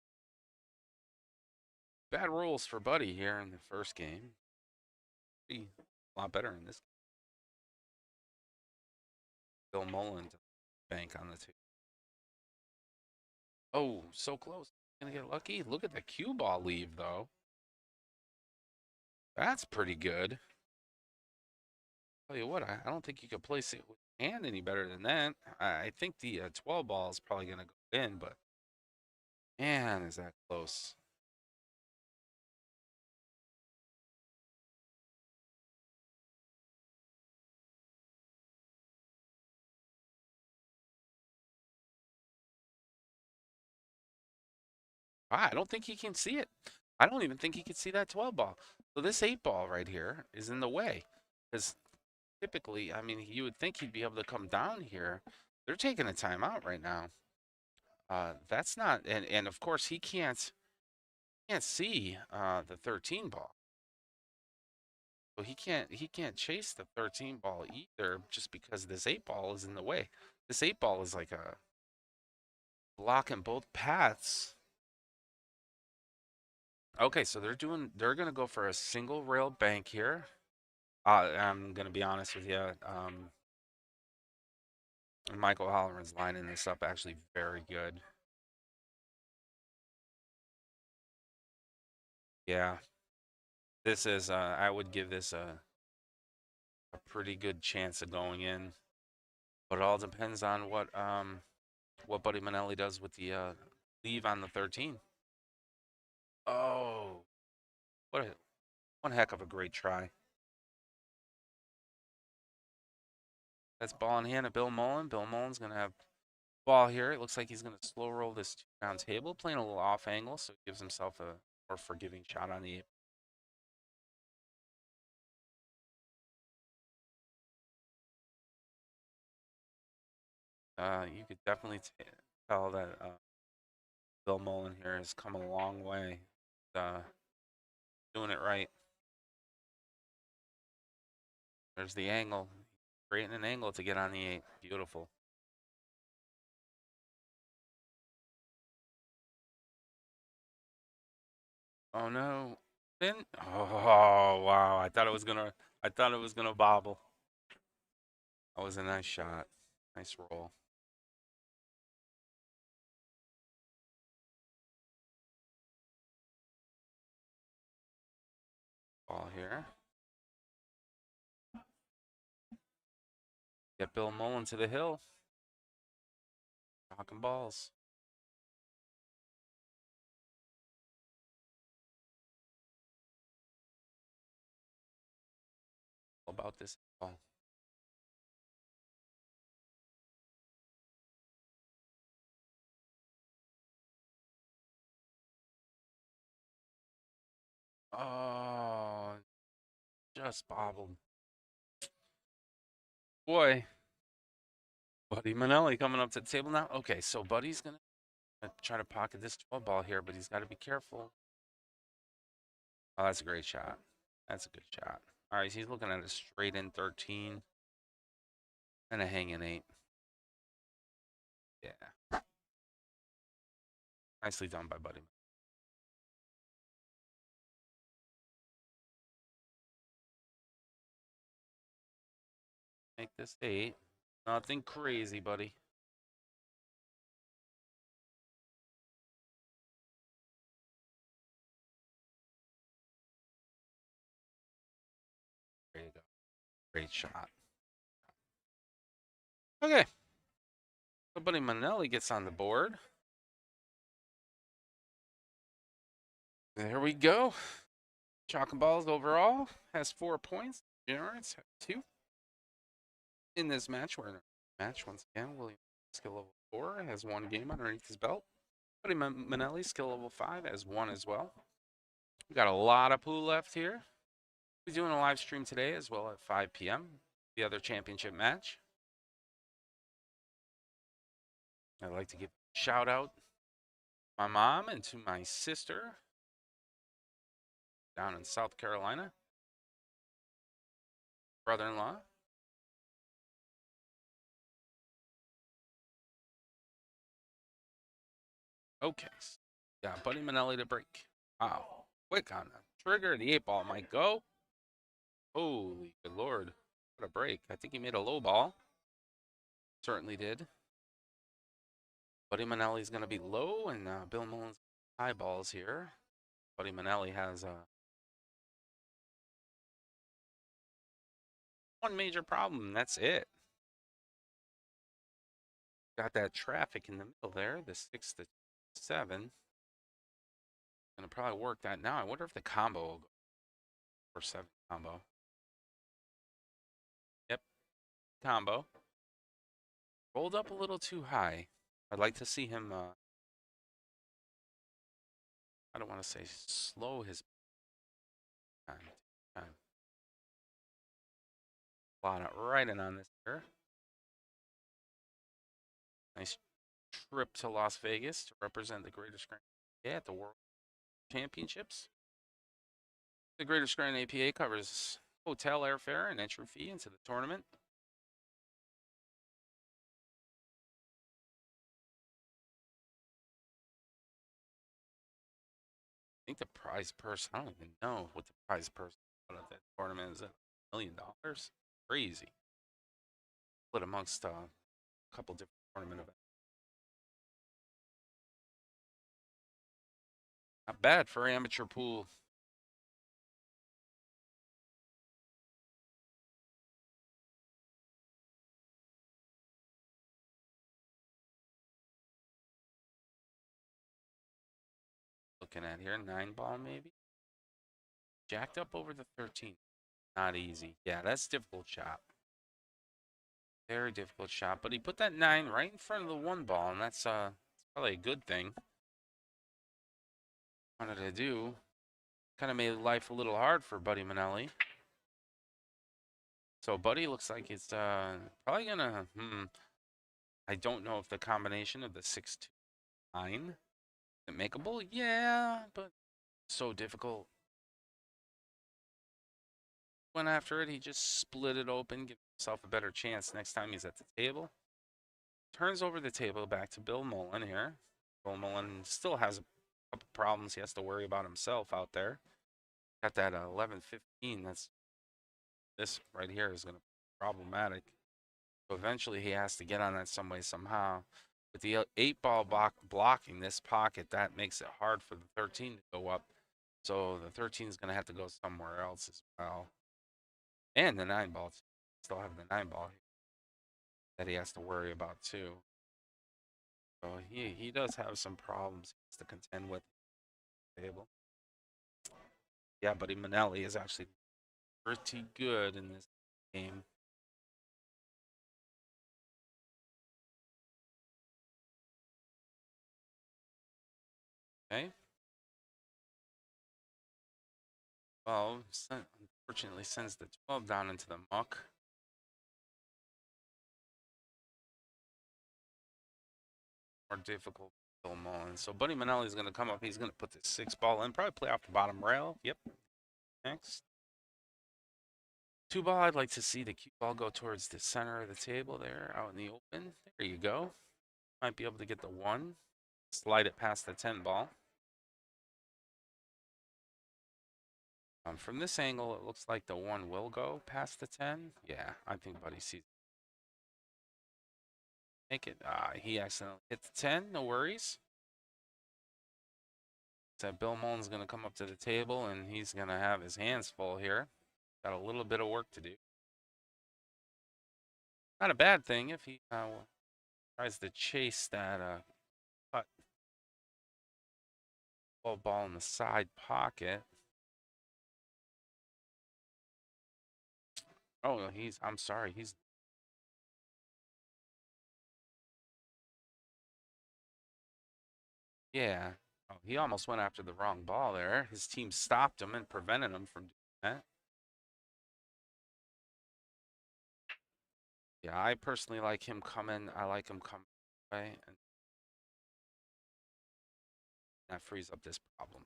bad rolls for Buddy here in the first game. A lot better in this game. Bill Mullen to bank on the 2. Oh, so close. Gonna get lucky. Look at the cue ball leave, though. That's pretty good. Tell you what, I don't think you could place it with hand any better than that. I think the 12 ball is probably gonna go in, but man, is that close. I don't think he can see it. I don't even think he can see that 12 ball. So this 8 ball right here is in the way. Because typically, I mean, you would think he'd be able to come down here. They're taking a timeout right now. That's not, and of course he can't see the 13 ball. So he can't chase the 13 ball either just because this 8 ball is in the way. This 8 ball is like a block in both paths. Okay, so they're gonna go for a single rail bank here. I'm gonna be honest with you. Michael Halloran's lining this up actually very good. Yeah, this is I would give this a pretty good chance of going in, but it all depends on what Buddy Manelli does with the leave on the 13. Oh, one heck of a great try. That's ball in hand of Bill Mullen. Bill Mullen's gonna have ball here. It looks like he's gonna slow roll this 2-down table, playing a little off angle, so he gives himself a more forgiving shot on the 8. You could definitely tell that Bill Mullen here has come a long way, doing it right. There's the angle, creating an angle to get on the 8. Beautiful. Oh no! Then oh wow! I thought it was gonna bobble. That was a nice shot. Nice roll. Ball here. Get Bill Mullen to the hill. Rocking balls. All about this ball. Oh, just bobbled. Boy. Buddy Manelli coming up to the table now. Okay, so Buddy's going to try to pocket this 12 ball here, but he's got to be careful. Oh, that's a great shot. That's a good shot. All right, he's looking at a straight in 13 and a hanging 8. Yeah. Nicely done by Buddy. Make this 8. Nothing crazy, buddy. There you go. Great shot. Okay. So Buddy Manelli gets on the board. There we go. Chalk and Balls overall has 4 points. Degenerates have 2. In this match, we're in a match once again. William, skill level 4, has 1 game underneath his belt. Buddy Manelli, skill level 5, has 1 as well. We got a lot of pool left here. We're doing a live stream today as well at 5 p.m. The other championship match. I'd like to give a shout out to my mom and to my sister down in South Carolina. Brother-in-law. Okay. Yeah, Buddy Manelli to break. Wow. Quick on the trigger. The 8 ball might go. Holy good lord. What a break. I think he made a low ball. Certainly did. Buddy Manelli's going to be low, and Bill Mullen's high balls here. Buddy Manelli has one major problem, and that's it. Got that traffic in the middle there, the 6 to 7. Gonna probably work that now. I wonder if the combo will go for 7 combo. Yep, combo. Rolled up a little too high. I'd like to see him I don't want to say slow his time. Plot it right in on this here. Nice trip to Las Vegas to represent the Greater Scranton APA at the World Championships. The Greater Scranton APA covers hotel, airfare, and entry fee into the tournament. I think the prize purse, I don't even know what the prize purse out of that tournament is. $1 million? Crazy. Split amongst a couple different tournament events. Not bad for amateur pool. Looking at here, 9-ball maybe. Jacked up over the 13. Not easy. Yeah, that's a difficult shot. Very difficult shot. But he put that 9 right in front of the 1-ball, and that's probably a good thing. Wanted to do. Kind of made life a little hard for Buddy Manelli. So Buddy looks like it's probably gonna. I don't know if the combination of the 6-2 9 is makeable. Yeah, but so difficult. Went after it. He just split it open, give himself a better chance next time he's at the table. Turns over the table back to Bill Mullen here. Bill Mullen still has a couple problems he has to worry about himself out there. Got that 11-15. That's this right here is going to be problematic. So eventually he has to get on that some way, somehow. With the 8-ball blocking this pocket, that makes it hard for the 13 to go up. So the 13 is going to have to go somewhere else as well. And the 9-ball. Still have the 9-ball that he has to worry about too. So he does have some problems he has to contend with. Table. Yeah, Buddy Manelli is actually pretty good in this game. Okay. Well, unfortunately sends the 12 down into the muck. More difficult for Bill Mullen. So Buddy Manelli is going to come up. He's going to put the 6-ball in. Probably play off the bottom rail. Yep. Next. 2-ball, I'd like to see the cue ball go towards the center of the table there, out in the open. There you go. Might be able to get the 1. Slide it past the 10-ball. From this angle, it looks like the 1 will go past the 10. Yeah, I think Buddy sees it. Make it. He accidentally hit the 10. No worries. So Bill Mullen's going to come up to the table, and he's going to have his hands full here. Got a little bit of work to do. Not a bad thing if he tries to chase that cut ball in the side pocket. Oh, I'm sorry. Yeah. Oh, he almost went after the wrong ball there. His team stopped him and prevented him from doing that. Yeah, I personally like him coming. I like him coming away, and that frees up this problem.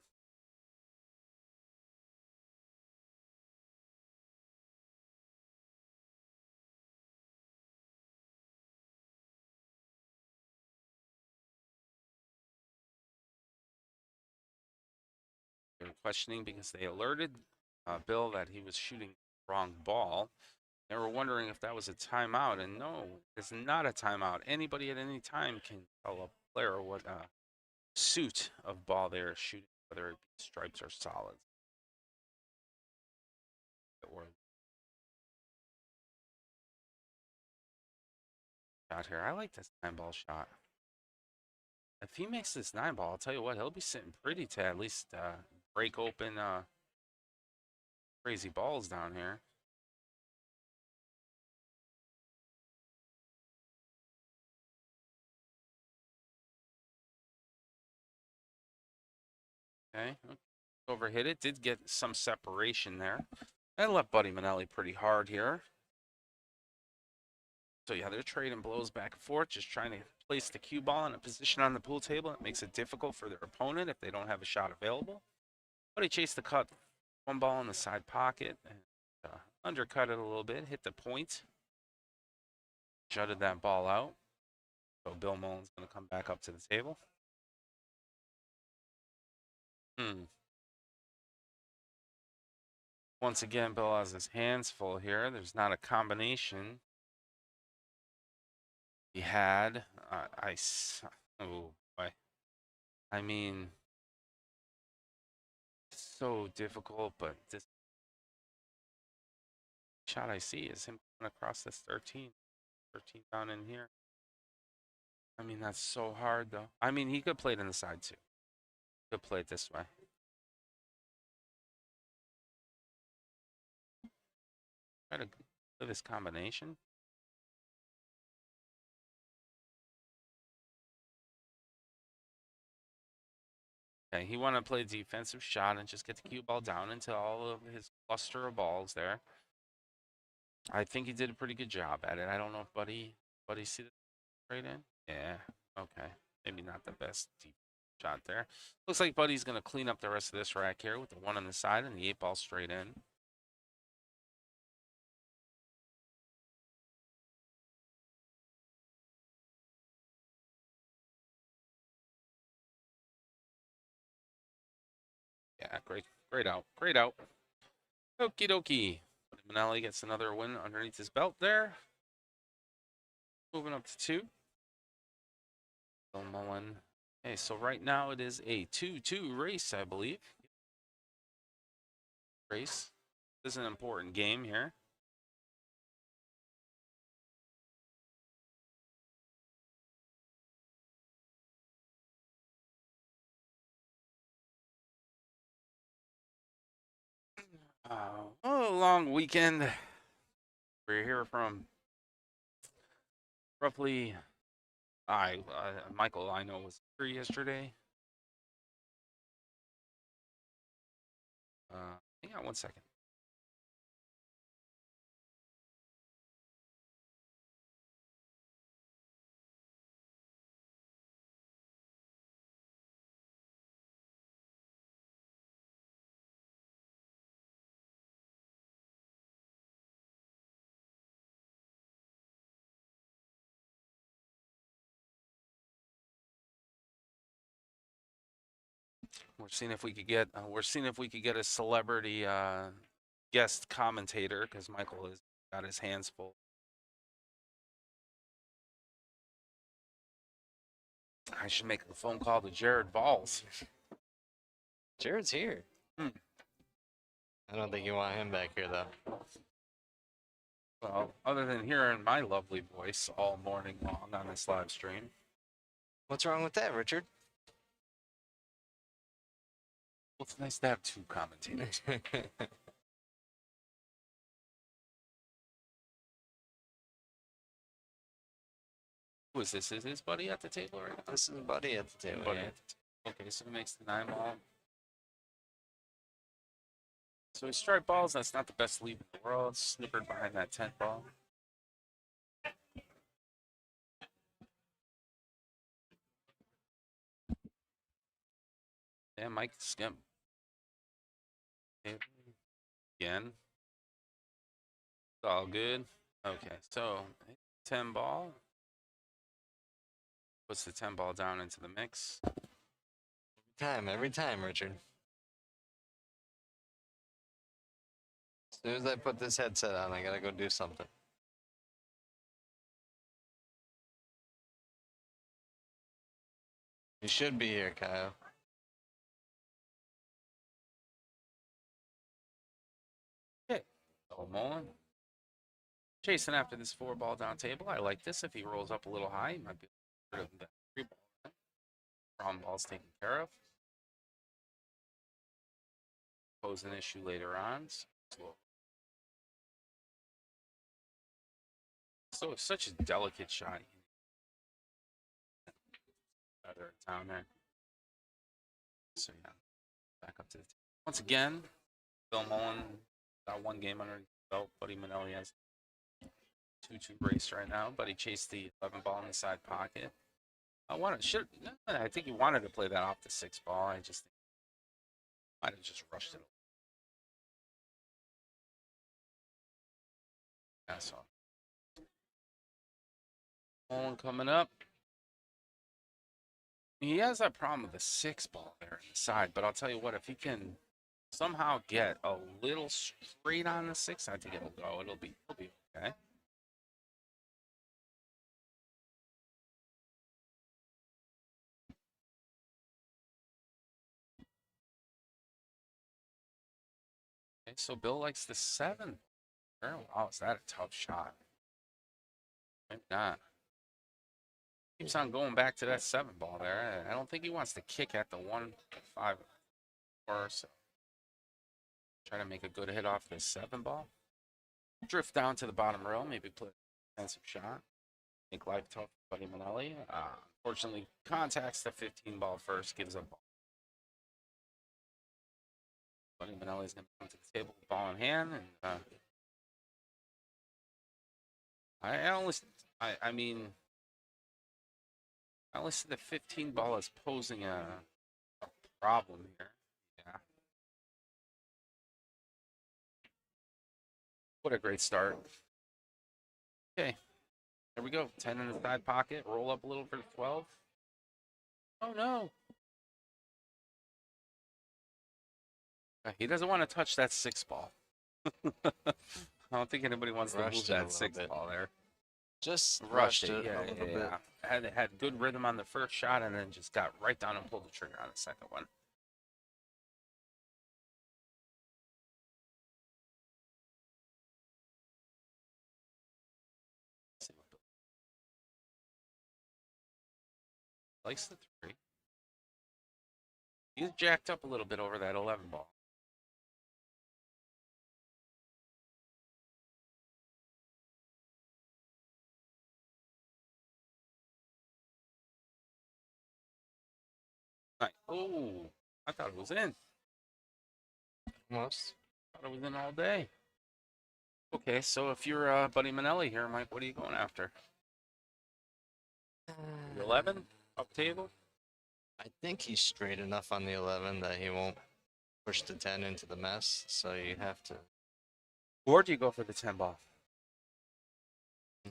They were questioning because they alerted Bill that he was shooting the wrong ball. They were wondering if that was a timeout, and no, it's not a timeout. Anybody at any time can tell a player what suit of ball they're shooting, whether it be stripes or solids. Or shot here. I like this 9-ball shot. If he makes this 9-ball, I'll tell you what, he'll be sitting pretty to at least break open crazy balls down here. Okay. Overhit it. Did get some separation there. And left Buddy Manelli pretty hard here. So yeah, they're trading blows back and forth, just trying to place the cue ball in a position on the pool table. It makes it difficult for their opponent if they don't have a shot available. Buddy chased the cut, one ball in the side pocket, and undercut it a little bit, hit the point. Jutted that ball out. So Bill Mullen's going to come back up to the table. Once again, Bill has his hands full here. There's not a combination. He had, oh boy. I mean, it's so difficult, but this shot I see is him coming across this 13 down in here. I mean, that's so hard though. I mean, he could play it in the side too. Could play it this way. Try to play this combination. Okay, he wanted to play a defensive shot and just get the cue ball down into all of his cluster of balls there. I think he did a pretty good job at it. I don't know if Buddy see the straight in. Yeah, okay. Maybe not the best deep shot there. Looks like Buddy's going to clean up the rest of this rack here with the one on the side and the 8-ball straight in. Yeah, great out. Okie dokie. Manelli gets another win underneath his belt there. Moving up to 2. Bill Mullen. Okay, so right now it is a 2-2 race, I believe. Race. This is an important game here. Long weekend. We're here from roughly, Michael, I know, was free yesterday. Hang on one second. We're seeing if we could get a celebrity guest commentator because Michael has got his hands full. I should make a phone call to Jared Balls. Jared's here. I don't think you want him back here, though. Well, other than hearing my lovely voice all morning long on this live stream. What's wrong with that, Richard? Well, it's nice to have 2 commentators. Who is this? Is his buddy at the table right now? This is Buddy at the table. Buddy Yeah. at the table. Okay, so he makes the 9-ball. So he strike balls. That's not the best lead in the world. Snippered behind that 10-ball. Yeah, Mike Skimp. Again. It's all good. Okay, so 10-ball. Puts the 10-ball down into the mix. Every time, Richard. As soon as I put this headset on, I gotta go do something. You should be here, Kyle. Okay. Bill Mullen. Chasing after this 4-ball down table. I like this. If he rolls up a little high, he might be rid of that 3-ball. Wrong ball's taken care of. Pose an issue later on. So it's such a delicate shot. Other down there. So yeah. Back up to the once again. Bill Mullen got one game under his belt. Buddy Manelli has 2-2 race right now. Buddy chased the 11 ball in the side pocket. I think he wanted to play that off the 6 ball. I just think might have just rushed it. That's all. Mullen coming up. He has that problem with the 6 ball there in the side, but I'll tell you what, if he can somehow get a little straight on the 6, I think it'll go. It'll be okay. Okay, so Bill likes the 7. Wow, is that a tough shot? Maybe not. Keeps on going back to that 7 ball there. I don't think he wants to kick at the 1-5 or so. Try to make a good hit off the 7 ball. Drift down to the bottom rail, maybe play a defensive shot. Make life tough for Buddy Manelli. Unfortunately, contacts the 15 ball first, gives up ball. Buddy Manelli's going to come to the table with ball in hand. And I only see the 15 ball as posing a problem here. Yeah. What a great start. Okay. There we go. 10 in the side pocket. Roll up a little for 12. Oh, no. He doesn't want to touch that 6 ball. I don't think anybody wants to move that 6 ball there. Just Rushed it. a Yeah. little bit. Had good rhythm on the first shot and then just got right down and pulled the trigger on the second one. Likes the 3. He's jacked up a little bit over that 11 ball. Right. Oh, I thought it was in. Almost. Thought it was in all day. Okay, so if you're Buddy Manelli here, Mike, what are you going after? The 11 up table? I think he's straight enough on the 11 that he won't push the 10 into the mess, so you have to. Or do you go for the 10 ball?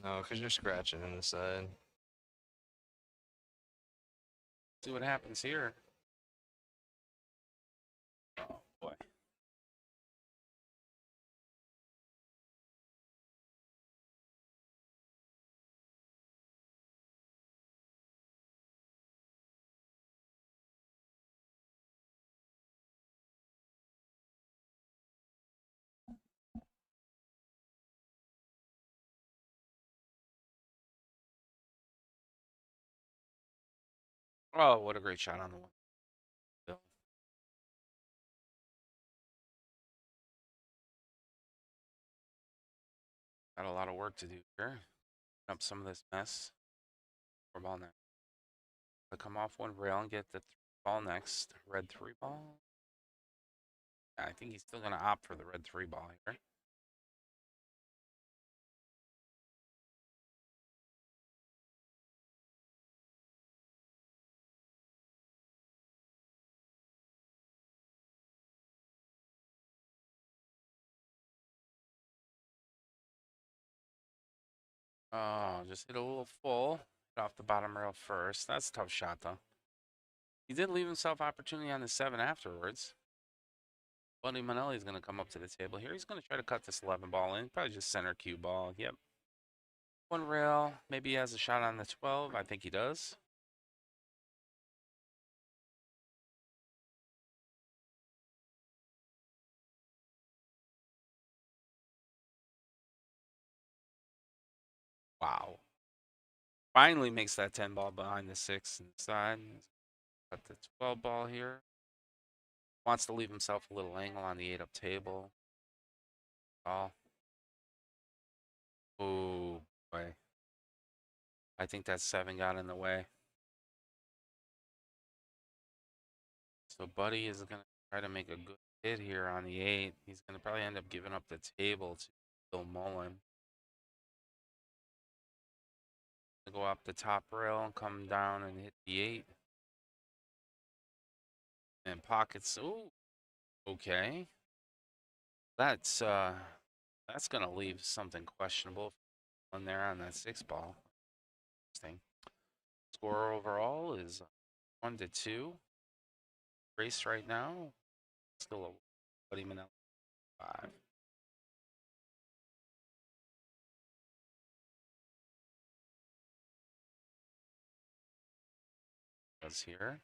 No, because you're scratching in the side. See what happens here. Oh, boy. Oh, what a great shot on the one. Bill. Got a lot of work to do here. Up some of this mess. 4 ball next. I come off one rail and get the 3 ball next. Red 3 ball. Yeah, I think he's still going to opt for the red 3 ball here. Oh, just hit a little full. Hit off the bottom rail first. That's a tough shot, though. He did leave himself opportunity on the 7 afterwards. Buddy Manelli's going to come up to the table here. He's going to try to cut this 11 ball in. Probably just center cue ball. Yep. One rail. Maybe he has a shot on the 12. I think he does. Wow. Finally makes that 10 ball behind the 6 inside. Got the 12 ball here. Wants to leave himself a little angle on the 8 up table. Oh. Oh, boy. I think that 7 got in the way. So Buddy is going to try to make a good hit here on the 8. He's going to probably end up giving up the table to Bill Mullen. Go up the top rail and come down and hit the 8. And pockets. Ooh, okay. That's gonna leave something questionable on there on that 6 ball. Interesting. Score overall is 1-2. Race right now still a Buddy Manelli 5. Was here.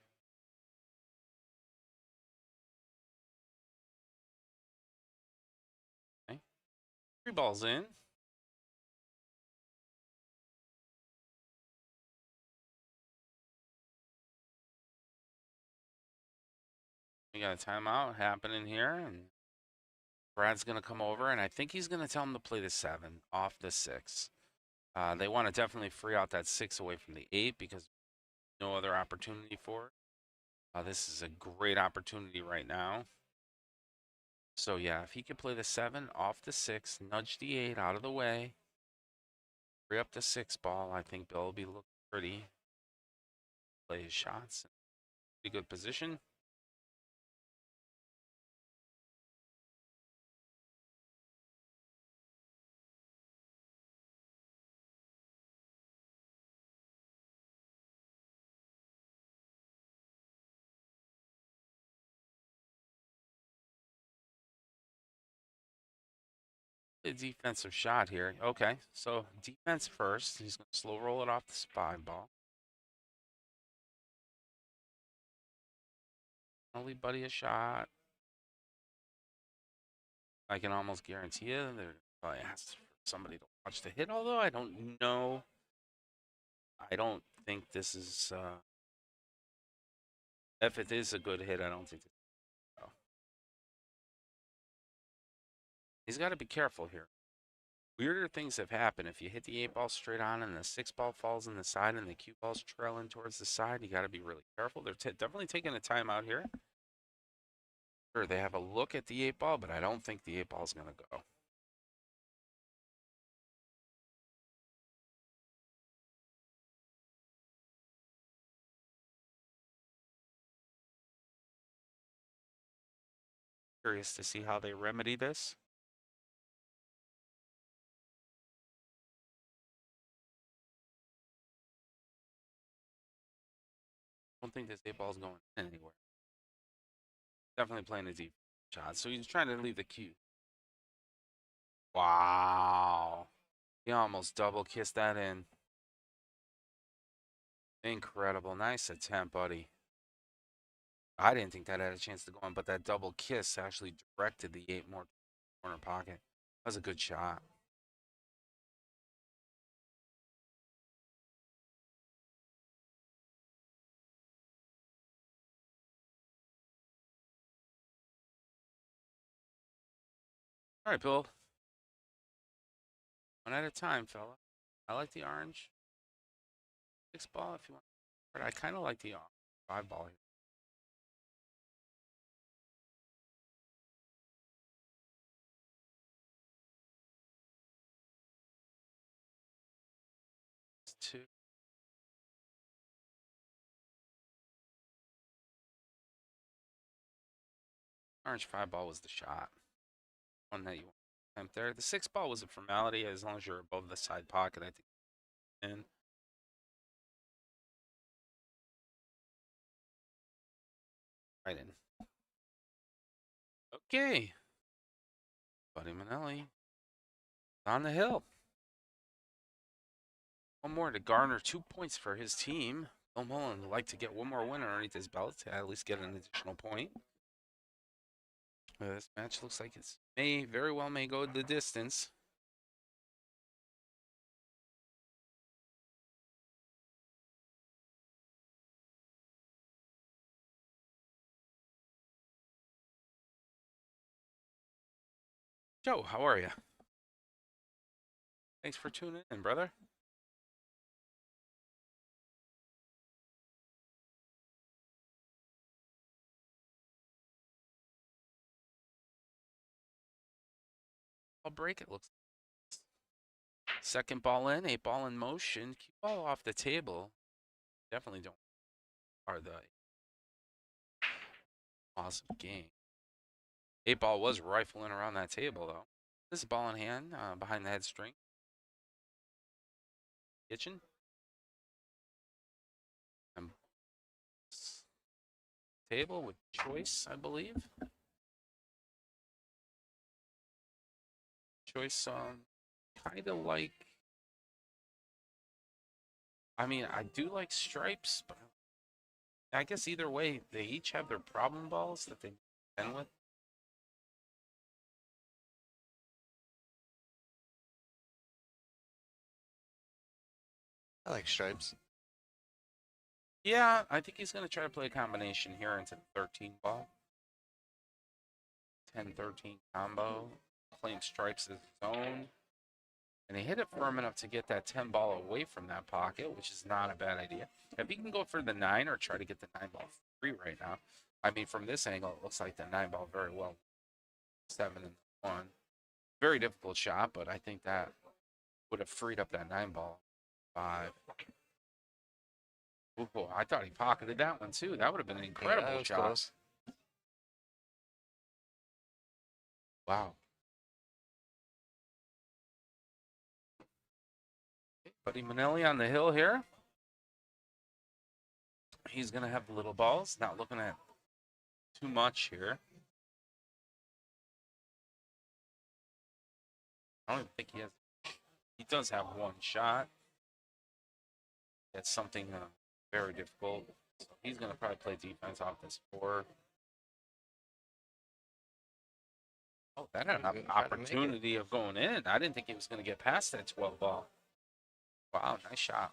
Okay. 3 balls in. We got a timeout happening here, and Brad's going to come over, and I think he's going to tell him to play the 7 off the 6. They want to definitely free out that 6 away from the 8 because no other opportunity for it. This is a great opportunity right now. So, yeah, if he could play the 7 off the 6, nudge the 8 out of the way, free up the 6 ball, I think Bill will be looking pretty. Play his shots. Pretty good position. A defensive shot here. Okay, so defense first. He's going to slow roll it off the 5 ball. I'll leave Buddy a shot. I can almost guarantee you they're probably asked for somebody to watch the hit, although I don't know. I don't think this is, if it is a good hit, I don't think it's, he's got to be careful here. Weirder things have happened. If you hit the 8 ball straight on and the 6 ball falls in the side and the cue ball's trailing towards the side, you got to be really careful. They're definitely taking a timeout here. Sure, they have a look at the 8 ball, but I don't think the 8 ball is going to go. Curious to see how they remedy this. I don't think this 8 ball is going anywhere. Definitely playing a deep shot, so he's trying to leave the cue. Wow. He almost double kissed that in. Incredible. Nice attempt, buddy. I didn't think that had a chance to go in, but that double kiss actually directed the 8 more corner pocket. That was a good shot. All right, Bill. One at a time, fella. I like the orange 6 ball if you want. But I kind of like the 5 ball here. It's 2. Orange 5 ball was the shot. One that you want to attempt there. The 6 ball was a formality as long as you're above the side pocket, I think. And right in. Okay. Buddy Manelli on the hill. One more to garner 2 points for his team. Bill Mullen would like to get one more win underneath his belt to at least get an additional point. This match looks like it very well may go the distance. Joe, how are you? Thanks for tuning in, brother. I'll break it. Looks. Second ball in, 8 ball in motion. Cue ball off the table. Definitely don't are the awesome game. 8 ball was rifling around that table though. This is ball in hand behind the head string. Kitchen. And table with choice, I believe. Choice kind of like. I mean, I do like stripes, but I guess either way, they each have their problem balls that they end with. I like stripes. Yeah, I think he's going to try to play a combination here into the 13 ball. 10-13 combo. Playing stripes as his own. And he hit it firm enough to get that 10 ball away from that pocket, which is not a bad idea. If he can go for the 9 or try to get the 9 ball free right now. I mean, from this angle, it looks like the 9 ball very well. 7 and 1. Very difficult shot, but I think that would have freed up that 9 ball. 5. Ooh, I thought he pocketed that one too. That would have been an incredible shot. Close. Wow. Buddy Manelli on the hill here. He's going to have the little balls. Not looking at too much here. I don't even think he has. He does have one shot. That's something very difficult. So he's going to probably play defense off this 4. Oh, that had an opportunity of going in. I didn't think he was going to get past that 12 ball. Wow, nice shot.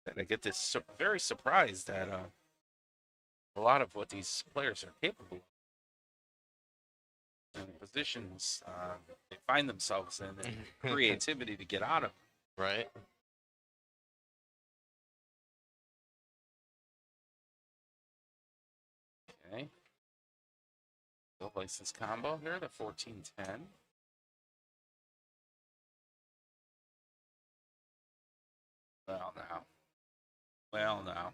And I get this very surprised that a lot of what these players are capable of. And the positions they find themselves in and creativity to get out of. Right. Okay. Still plays this combo here, the 14-10. Well, now. Well, now.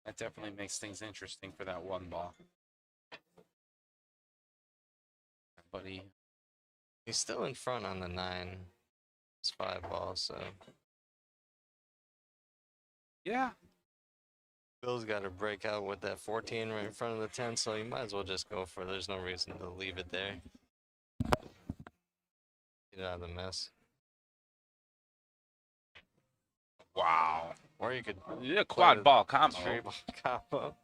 That definitely makes things interesting for that 1 ball. Buddy. He's still in front on the 9. It's 5 balls, so. Yeah. Bill's got to break out with that 14 right in front of the 10, so you might as well just go for it. There's no reason to leave it there. Get out of the mess. Wow. Or you could. Yeah, quad ball combo. 3-ball combo.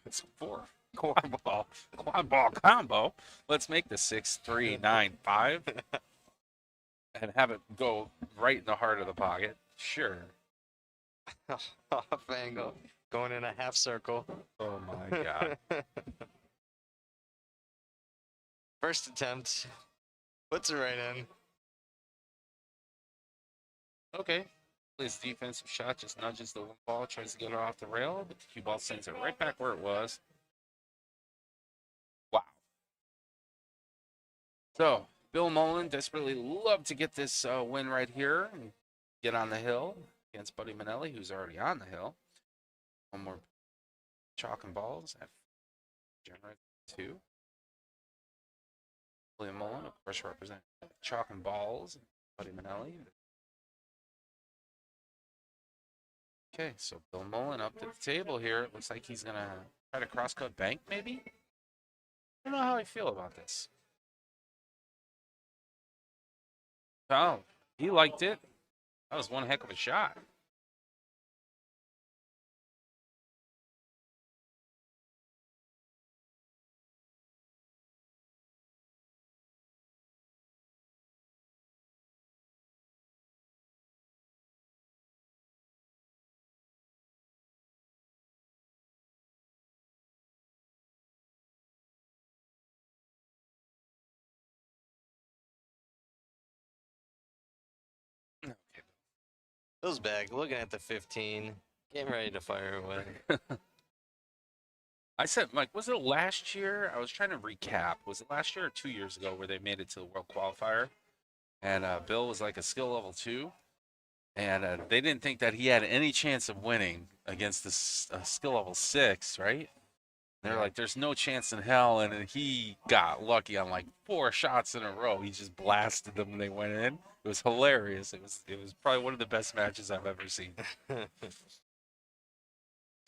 It's 4. Quad ball combo. Let's make the 6-3-9-5 and have it go right in the heart of the pocket. Sure. Off angle. Going in a half circle. Oh my God. First attempt. Puts it right in. Okay. Plays defensive shot, just nudges the 1 ball, tries to get it off the rail, but the cue ball sends it right back where it was. Wow. So, Bill Mullen desperately loved to get this win right here and get on the hill against Buddy Manelli, who's already on the hill. 1 more chalk and balls at Degenerates 2. William Mullen, of course, representing chalk and balls. Buddy Manelli. Okay, so Bill Mullen up to the table here. It looks like he's going to try to cross-cut bank, maybe? I don't know how I feel about this. Oh, he liked it. That was one heck of a shot. Okay. Bill's back. Looking at the 15. Getting ready to fire away. I said, like, was it last year? I was trying to recap. Was it last year or 2 years ago where they made it to the World Qualifier? And Bill was like a skill level 2. And they didn't think that he had any chance of winning against this skill level 6, right? They're like, there's no chance in hell. And then he got lucky on like 4 shots in a row. He just blasted them when they went in. It was hilarious. It was probably one of the best matches I've ever seen.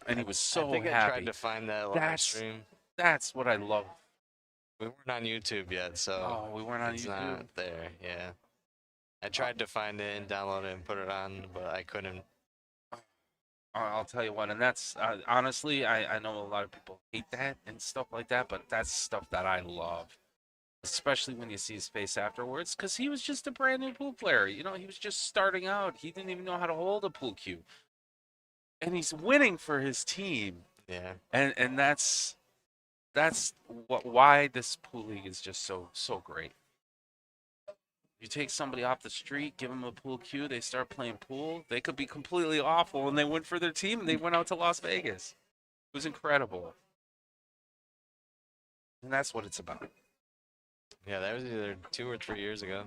And he was so I think happy. I tried to find that live That's- stream. That's what I love. We weren't on YouTube yet, so Oh, we weren't on it's YouTube. not there. Yeah. I tried to find it and download it and put it on, but I couldn't. I'll tell you what, and that's honestly, I know a lot of people hate that and stuff like that, but that's stuff that I love, especially when you see his face afterwards, because he was just a brand new pool player. You know, he was just starting out. He didn't even know how to hold a pool cue, and he's winning for his team, Yeah. and that's why this pool league is just so great. You take somebody off the street, give them a pool cue, they start playing pool. They could be completely awful, and they win for their team, and they went out to Las Vegas. It was incredible. And that's what it's about. Yeah, that was either 2 or 3 years ago.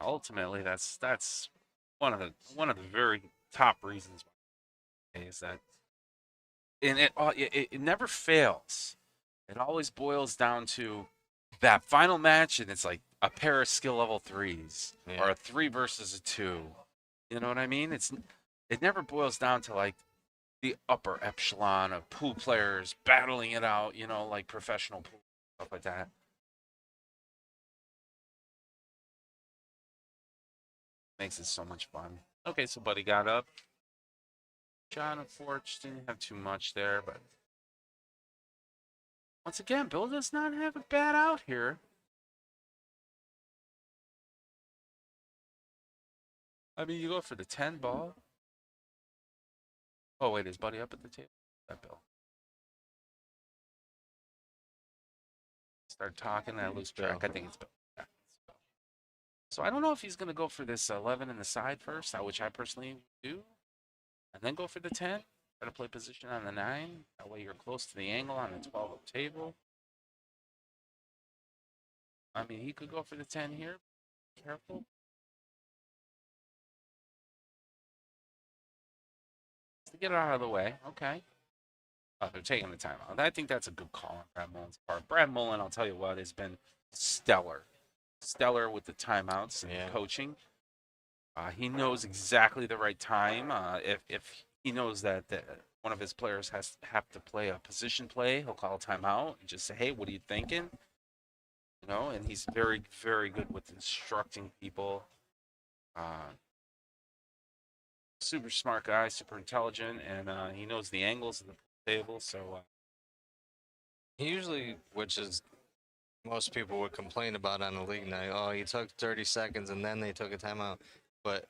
Ultimately, that's one of the very top reasons why is that, and it never fails. It always boils down to that final match, and it's like a pair of skill level 3s or a 3 versus a 2. You know what I mean? It never boils down to like the upper echelon of pool players battling it out, you know, like professional pool stuff like that. Makes it so much fun. Okay, so Buddy got up. John, unfortunately, didn't have too much there, but once again, Bill does not have it bad out here. I mean, you go for the 10 ball. Oh, wait, is Buddy up at the table? That Bill. Start talking, and I lose track. I think it's Bill. Yeah, it's Bill. So I don't know if he's going to go for this 11 in the side first, which I personally do, and then go for the 10. Try to play position on the 9. That way you're close to the angle on the 12 up table. I mean, he could go for the 10 here. Careful. To get it out of the way. Okay. Oh, they're taking the timeout. I think that's a good call on Brad Mullen's part. Brad Mullen, I'll tell you what, has been stellar. Stellar with the timeouts and coaching. He knows exactly the right time. If he knows that one of his players have to play a position play, he'll call a timeout and just say, hey, what are you thinking? You know, and he's very, very good with instructing people. Super smart guy, super intelligent, and he knows the angles of the table. So He usually, which is most people would complain about on a league night. Oh, he took 30 seconds and then they took a timeout. But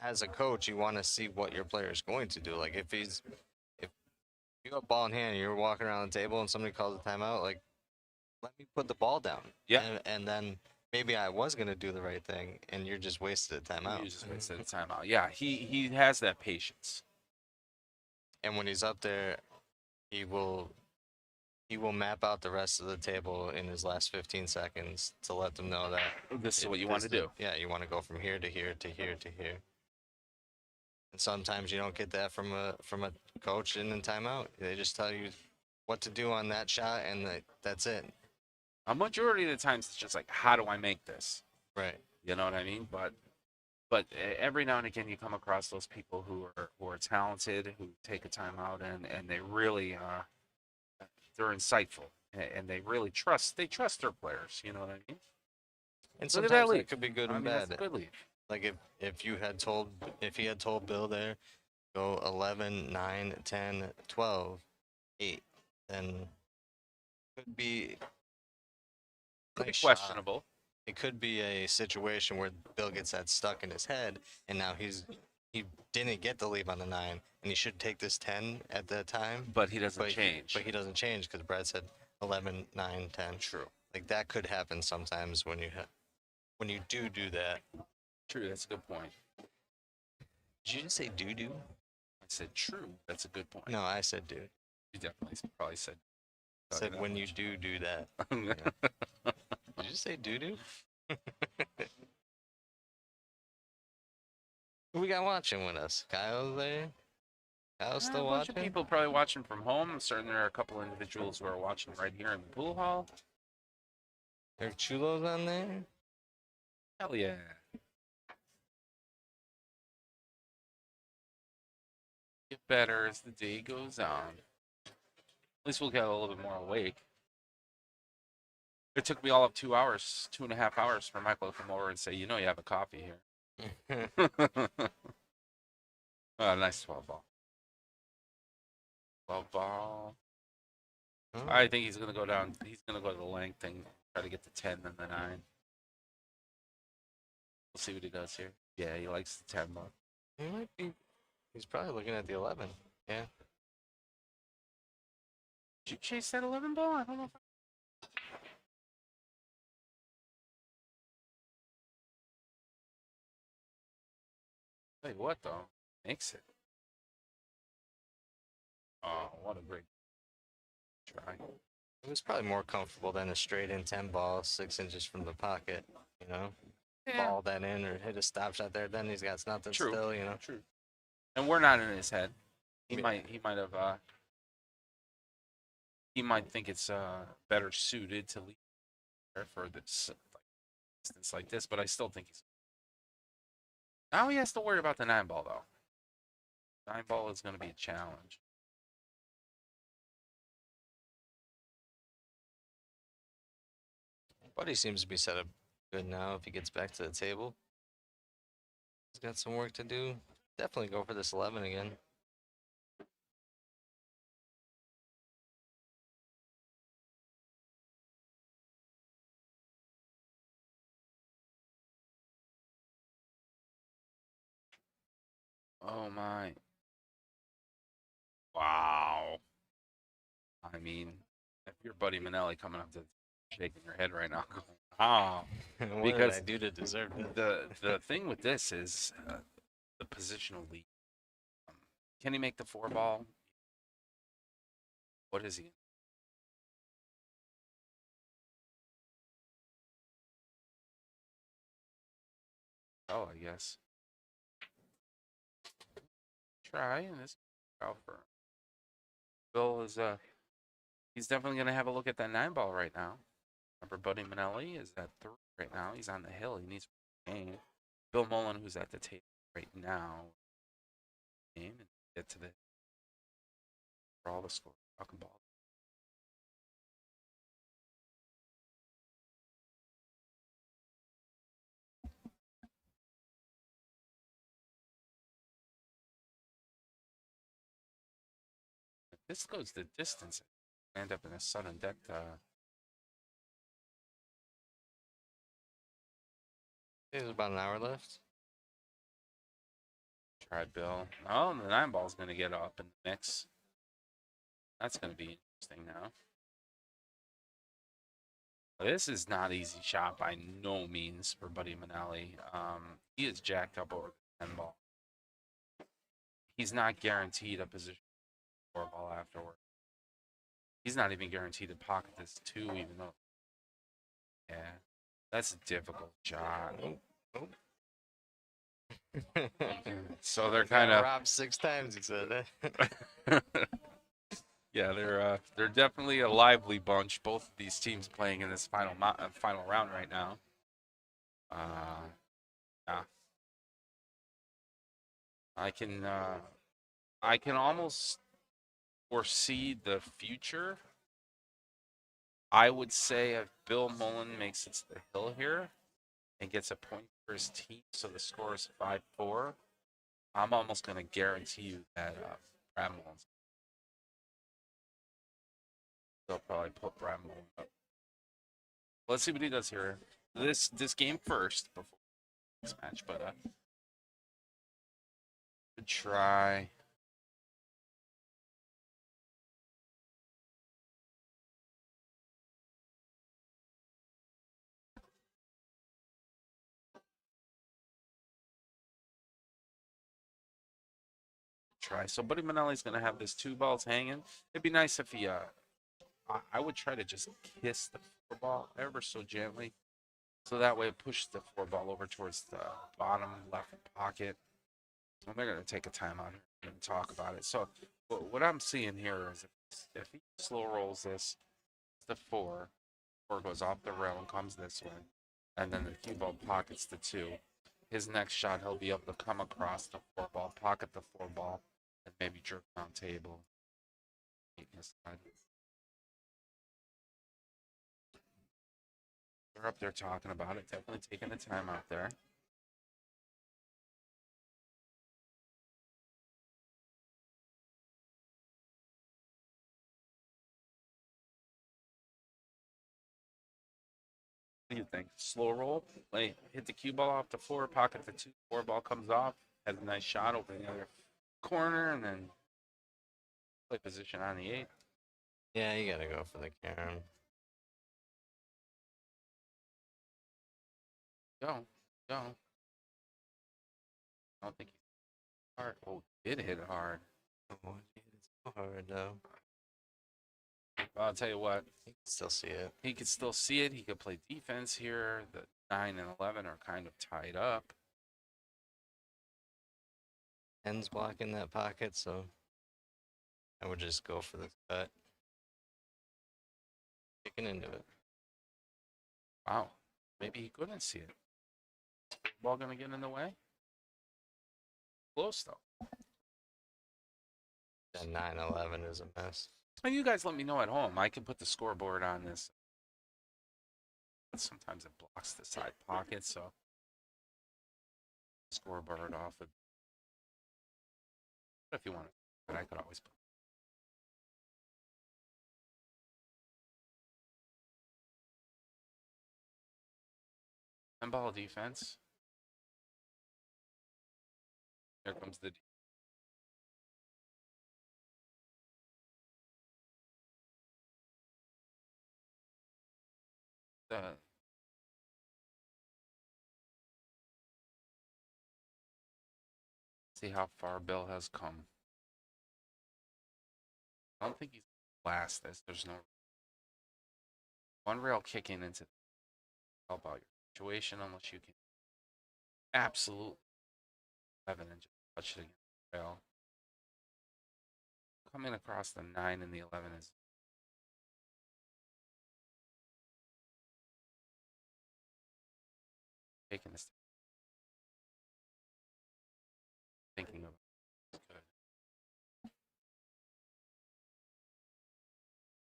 as a coach, you want to see what your player is going to do. Like if you have ball in hand and you're walking around the table and somebody calls a timeout, like let me put the ball down. Yeah. And then maybe I was gonna do the right thing and you're just wasted a timeout. he just wasted a timeout. Yeah, he has that patience. And when he's up there, he will map out the rest of the table in his last 15 seconds to let them know that This is what you want to do. Yeah, you want to go from here to here to here to here. And sometimes you don't get that from a coach in timeout. They just tell you what to do on that shot, and that's it. A majority of the times, it's just like, how do I make this? Right. You know what I mean? But every now and again, you come across those people who are talented, who take a timeout, and they really they're insightful, and they really trust their players. You know what I mean? And Look at that sometimes lead. it could be good I and mean, that's bad. a good lead. Like if he had told Bill there, go 11, 9, 10, 12, 8, then could be Could be nice shot. questionable. It could be a situation where Bill gets that stuck in his head, and now he didn't get the lead on the 9, and he should take this 10 at that time. But he doesn't change. But he doesn't change because Brad said 11, 9, 10. True. Like that could happen sometimes when you do that. True. That's a good point. Did you just say doo doo? I said true. That's a good point. No, I said dude. You definitely probably said. I said when you do that. Yeah. Did you say doo doo? Who we got watching with us? Kyle's there. Kyle's still a bunch of watching. people probably watching from home. I'm certain there are a couple individuals who are watching right here in the pool hall. There are chulos on there. Hell yeah. Get better as the day goes on. At least we'll get a little bit more awake. It took me all of 2 hours, 2.5 hours for Michael to come over and say, you know you have a coffee here. Oh, nice 12 ball. 12 ball. Oh. I think he's going to go down. He's going to go to the length thing, try to get the 10 and the 9. We'll see what he does here. Yeah, he likes the 10 ball. He might be. He's probably looking at the 11. Yeah. Did you chase that 11 ball? I don't know if I... Tell you what, though. Makes it. Oh, what a great try. It was probably more comfortable than a straight in 10 ball, 6 inches from the pocket. You know, ball that in or hit a stop shot there. Then he's got nothing True. still. You know. True. And we're not in his head. He Yeah. might have he might think it's better suited to leave there for this distance like this, but I still think he's. Now he has to worry about the 9 ball though. 9 ball is going to be a challenge. But he seems to be set up good now if he gets back to the table. He's got some work to do. Definitely go for this 11 again. Oh my. Wow. I mean, if your buddy Manelli coming up to shaking your head right now, going, oh. What Because did I do to deserve that? The thing with this is the positional lead. Can he make the 4 ball? What is he? Oh, I guess. Try and this out for Bill is he's definitely gonna have a look at that 9 ball right now. Remember, Buddy Manelli is at 3 right now. He's on the hill. He needs a game. Bill Mullen, who's at the table right now, game and get to the for all the score. Talking ball. If this goes the distance, end up in a sudden deck. There's about an hour left. Try Bill. Oh, the 9 ball's going to get up in the mix. That's going to be interesting now. This is not easy shot by no means for Buddy Manelli. He is jacked up over the 10 ball. He's not guaranteed a position 4 ball afterward. He's not even guaranteed to pocket this 2, even though. Yeah, that's a difficult shot. Nope. So they're kind of robbed 6 times. He said. Yeah, they're definitely a lively bunch. Both of these teams playing in this final round right now. Yeah, I can almost foresee the future. I would say if Bill Mullen makes it to the hill here and gets a point for his team, so the score is 5-4, I'm almost going to guarantee you that Brad Mullen's. They'll probably put Brad Mullen up. Let's see what he does here. This game first before this match, but good try. try. So Buddy Manelli's going to have this 2 balls hanging. It'd be nice if he, I would try to just kiss the 4 ball ever so gently. So that way it pushes the 4 ball over towards the bottom left pocket. And they're going to take a timeout and talk about it. So what I'm seeing here is if he slow rolls this, the 4 goes off the rail and comes this way, and then the cue ball pockets the 2. His next shot, he'll be able to come across the 4 ball, pocket the 4 ball, and maybe jerk down table. They're up there talking about it, definitely taking the time out there. What do you think? Slow roll, play, hit the cue ball off the 4, pocket the 2, 4 ball comes off, has a nice shot over the other corner, and then play position on the 8. Yeah, you gotta go for the Karen. Go. I don't think he's hard. Oh, did hit it hard. Oh, it's so hard though. Well, I'll tell you what. You can still see it. He could still see it. He could play defense here. The 9 and 11 are kind of tied up. 10's blocking that pocket, so I would just go for the cut. Kicking into it. Wow. Maybe he couldn't see it. Ball gonna get in the way? Close though. That 9-11 is a mess. And you guys let me know at home. I can put the scoreboard on this. Sometimes it blocks the side pocket, so scoreboard off it. But if you want it, but I could always put. And ball defense. Here comes the. See how far Bill has come. I don't think he's last this. There's no one rail kicking into help out your situation unless you can absolutely 11 and just touch it against the rail. Coming across the 9 and the 11 is taking this. Thinking of it. Good.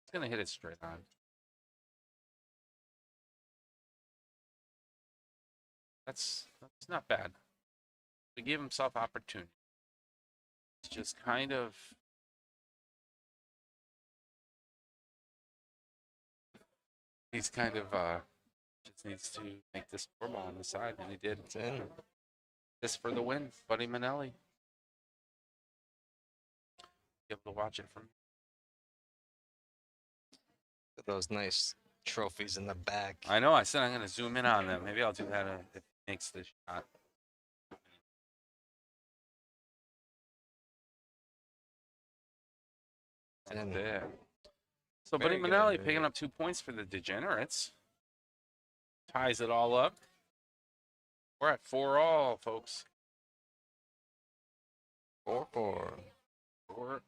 It's gonna hit it straight on. That's not bad. To give himself opportunity. It's just kind of just needs to make this 4 ball on the side, and he did. It's in. This for the win, Buddy Manelli. Be able to watch it from. Those nice trophies in the back. I know. I said I'm going to zoom in on them. Maybe I'll do that if he makes this shot. And there. So Very Buddy good, Manelli very picking good. up 2 points for the Degenerates. Ties it all up. We're at 4-all, folks. 4-4. 4-4.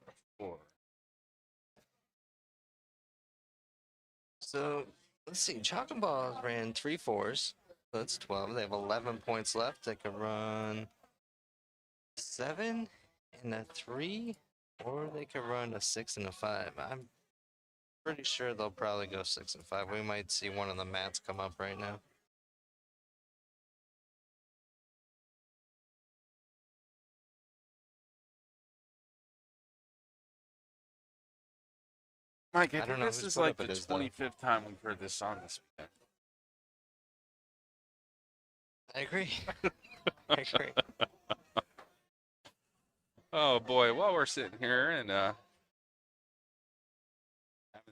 So let's see. Chalk and Balls ran 3 4s. So that's 12. They have 11 points left. They could run 7 and a 3, or they could run a 6 and a 5. I'm pretty sure they'll probably go 6 and 5. We might see one of the mats come up right now. Mike, I don't think know this whose is put like up the it is, though. 25th time we've heard this song this weekend. I agree. I agree. Oh boy, while we're sitting here and having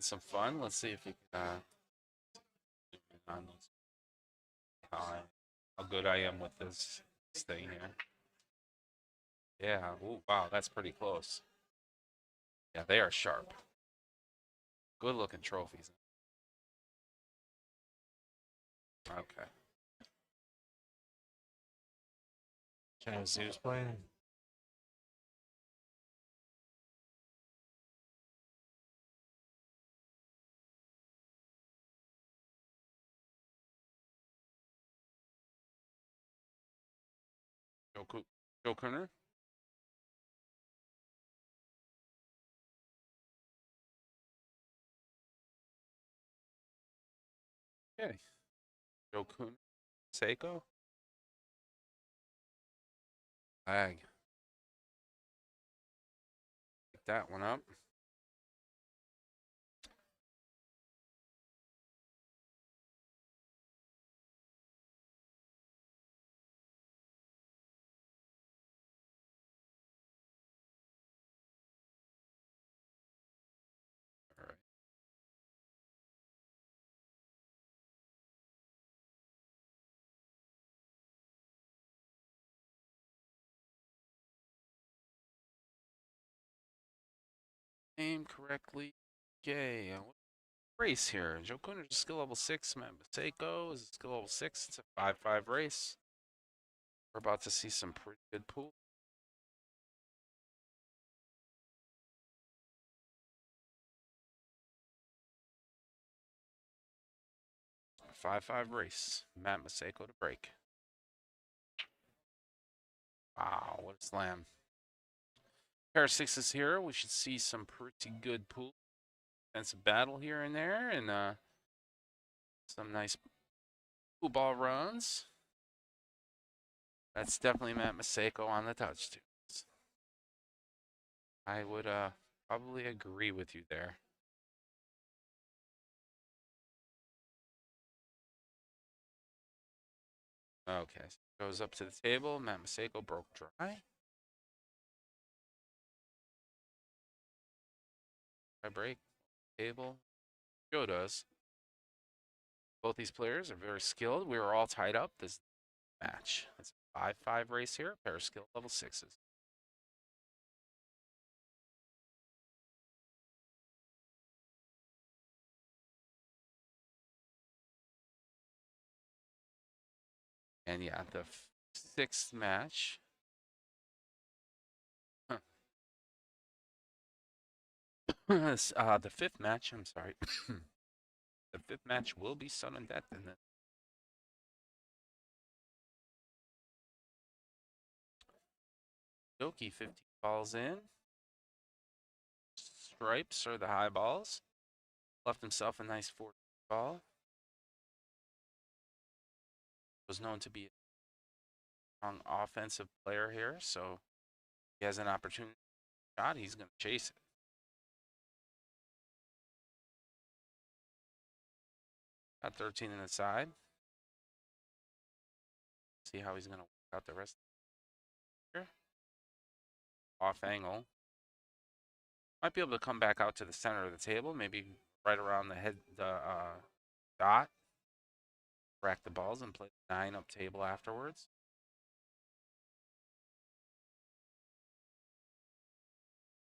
some fun, let's see if you can on how good I am with this thing here. Yeah. Ooh, wow, that's pretty close. Yeah, they are sharp. Good looking trophies. Okay. Trying to see who's playing. Joe Cooner. Okay. Joe Cooner. Seiko. Ag. Pick that one up. All right. Name correctly. Okay. Race here. Joe Cooner is skill level 6. Matt Seiko is skill level 6. It's a 5-5 race. We're about to see some pretty good pool. A 5-5 race. Matt Maseko to break. Wow, what a slam. Pair of sixes here. We should see some pretty good pool. Defensive battle here and there, and some nice pool ball runs. That's definitely Matt Maseko on the touch tunes. I would probably agree with you there. Okay, so goes up to the table. Matt Maseko broke dry. I break table. Joe does. Both these players are very skilled. We are all tied up this match. It's a 5-5 race here. Pair of skill level 6s. And yeah, the sixth match. The fifth match, I'm sorry. The fifth match will be sudden death in it. Doki 15 balls in. Stripes are the high balls. Left himself a nice 4 ball. Was known to be a strong offensive player here, so he has an opportunity shot. He's going to chase it. Got 13 in the side. See how he's going to work out the rest here. Off angle. Might be able to come back out to the center of the table, maybe right around the head, the dot. Rack the balls and play the 9 up table afterwards.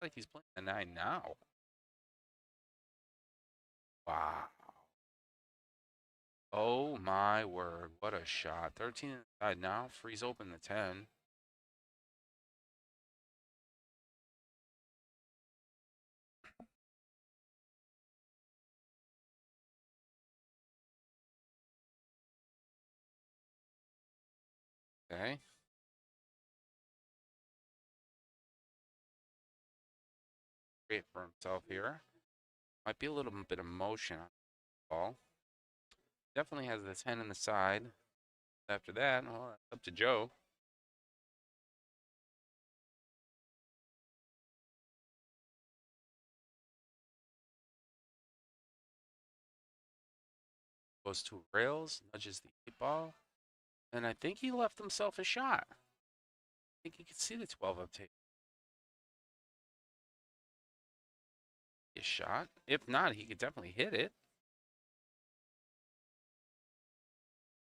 Like he's playing the 9 now. Wow. Oh my word. What a shot. 13 inside now. Frees open the 10. Okay. Great for himself here. Might be a little bit of motion on the ball. Definitely has the 10 in the side. After that, well, that's up to Joe. Goes to rails, nudges the 8 ball. And I think he left himself a shot. I think he could see the 12 up table. A shot. If not, he could definitely hit it.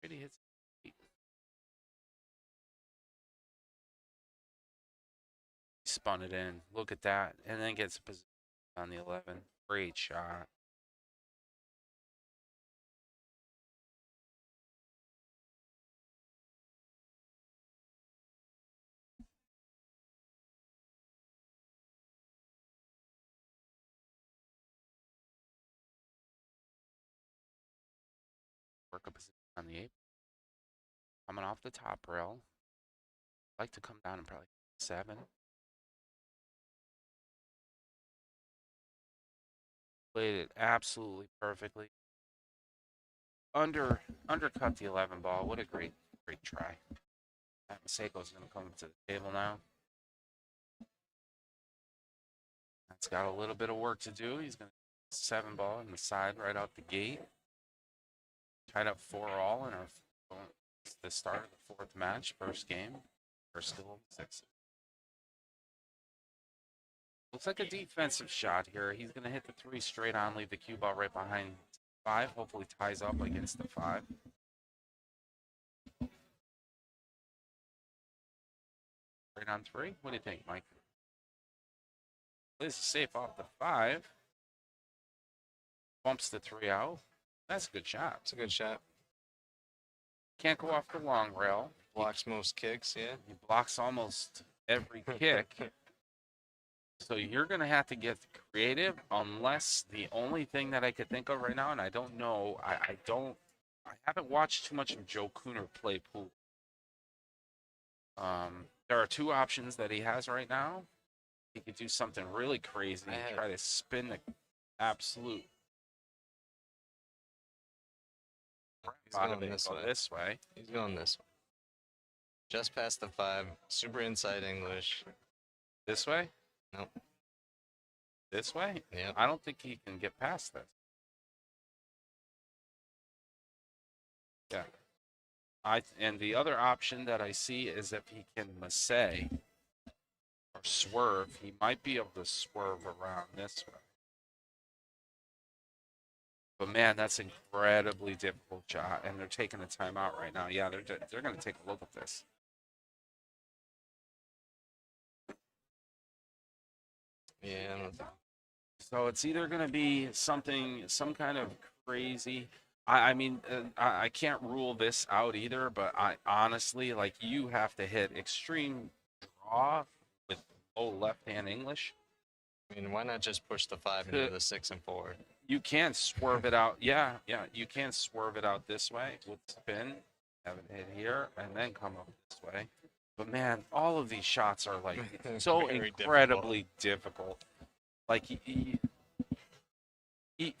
Pretty hits. Spun it in. Look at that. And then gets a position on the 11. Great shot. Work a position on the 8. Coming off the top rail. Like to come down and probably 7. Played it absolutely perfectly. Undercut the 11 ball. What a great try. Matt Maseko's going to come to the table now. That's got a little bit of work to do. He's going to 7 ball in the side right out the gate. Tied up 4-all in the start of the 4th match, first game. We're still 6. Looks like a defensive shot here. He's going to hit the 3 straight on, leave the cue ball right behind 5. Hopefully ties up against the 5. Right on 3. What do you think, Mike? This is safe off the 5. Bumps the 3 out. That's a good shot. It's a good shot. Can't go off the long rail. Blocks most kicks, yeah. He blocks almost every kick. So you're going to have to get creative, unless the only thing that I could think of right now, and I don't know, I haven't watched too much of Joe Cooner play pool. There are 2 options that he has right now. He could do something really crazy and try to spin the absolute He's out of going it. This way. He's going this way. Just past the 5. Super inside English. This way? Nope. This way? Yeah. I don't think he can get past this. Yeah. And the other option that I see is if he can masse or swerve, he might be able to swerve around this way. But man, that's incredibly difficult shot, and they're taking a timeout right now. Yeah, they're going to take a look at this. Yeah, I don't think. So it's either going to be some kind of crazy. I mean, I can't rule this out either, but I honestly, like, you have to hit extreme draw with low left-hand English. I mean, why not just push the 5 into the 6 and 4? You can swerve it out. Yeah, you can swerve it out this way with spin, have it hit here, and then come up this way. But man, all of these shots are like so incredibly difficult. Like,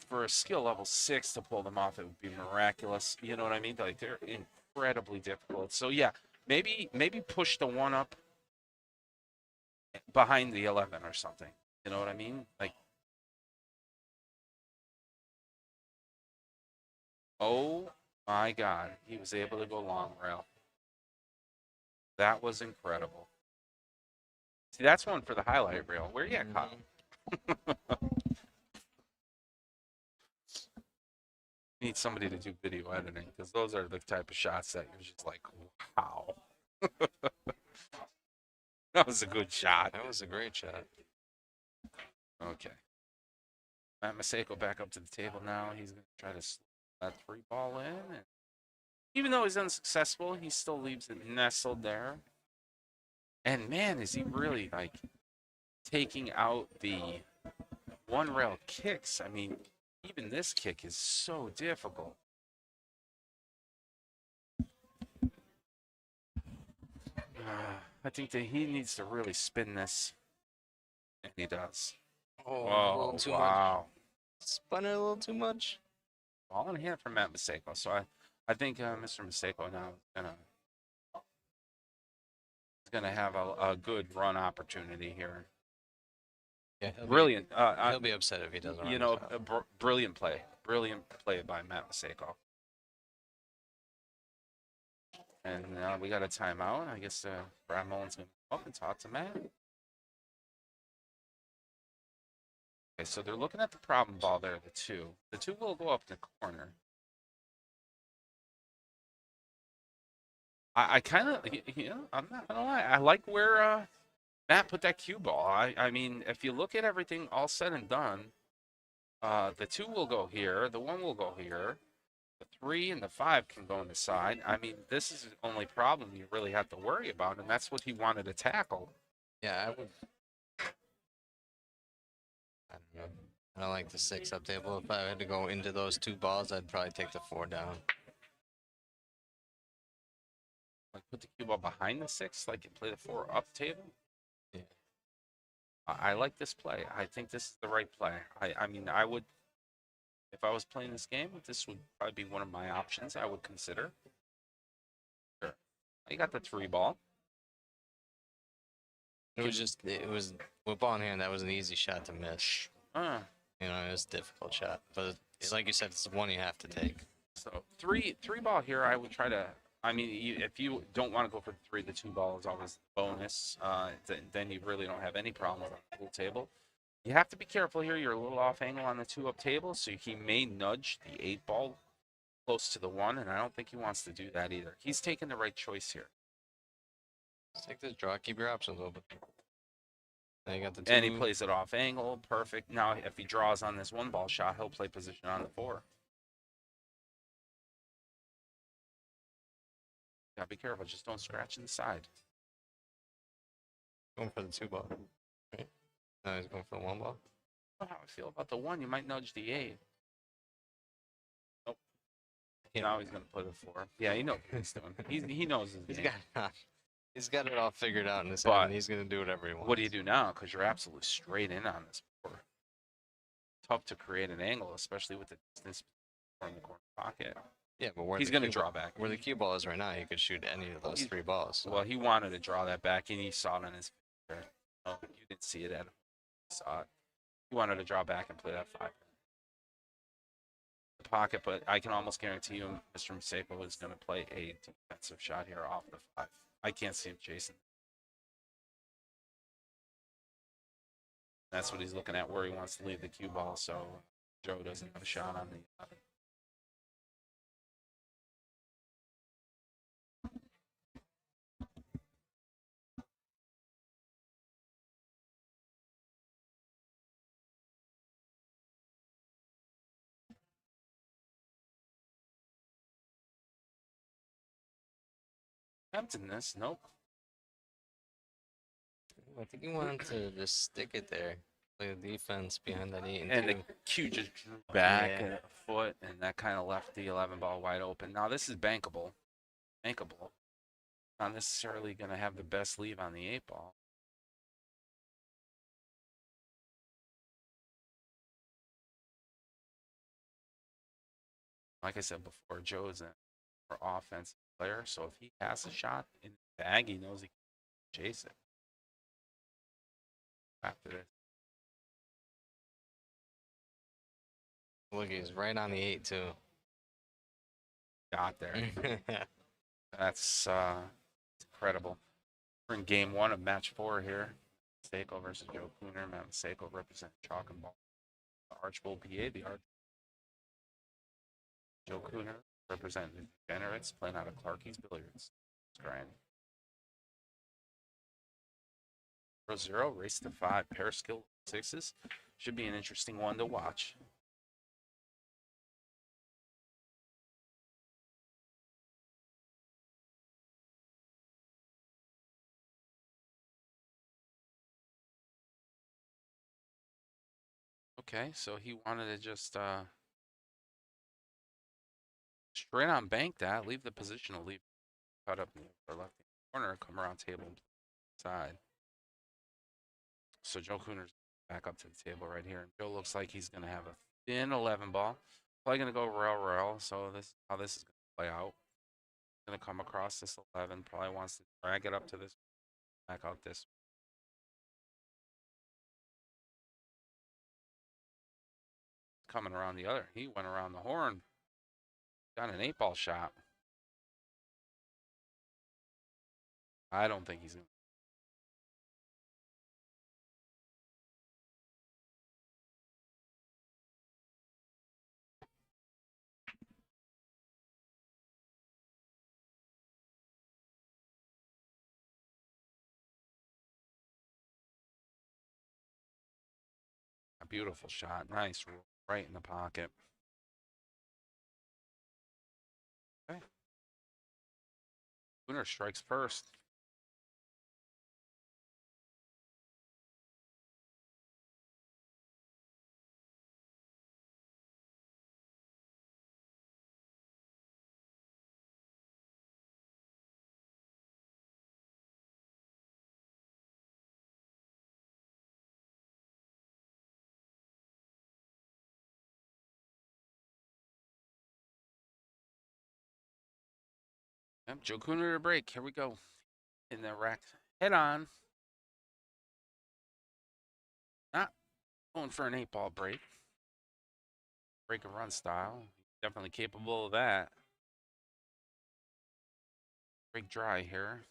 for a skill level 6 to pull them off, it would be miraculous. You know what I mean? Like, they're incredibly difficult. So yeah, maybe push the 1 up behind the 11 or something. You know what I mean? Like, oh my God, he was able to go long rail. That was incredible. See, that's one for the highlight reel. Where you at, Kyle? Need somebody to do video editing, because those are the type of shots that you're just like, wow. That was a good shot. That was a great shot. Okay. Matt Maseko back up to the table now. He's going to try to slip that 3 ball in. And even though he's unsuccessful, he still leaves it nestled there. And man, is he really, like, taking out the 1 rail kicks. I mean, even this kick is so difficult. I think that he needs to really spin this. And he does. Oh, Whoa, a little too wow. much. Spun it a little too much. Ball in hand for Matt Maseko. So I think Mr. Maseko now is gonna have a good run opportunity here. Yeah, Brilliant. He'll be upset if he doesn't. You know, brilliant play. Brilliant play by Matt Maseko. And now we got a timeout. I guess Brad Mullen's going to come up and talk to Matt. Okay, so they're looking at the problem ball there, the 2. The 2 will go up in the corner. I kind of, you know, I'm not going to lie. I like where Matt, put that cue ball. I mean, if you look at everything all said and done, the 2 will go here, the 1 will go here, the 3 and the 5 can go on the side. I mean, this is the only problem you really have to worry about, and that's what he wanted to tackle. Yeah, I would. I don't know. I don't like the 6 up table. If I had to go into those 2 balls, I'd probably take the 4 down. Like put the cue ball behind the 6, like you play the 4 up table. Yeah. I like this play. I think this is the right play. I mean, I would, if I was playing this game, this would probably be one of my options I would consider. Sure. You got the 3 ball. It was with ball in hand. That was an easy shot to miss. You know, it was a difficult shot, but it's like you said, it's the one you have to take. So three ball here. I would try to. I mean, if you don't want to go for the 3, the 2 ball is always bonus. Then you really don't have any problems on the pool table. You have to be careful here. You're a little off angle on the 2 up table, so he may nudge the 8 ball close to the 1, and I don't think he wants to do that either. He's taking the right choice here. Just take this draw. Keep your options open. Now you got the 2. And he plays it off angle. Perfect. Now, if he draws on this 1 ball shot, he'll play position on the 4. Gotta be careful. Just don't scratch in the side. Going for the 2 ball. Right? No, he's going for the 1 ball. I don't know how I feel about the 1. You might nudge the 8. Nope. Yeah. Now he's gonna play the 4. Yeah, he knows what he's doing. He knows his game. He's got it all figured out in his But head, and he's gonna do whatever he wants. What do you do now? Because you're absolutely straight in on this 4. Tough to create an angle, especially with the distance from the corner pocket. Yeah, but where He's going to draw back. Where the cue ball is right now, he could shoot any of those 3 balls. So. Well, he wanted to draw that back, and he saw it on his finger. No, you didn't see it at him. You saw it. He wanted to draw back and play that 5. The pocket, but I can almost guarantee you Mr. Maseko is going to play a defensive shot here off the 5. I can't see him chasing. That's what he's looking at, where he wants to leave the cue ball, so Joe doesn't have a shot on the 11. Temptingness, nope. I think he wanted to just stick it there, play the defense behind that 8 And the 2. cue just drew back Yeah. a foot, and that kind of left the 11 ball wide open. Now this is bankable. Bankable. Not necessarily going to have the best leave on the 8 ball. Like I said before, Joe's a more offensive player, so if he has a shot in the bag, he knows he can chase it. After this. Look, he's right on the 8 too. Got there. That's incredible. We're in game 1 of match 4 here. Maseko versus Joe Cooner. Matt Maseko represents Chalk and Ball. The Archbold PA, the Arch. Joe Cooner representing the Degenerates, playing out of Clarkie's Billiards. Scranton. 0-0, race to 5, pair skill 6s. Should be an interesting one to watch. Okay, so he wanted to just straight on bank that, leave the positional, leave cut up in the left corner, come around table side. So Joe Cooner's back up to the table right here. And Joe looks like he's going to have a thin 11 ball. Probably going to go rail. So this is how this is going to play out. Going to come across this 11. Probably wants to drag it up to this, back out this. Coming around the other. He went around the horn. Got an 8 ball shot. I don't think he's going to. Beautiful shot. Nice. Right in the pocket. Okay. Spooner strikes first. Yep, Joe Cooner to break. Here we go. In the rack. Head on. Not going for an 8-ball break. Break and run style. Definitely capable of that. Break dry here.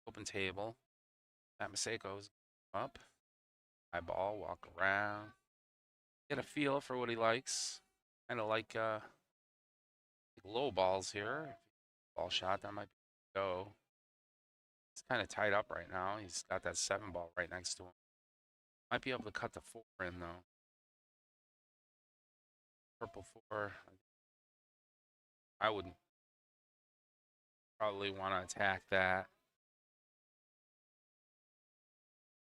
Open table. Matt Maseko's up. High ball. Walk around. Get a feel for what he likes. Kind of like low balls here. Ball shot, that might go. He's kind of tied up right now. He's got that 7-ball right next to him. Might be able to cut the 4 in though. Purple 4. I would probably want to attack that.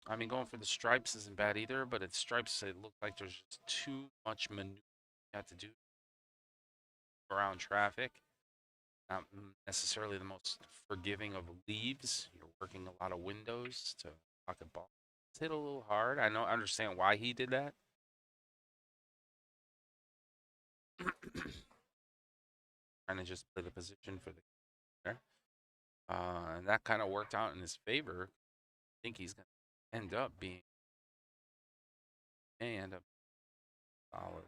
I mean, going for the stripes isn't bad either, but it's stripes. It look like there's just too much maneuver you have to do around traffic. Not necessarily the most forgiving of leaves. You're working a lot of windows to pocket ball. It's hit a little hard. I understand why he did that. Trying to just play the position for the there. And that kind of worked out in his favor. I think he's going to end up being solid.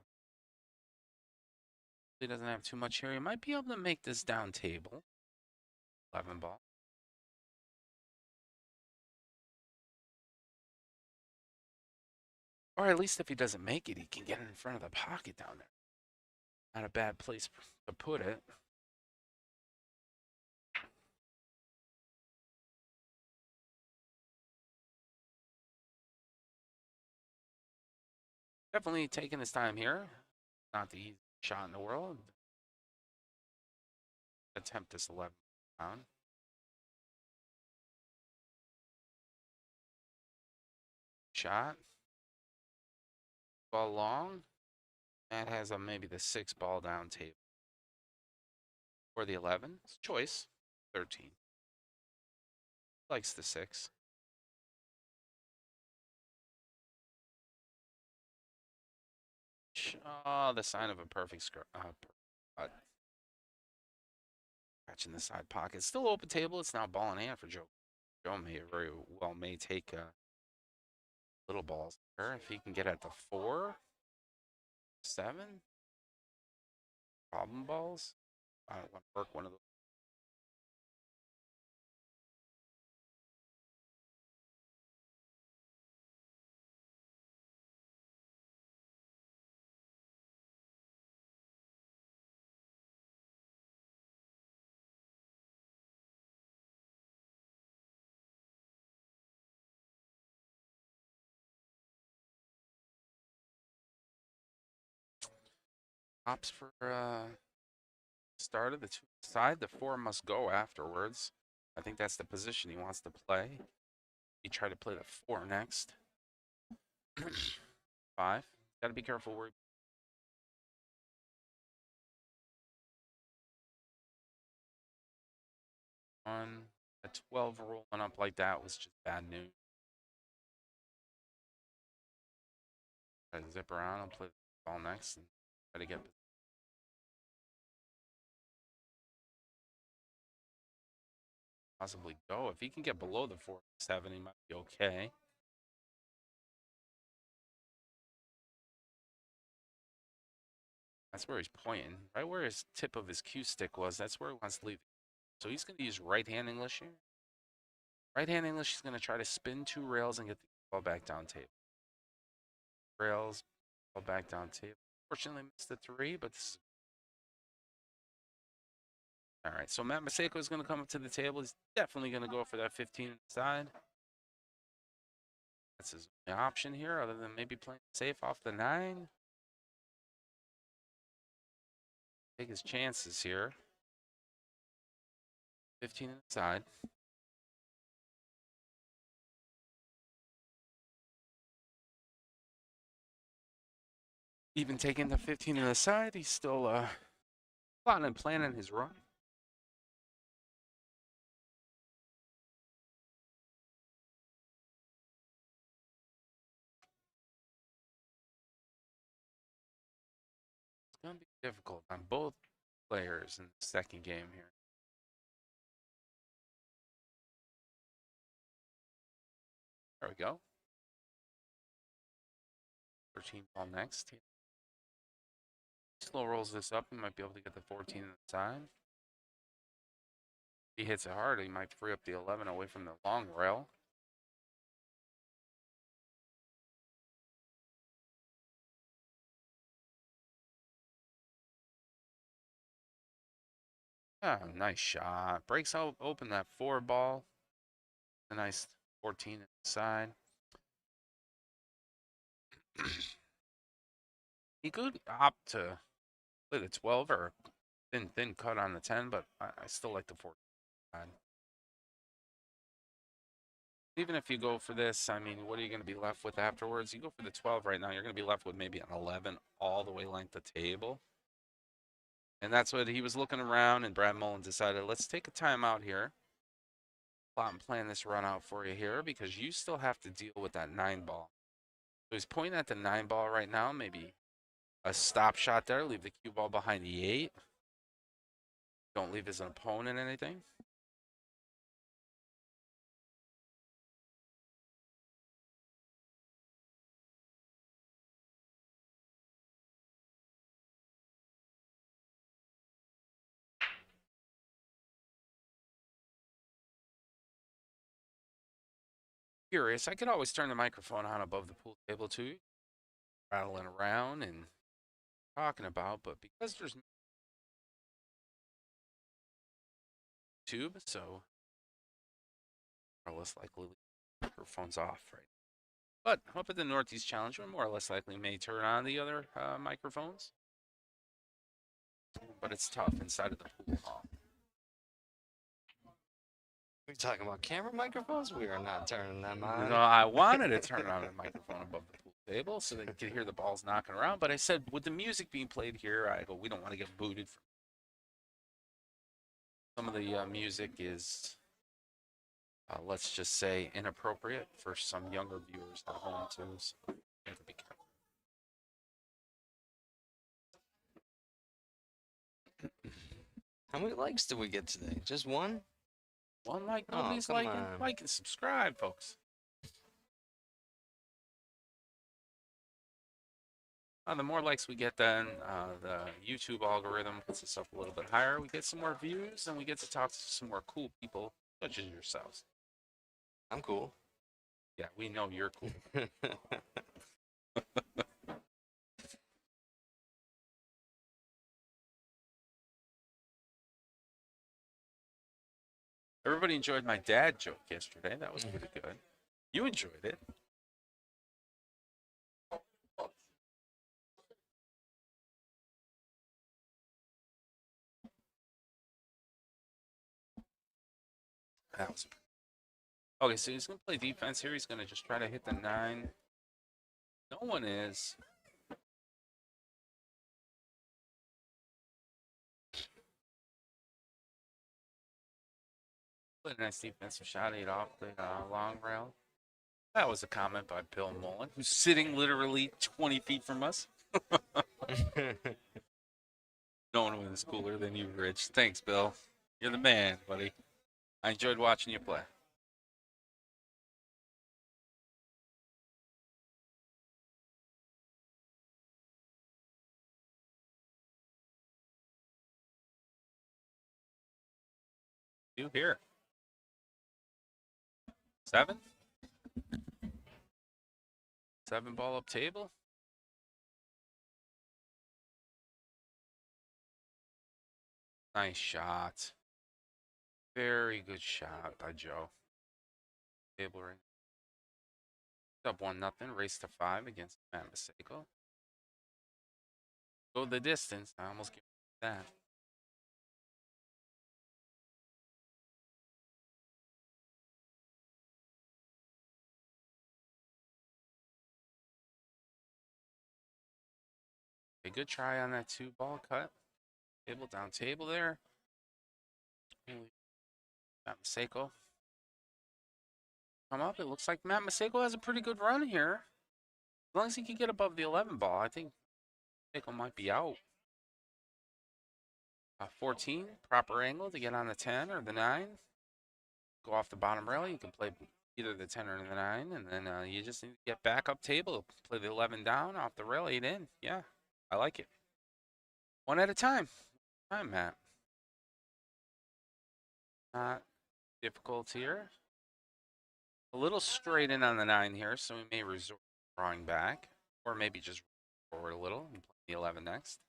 He doesn't have too much here. He might be able to make this down table. 11-ball. Or at least if he doesn't make it, he can get it in front of the pocket down there. Not a bad place to put it. Definitely taking his time here. Not the easiest shot in the world. Attempt this 11 down. Shot. Ball long. That has maybe the 6-ball down table. Or the 11. It's a choice. 13. Likes the 6. Oh, the sign of a perfect catching the side pocket. Still open table. It's now ball in hand for Joe. Joe may take little balls there if he can get at the 4, 7. Problem balls. I don't want to work one of those. Opts for start of the 2 side. The 4 must go afterwards. I think that's the position he wants to play. He tried to play the 4 next. 5. Got to be careful where. On a 12 rolling up like that was just bad news. Try to zip around and play the ball next and try to get. Possibly go. If he can get below the 4, 7, he might be okay. That's where he's pointing. Right where his tip of his cue stick was, that's where he wants to leave. So he's going to use right-hand English here. Right-hand English, he's going to try to spin 2 rails and get the ball back down table. Rails, ball back down table. Fortunately, missed the 3, but this is. All right, so Matt Maseko is going to come up to the table. He's definitely going to go for that 15 side. That's his only option here, other than maybe playing safe off the 9. Take his chances here. 15 inside. Even taking the 15 to the side, he's still plotting and planning his run. It's going to be difficult on both players in the second game here. There we go. 13 ball next. Slow rolls this up, he might be able to get the 14 inside. If he hits it hard, he might free up the 11 away from the long rail. Ah, nice shot. Breaks out open that 4 ball. A nice 14 inside. He could opt to play the 12 or thin cut on the 10, but I still like the 14. Even if you go for this, I mean, what are you going to be left with afterwards? You go for the 12 right now, you're going to be left with maybe an 11 all the way length of table. And that's what he was looking around, and Brad Mullen decided, let's take a timeout here. Plot and plan this run out for you here because you still have to deal with that 9 ball. So he's pointing at the 9 ball right now, maybe a stop shot there, leave the cue ball behind the 8. Don't leave his opponent anything. Curious, I could always turn the microphone on above the pool table too, rattling around and talking about, but because there's tube, so more or less likely microphone's off right now. But up at the Northeast Challenge, we're more or less likely may turn on the other microphones, but it's tough inside of the pool hall. We talking about camera microphones? We are not turning them on. No, I wanted to turn on the microphone above the pool table so they could hear the balls knocking around, but I said, with the music being played here, I go, we don't want to get booted. Some of the music is, let's just say, inappropriate for some younger viewers at home too. So you have to be careful. How many likes did we get today? Just one? One like, Oh, nobody's come liking. on. Like and subscribe, folks. The more likes we get, then the YouTube algorithm puts us up a little bit higher. We get some more views, and we get to talk to some more cool people, such as yourselves. I'm cool. Yeah, we know you're cool. Everybody enjoyed my dad joke yesterday. That was pretty good. You enjoyed it. That was okay, so he's going to play defense here. He's going to just try to hit the 9. No one is. Played a nice defensive shot, 8 off the long rail. That was a comment by Bill Mullen, who's sitting literally 20 feet from us. No one was cooler than you, Rich. Thanks, Bill. You're the man, buddy. I enjoyed watching you play. You here. 7? 7 ball up table. Nice shot. Very good shot by Joe. Table ring. Up 1-0. Race to 5 against Matt Maseko. Go the distance. I almost give that. A good try on that 2-ball cut. Table down table there. Matt Maseko. Come up. It looks like Matt Maseko has a pretty good run here. As long as he can get above the 11 ball, I think Maseko might be out. 14, proper angle to get on the 10 or the 9. Go off the bottom rail. You can play either the 10 or the 9, and then you just need to get back up table. Play the 11 down, off the rail, 8 in. Yeah, I like it. One at a time. Time, Matt. Not difficult here. A little straight in on the 9 here, so we may resort to drawing back, or maybe just forward a little and play the 11 next.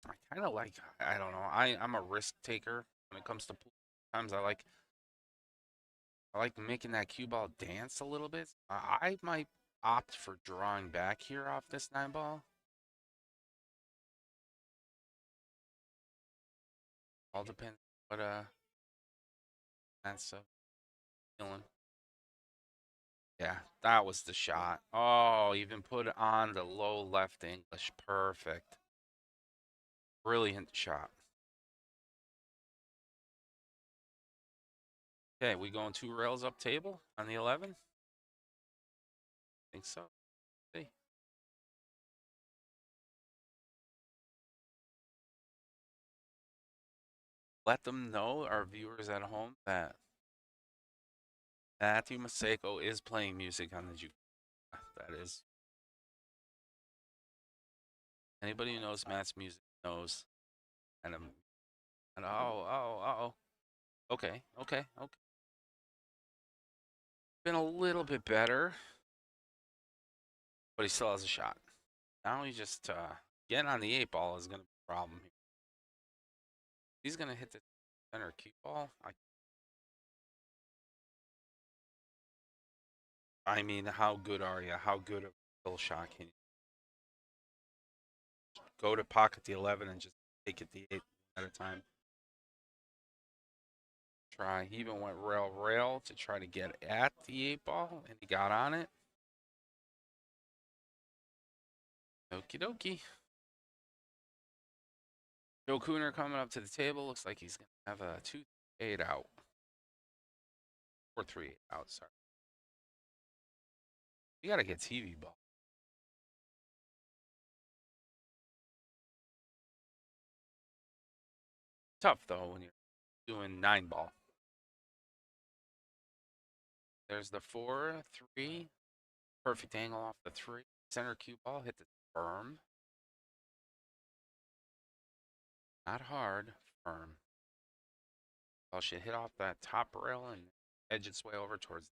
I kind of like, I don't know, I'm a risk taker when it comes to pool. Sometimes I like making that cue ball dance a little bit. I might opt for drawing back here off this 9 ball. All depends what that's feeling. Yeah, that was the shot. Oh, even put it on the low left English. Perfect. Brilliant shot. Okay, we going 2 rails up table on the 11? I think so. See. Let them know, our viewers at home, that Matthew Maseko is playing music on the juke. That is. Anybody who knows Matt's music knows. And oh. Okay. Been a little bit better, but he still has a shot. Now he just getting on the 8 ball is gonna be a problem here. He's gonna hit the center cue ball. I mean, how good are you? How good of a kill shot can you go to pocket the 11 and just take it the 8 at a time? Try. He even went rail to try to get at the 8 ball, and he got on it. Okie dokie. Joe Cooner coming up to the table. Looks like he's going to have a 2-8 out. Or 3 out, sorry. You got to get TV ball. Tough, though, when you're doing 9 ball. There's the 4-3. Perfect angle off the 3. Center cue ball. Hit the firm. Not hard. Firm. Ball should hit off that top rail and edge its way over towards.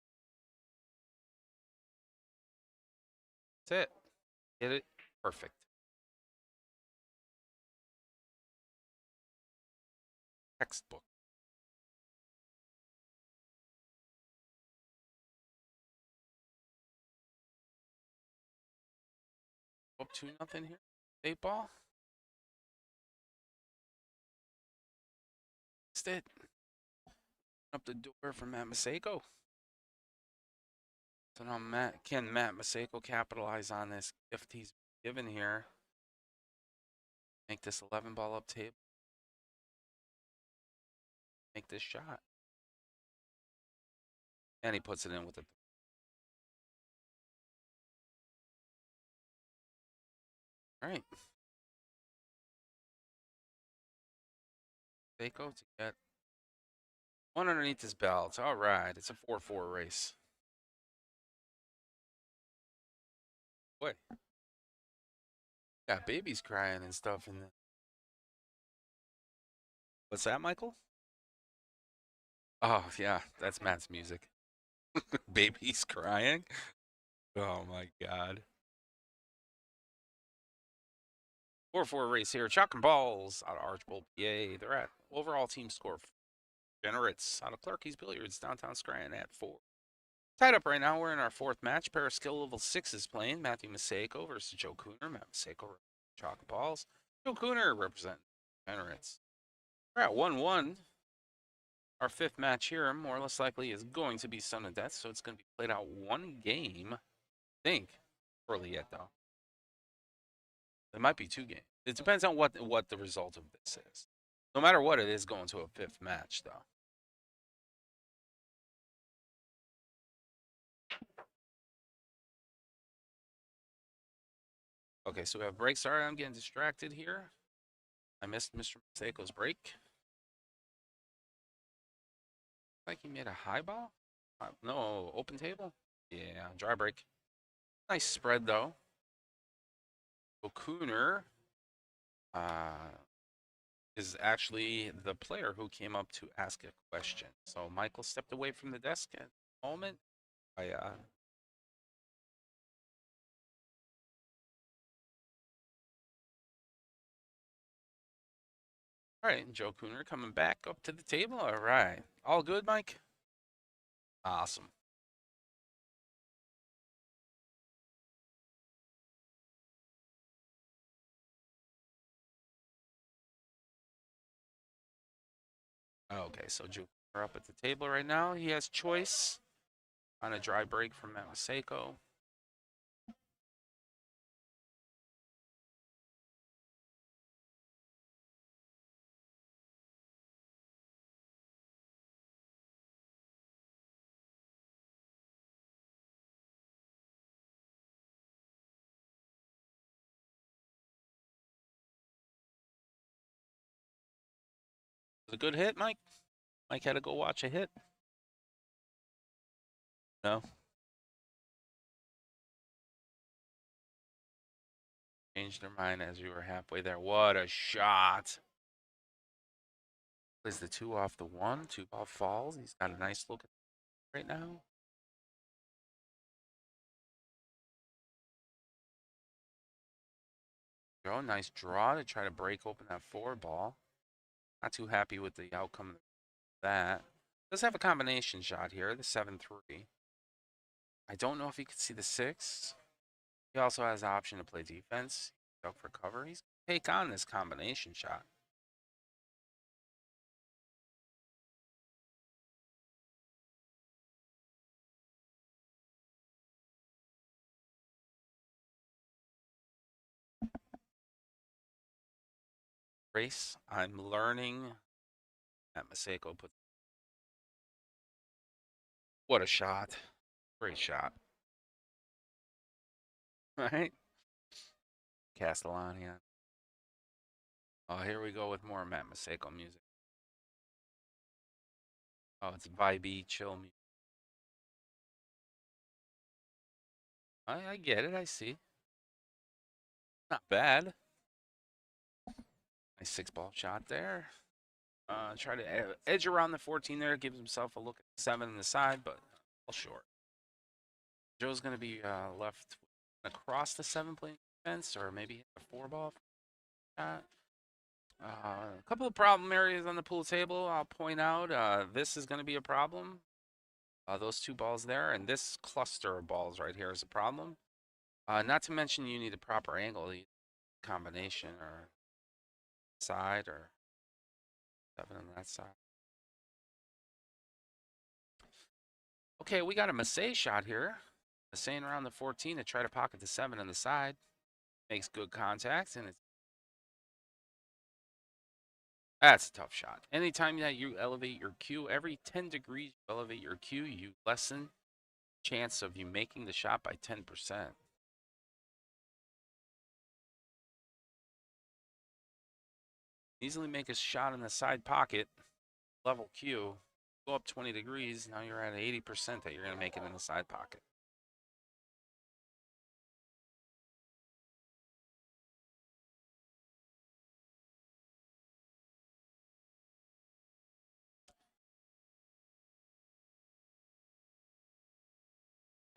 That's it. Hit it. Perfect. Textbook. Up 2-0 here. 8 ball. Missed it. Up the door for Matt Maseko. So now can Matt Maseko capitalize on this gift he's given here? Make this 11 ball up table. Make this shot. And he puts it in with it. All right. Maseko to get one underneath his belt. All right. It's a 4-4 race. Boy. Got babies crying and stuff in the. What's that, Michael? Oh, yeah. That's Matt's music. Babies crying? Oh, my God. 4-4 race here. Chalk and balls out of Archbold, PA. They're at overall team score Degenerates out of Clarky's Billiards, downtown Scranton at 4. Tied up right now. We're in our 4th match. Pair of skill level 6 is playing. Matthew Maseko versus Joe Cooner. Matt Maseko representing Chalk Balls. Joe Cooner representing Degenerates. We're at 1-1. Our 5th match here, more or less likely, is going to be Son of Death, so it's going to be played out 1 game. I think. Early yet, though. It might be 2 games. It depends on what the result of this is. No matter what, it is going to a 5th match, though. Okay, so we have break. Sorry, I'm getting distracted here. I missed Mr. Maseko's break. Like he made a high ball? No, open table? Yeah, dry break. Nice spread, though. Okuner is actually the player who came up to ask a question. So Michael stepped away from the desk at the moment. All right, Joe Cooner coming back up to the table. All right. All good, Mike? Awesome. Okay, so Joe Cooner up at the table right now. He has choice on a dry break from Matt Maseko. Was it a good hit, Mike? Mike had to go watch a hit? No? Changed their mind as we were halfway there. What a shot. Plays the 2 off the 1. 2 ball falls. He's got a nice look right now. Joe, nice draw to try to break open that 4 ball. Not too happy with the outcome of that. Does have a combination shot here, the 7-3. I don't know if he could see the 6. He also has the option to play defense. Duck for cover. He's going to take on this combination shot. Race, I'm learning. At Maseko put. What a shot. Great shot. All right. Castellani. Oh, here we go with more Matt Maseko music. Oh, it's vibey, chill music. I get it. I see. Not bad. Nice 6-ball shot there. Try to edge around the 14 there. Gives himself a look at the 7 on the side, but all short. Joe's going to be left across the 7 playing defense, or maybe hit a 4-ball shot. A couple of problem areas on the pool table I'll point out. This is going to be a problem. Those 2 balls there, and this cluster of balls right here is a problem. Not to mention you need a proper angle, combination or side or 7 on that side. Okay, we got a Massey shot here. Massey around the 14 to try to pocket the 7 on the side. Makes good contact, and that's a tough shot. Anytime that you elevate your cue, every 10 degrees you elevate your cue, you lessen chance of you making the shot by 10%. Easily make a shot in the side pocket, level cue, go up 20 degrees, now you're at 80% that you're going to make it in the side pocket.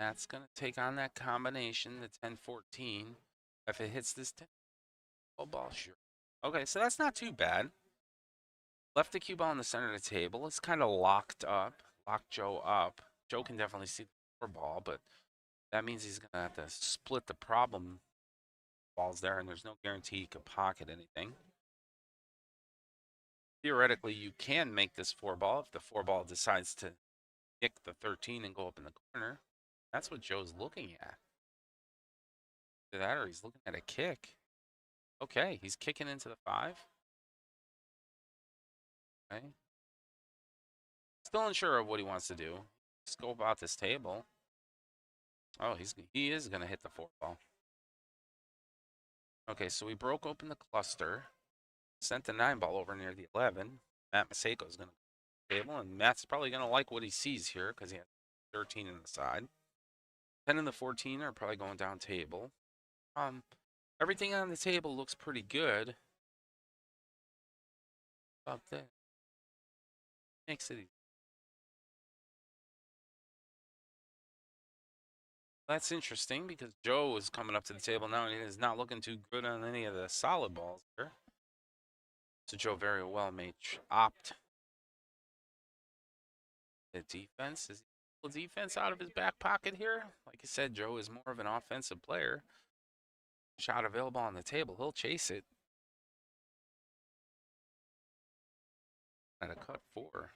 That's going to take on that combination, the 10-14. If it hits this 10 ball, sure. Okay, so that's not too bad. Left the cue ball in the center of the table. It's kind of locked up. Locked Joe up. Joe can definitely see the 4 ball, but that means he's going to have to split the problem balls there, and there's no guarantee he could pocket anything. Theoretically, you can make this 4 ball if the 4 ball decides to kick the 13 and go up in the corner. That's what Joe's looking at. Either that or he's looking at a kick. Okay, he's kicking into the 5. Okay. Still unsure of what he wants to do. Let's go about this table. Oh, he is going to hit the 4 ball. Okay, so we broke open the cluster. Sent the 9 ball over near the 11. Matt Maseko is going to table, and Matt's probably going to like what he sees here because he has 13 in the side. 10 and the 14 are probably going down table. Everything on the table looks pretty good. Up there. Makes it easy. That's interesting because Joe is coming up to the table now and he is not looking too good on any of the solid balls here. So Joe very well may opt the defense. Is he pull defense out of his back pocket here? Like I said, Joe is more of an offensive player. Shot available on the table. He'll chase it. At a cut 4.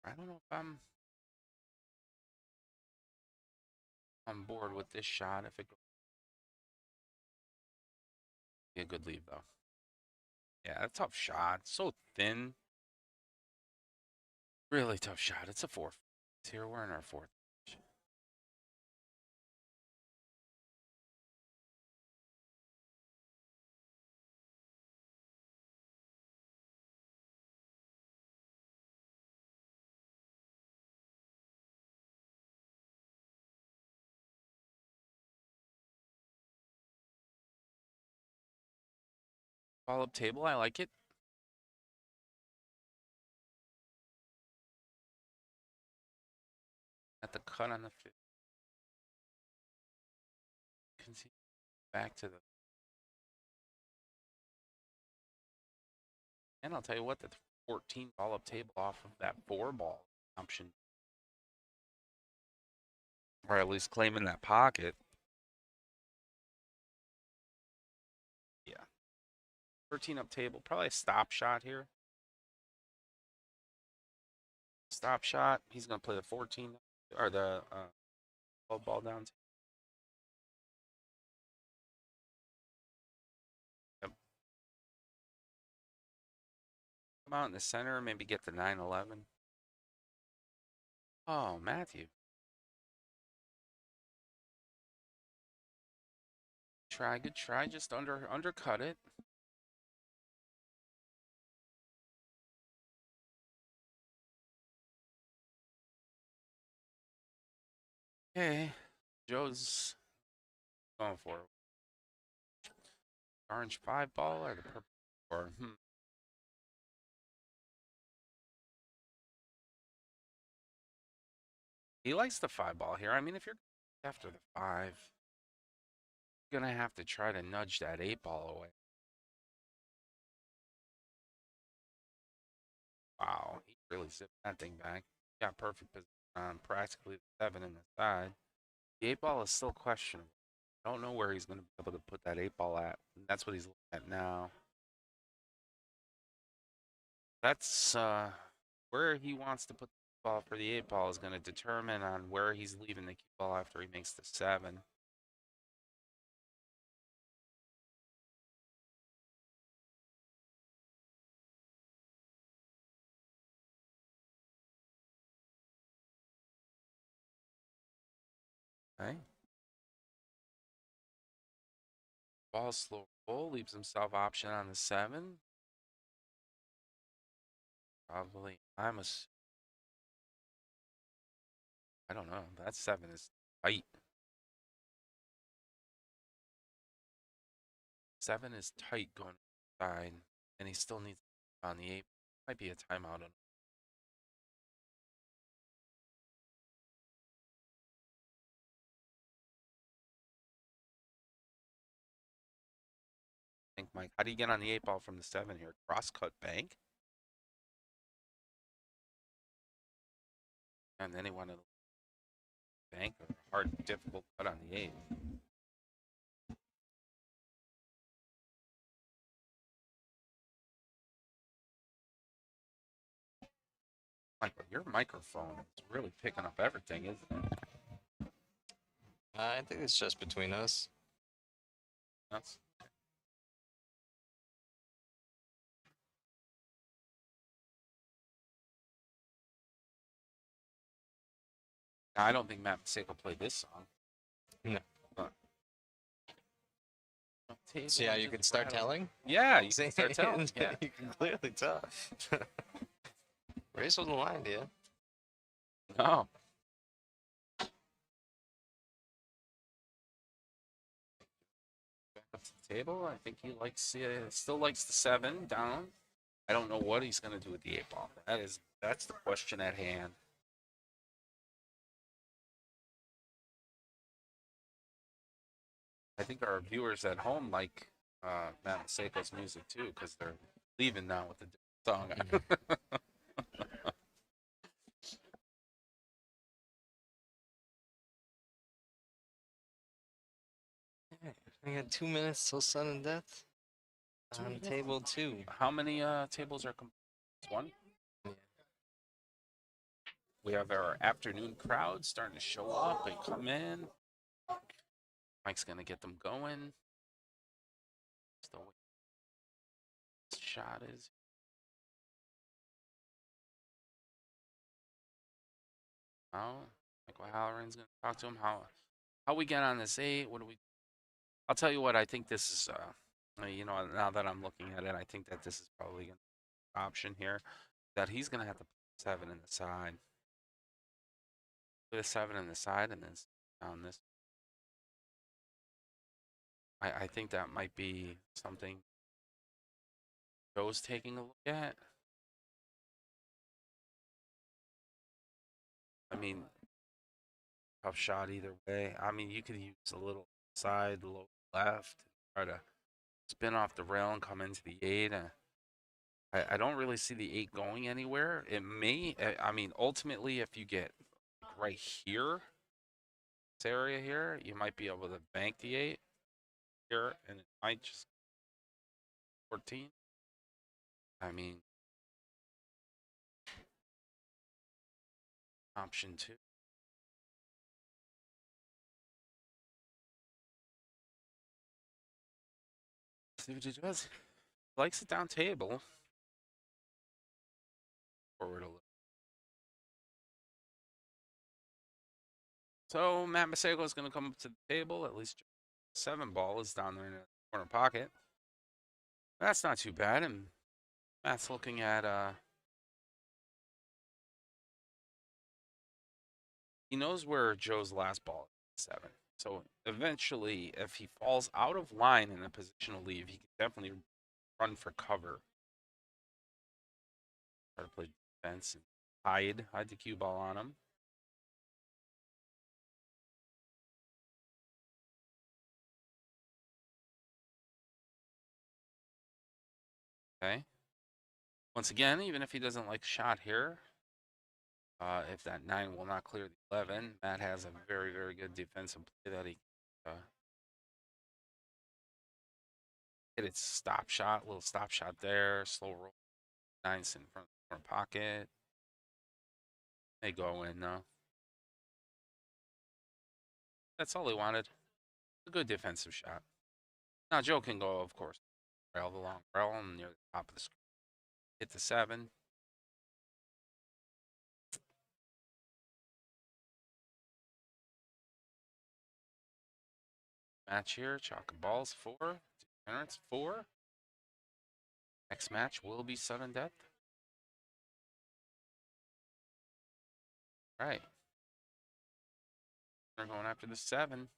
I don't know if I'm on board with this shot. If it goes, be a good lead though. Yeah, a tough shot. So thin. Really tough shot. It's a 4. Here we're in our 4th. Ball up table. I like it. At the cut on the 5th. Continue back to the. And I'll tell you what, the 14 ball up table off of that 4 ball option. Or at least claiming that pocket. Yeah. 13 up table. Probably a stop shot here. Stop shot. He's going to play the 14 or the 12 ball down. Yep. Come out in the center, maybe get the 9-11. Oh, Matthew. Try, good try. Just undercut it. Okay. Joe's going for it. Orange 5 ball or the purple 4? He likes the 5 ball here. I mean, if you're after the 5, you're going to have to try to nudge that 8 ball away. Wow. He really zipped that thing back. Got perfect position on practically the 7 in the side. The 8 ball is still questionable. I don't know where he's going to be able to put that 8 ball at. And that's what he's looking at now. That's where he wants to put the ball for the 8 ball is going to determine on where he's leaving the cue ball after he makes the 7. Okay. Ball slow roll, leaves himself option on the 7. Probably, I don't know. That 7 is tight. 7 is tight going inside, and he still needs on the 8. Might be a timeout. I think, Mike. How do you get on the 8 ball from the 7 here? Cross cut bank? And then he wanted to bank or hard, difficult cut on the 8. Michael, your microphone is really picking up everything, isn't it? I think it's just between us. That's I don't think Matt Maseko played this song. No. But, See how you can start telling? Yeah, you can start telling. Yeah. You can clearly tell. Race wasn't lying to you. No. Back up to the table. I think he likes still likes the 7 down. I don't know what he's going to do with the 8 ball. That's the question at hand. I think our viewers at home like Matt Maseko's music too, because they're leaving now with the song. We got 2 minutes till sudden death. On table 2. How many tables are complete? 1? Yeah. We have our afternoon crowd starting to show up and come in. Mike's gonna get them going. Still waiting. Shot is. Oh, Michael Halloran's gonna talk to him. How we get on this 8? What do we? I'll tell you what. I think this is. Now that I'm looking at it, I think that this is probably an option here. That he's gonna have to put 7 in the side. Put a 7 in the side and then down this. I think that might be something Joe's taking a look at. I mean, tough shot either way. I mean, you could use a little side, low left, try to spin off the rail and come into the 8. I don't really see the 8 going anywhere. It may, I mean, ultimately, if you get right here, this area here, you might be able to bank the 8 here, and it might just 14. I mean, option 2. See what he does. Likes it down table. Forward a little. So Matt Maseko is going to come up to the table. At least 7 ball is down there in the corner pocket. That's not too bad. And Matt's looking at he knows where Joe's last ball is, 7. So eventually, if he falls out of line in a positional leave, he can definitely run for cover. Try to play defense and hide the cue ball on him. Okay. Once again, even if he doesn't like shot here, if that 9 will not clear the 11, Matt has a very, very good defensive play that he hit its stop shot, little stop shot there, slow roll, 9's in front of the corner pocket. They go in though. That's all he wanted. A good defensive shot. Now Joe can go, of course, rail the long rail and near the top of the screen. Hit the 7. Match here, chalk and balls 4. Degenerates 4. Next match will be sudden death. Right. They're going after the 7.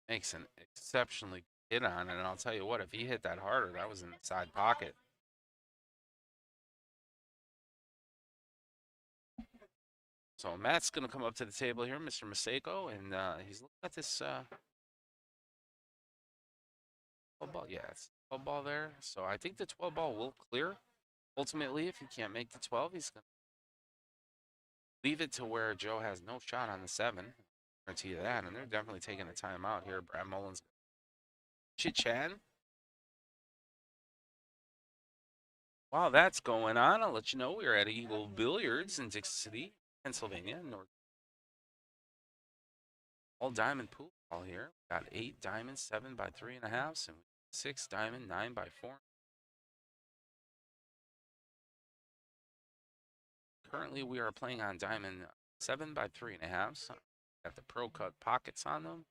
Makes an exceptionally hit on it, and I'll tell you what, if he hit that harder, that was in the side pocket. So Matt's going to come up to the table here, Mr. Maseko, and he's looking at this 12 ball. Yeah, it's 12 ball there. So I think the 12 ball will clear. Ultimately, if he can't make the 12, he's going to leave it to where Joe has no shot on the 7. Guarantee you that. And they're definitely taking a timeout here. Brad Mullins chit-chat. While that's going on, I'll let you know we're at Eagle Billiards in Dixie City, Pennsylvania. All diamond pool ball here. Got 8 diamonds, 7 by 3.5, and 6 diamond, 9 by 4. Currently, we are playing on diamond 7 by 3.5. So got the Pro Cut pockets on them.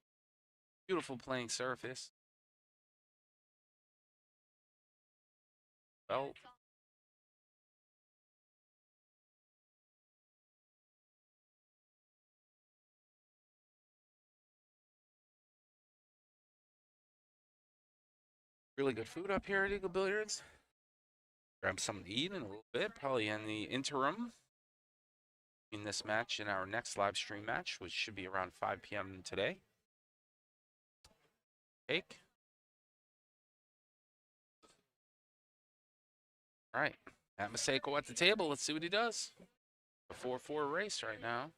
Beautiful playing surface. Well, really good food up here at Eagle Billiards. Grab something to eat in a little bit, probably in the interim in this match and our next live stream match, which should be around 5 p.m. today. Cake. All right, Matt Maseko at the table. Let's see what he does. A 4-4 race right now.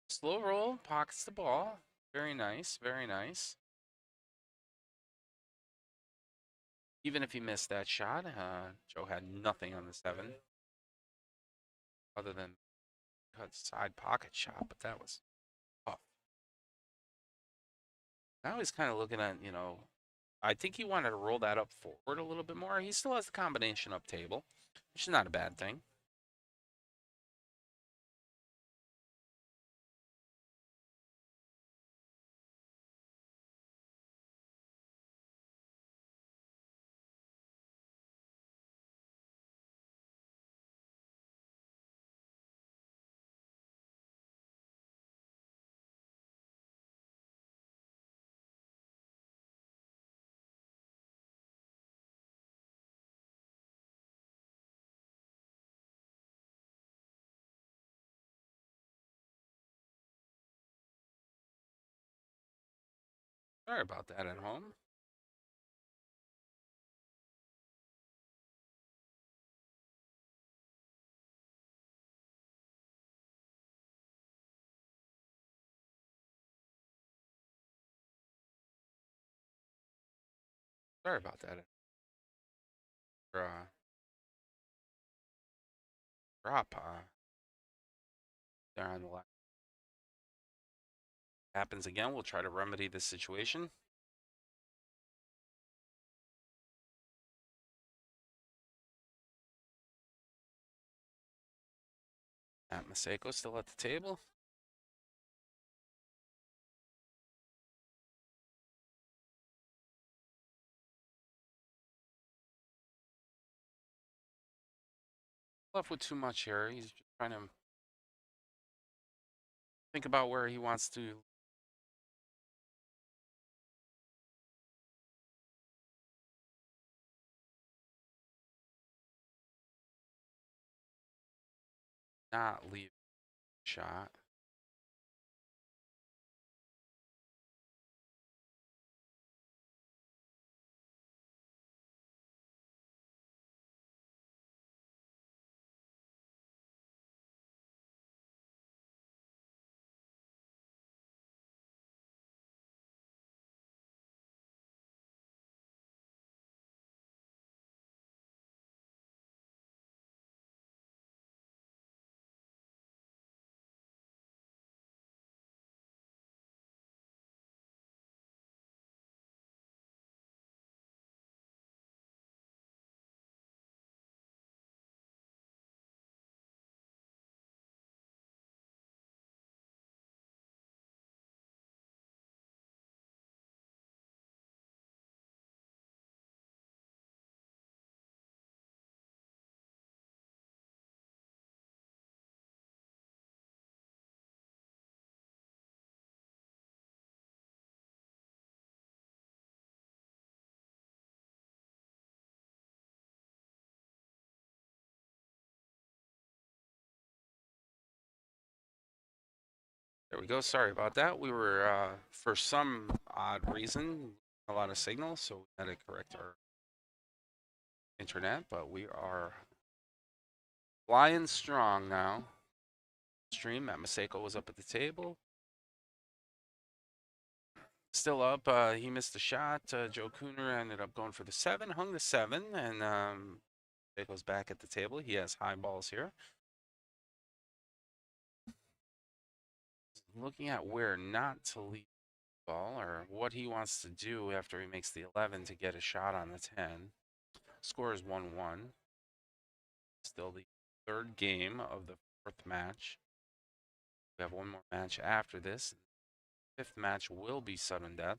Slow roll, pockets the ball. Very nice, very nice. Even if he missed that shot, Joe had nothing on the 7 other than cut side pocket shot, but that was tough. Now he's kind of looking at, I think he wanted to roll that up forward a little bit more. He still has the combination up table, which is not a bad thing. Sorry about that at home. Sorry about that. Drop there on the left. Happens again. We'll try to remedy this situation. Matt Maseko still at the table. Left with too much here. He's just trying to think about where he wants to. Not leave shot. There we go. Sorry about that. We were, for some odd reason, a lot of signal, so we had to correct our internet, but we are flying strong now. Stream, Matt Maseko was up at the table. Still up. He missed the shot. Joe Cooner ended up going for the 7, hung the 7, and Maseko's back at the table. He has high balls here. Looking at where not to leave the ball or what he wants to do after he makes the 11 to get a shot on the 10. Score is 1-1. Still the third game of the fourth match. We have one more match after this. Fifth match will be sudden death.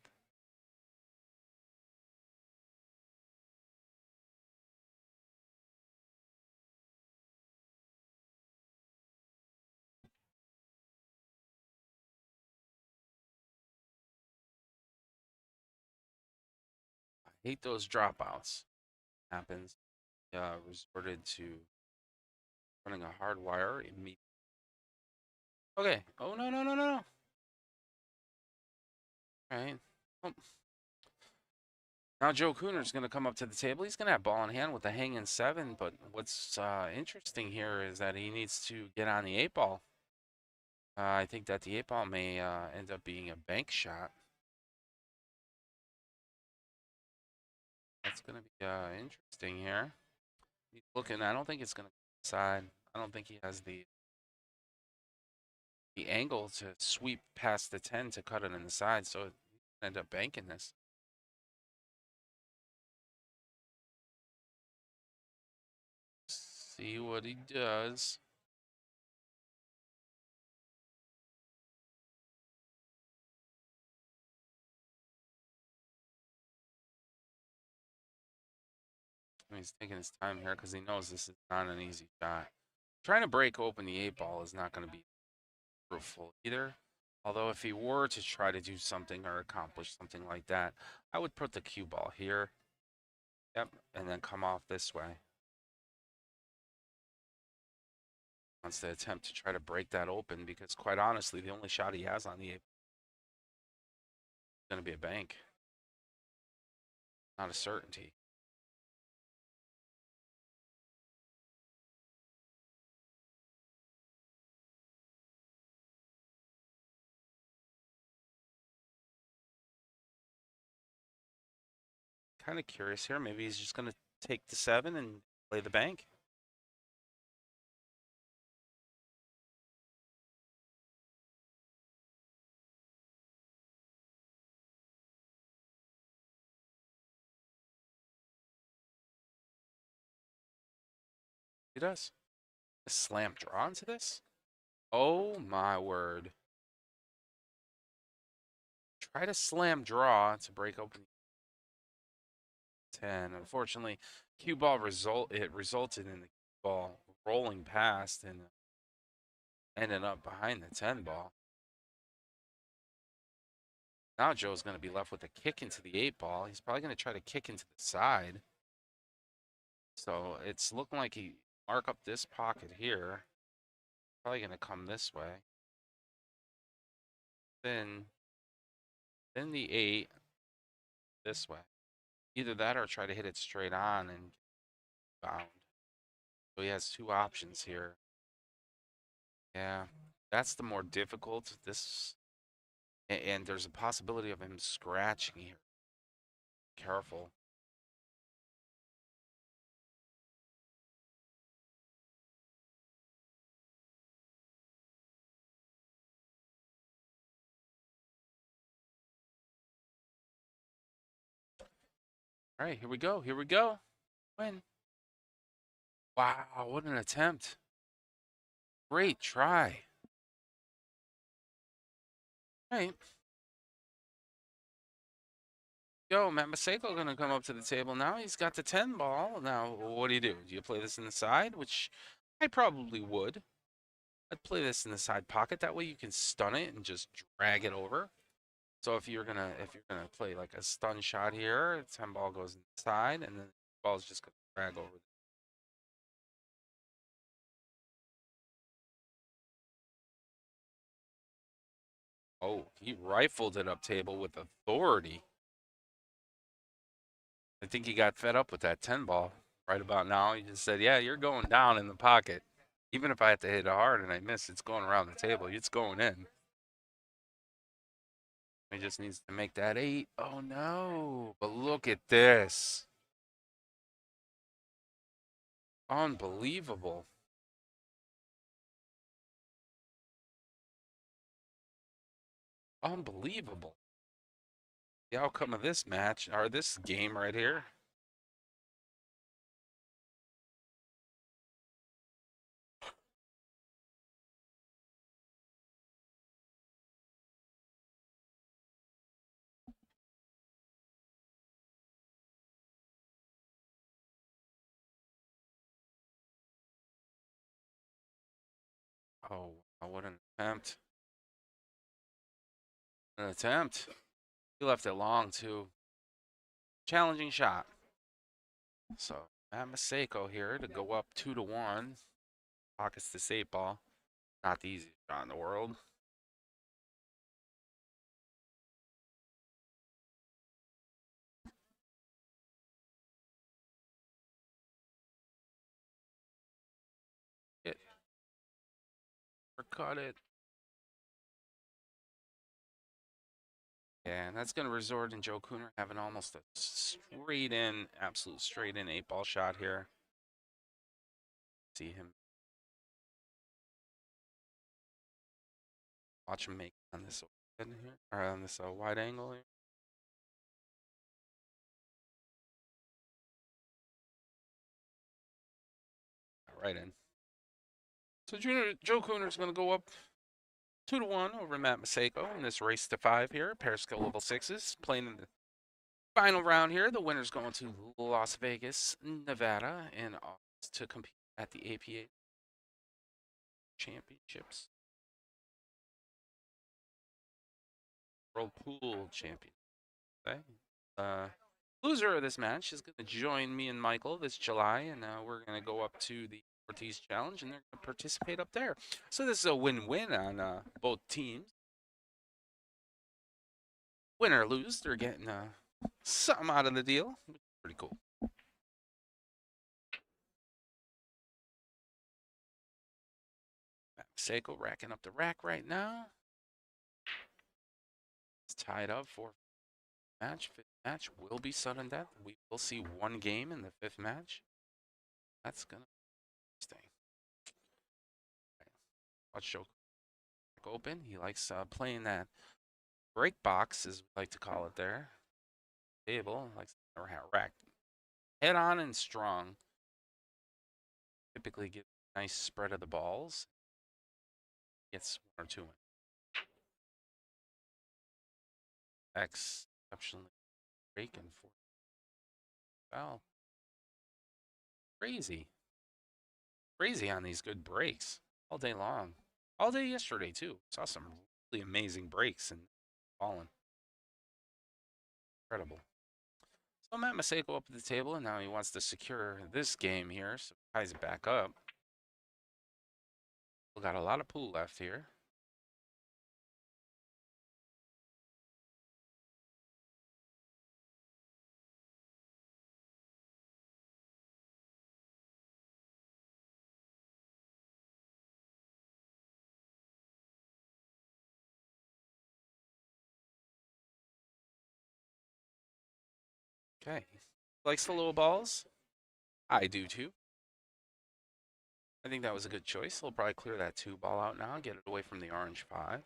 I hate those dropouts. Happens. Resorted to running a hard wire immediately. Okay. Oh, no, no, no, no, no. All right. Oh. Now Joe Cooner's going to come up to the table. He's going to have ball in hand with the hanging 7, but what's interesting here is that he needs to get on the 8 ball. I think that the 8 ball may end up being a bank shot. That's going to be interesting here. He's looking. I don't think it's going to go inside. I don't think he has the angle to sweep past the 10 to cut it in the side, so it end up banking this. See what he does. He's taking his time here because he knows this is not an easy shot. Trying to break open the 8 ball is not going to be fruitful either. Although if he were to try to do something or accomplish something like that, I would put the cue ball here. Yep, and then come off this way. Wants to attempt to try to break that open because quite honestly, the only shot he has on the 8 is going to be a bank. Not a certainty. Kind of curious here. Maybe he's just going to take the 7 and play the bank. He does. A slam draw into this? Oh my word. Try to slam draw to break open 10. Unfortunately, cue ball resulted in the cue ball rolling past and ending up behind the 10 ball. Now Joe's going to be left with a kick into the 8 ball. He's probably going to try to kick into the side. So it's looking like he mark up this pocket here. Probably going to come this way. Then the 8 this way. Either that or try to hit it straight on and bound. So he has 2 options here. Yeah, that's the more difficult. And there's a possibility of him scratching here. Careful. All right, here we go. Here we go. Win. Wow, what an attempt. Great try. All right. Yo, Matt Maseko going to come up to the table now. He's got the 10 ball. Now, what do? Do you play this in the side? Which I probably would. I'd play this in the side pocket. That way you can stun it and just drag it over. So if you're gonna play like a stun shot here, 10 ball goes inside, and then the ball's just gonna drag over. Oh, he rifled it up table with authority. I think he got fed up with that 10 ball right about now. He just said, yeah, you're going down in the pocket. Even if I have to hit it hard and I miss, it's going around the table. It's going in. He just needs to make that 8. Oh, no. But look at this. Unbelievable. Unbelievable. The outcome of this match, or this game right here. Oh, what an attempt. An attempt. He left it long, too. Challenging shot. So, Matt Masako here to go up 2-1. Pockets this 8 ball. Not the easiest shot in the world. Hit. Or cut it. Yeah, and that's going to result in Joe Cooner having almost a straight in, absolute straight in 8 ball shot here. See him. Watch him make on this here, or on this wide angle here. Right in. So Joe Cooner's going to go up 2-1 over Matt Masako in this race to 5 here. Pair skill level 6s playing in the final round here. The winner's going to Las Vegas, Nevada, in August to compete at the APA Championships. World Pool Champion. Okay. Loser of this match is going to join me and Michael this July, and we're going to go up to the Ortiz Challenge, and they're going to participate up there. So this is a win-win on both teams. Win or lose, they're getting something out of the deal. Pretty cool. Seiko racking up the rack right now. It's tied up for match. 5th match will be sudden death. We will see one game in the 5th match. That's gonna be interesting. Watch Joe open. He likes playing that break box, as we like to call it there. Table, likes to rack head on and strong. Typically get a nice spread of the balls. Gets 1 or 2 in. Exceptionally breaking for foul. Crazy. Crazy on these good breaks all day long. All day yesterday, too. Saw some really amazing breaks and falling. Incredible. So Matt Masako up at the table, and now he wants to secure this game here, so ties it back up. We got a lot of pool left here. Okay. Likes the little balls? I do too. I think that was a good choice. He'll probably clear that 2 ball out now, get it away from the orange 5.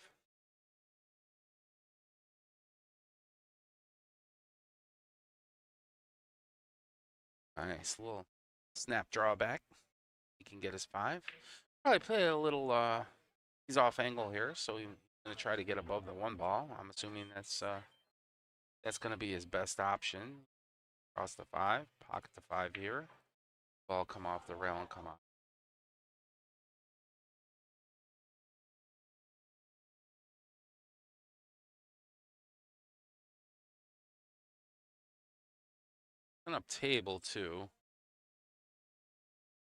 Nice little snap drawback. He can get his 5. Probably play a little, he's off angle here, so he's going to try to get above the 1 ball. I'm assuming that's going to be his best option. Cross the 5, pocket the 5 here. Ball come off the rail and come out. And up table too.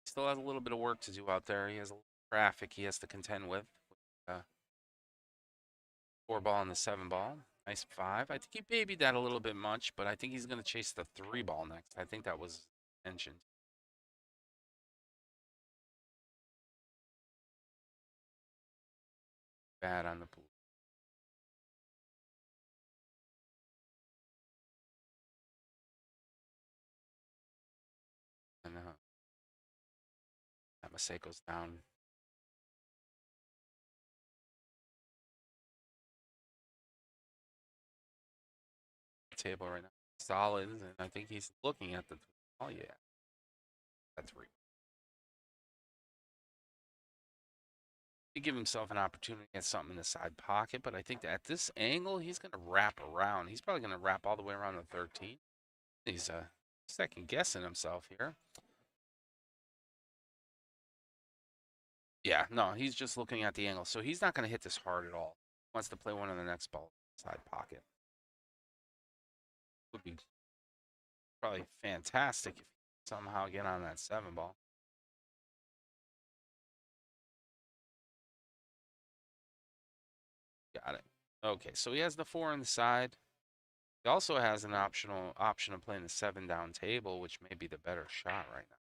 Still has a little bit of work to do out there. He has a little traffic he has to contend with. 4 ball and the 7 ball. Nice 5. I think he babied that a little bit much, but I think he's going to chase the 3 ball next. I think that was mentioned. Bad on the pool. And that Maseko's down. Table right now. Solid, and I think he's looking at the. Oh yeah, that's 3. To give himself an opportunity to get something in the side pocket, but I think that at this angle, he's going to wrap around. He's probably going to wrap all the way around the 13. He's second guessing himself here. Yeah, no, he's just looking at the angle. So he's not going to hit this hard at all. He wants to play one in the next ball side pocket. Would be probably fantastic if he somehow get on that 7 ball. Got it. Okay, so he has the 4 on the side. He also has an option of playing the 7 down table, which may be the better shot right now.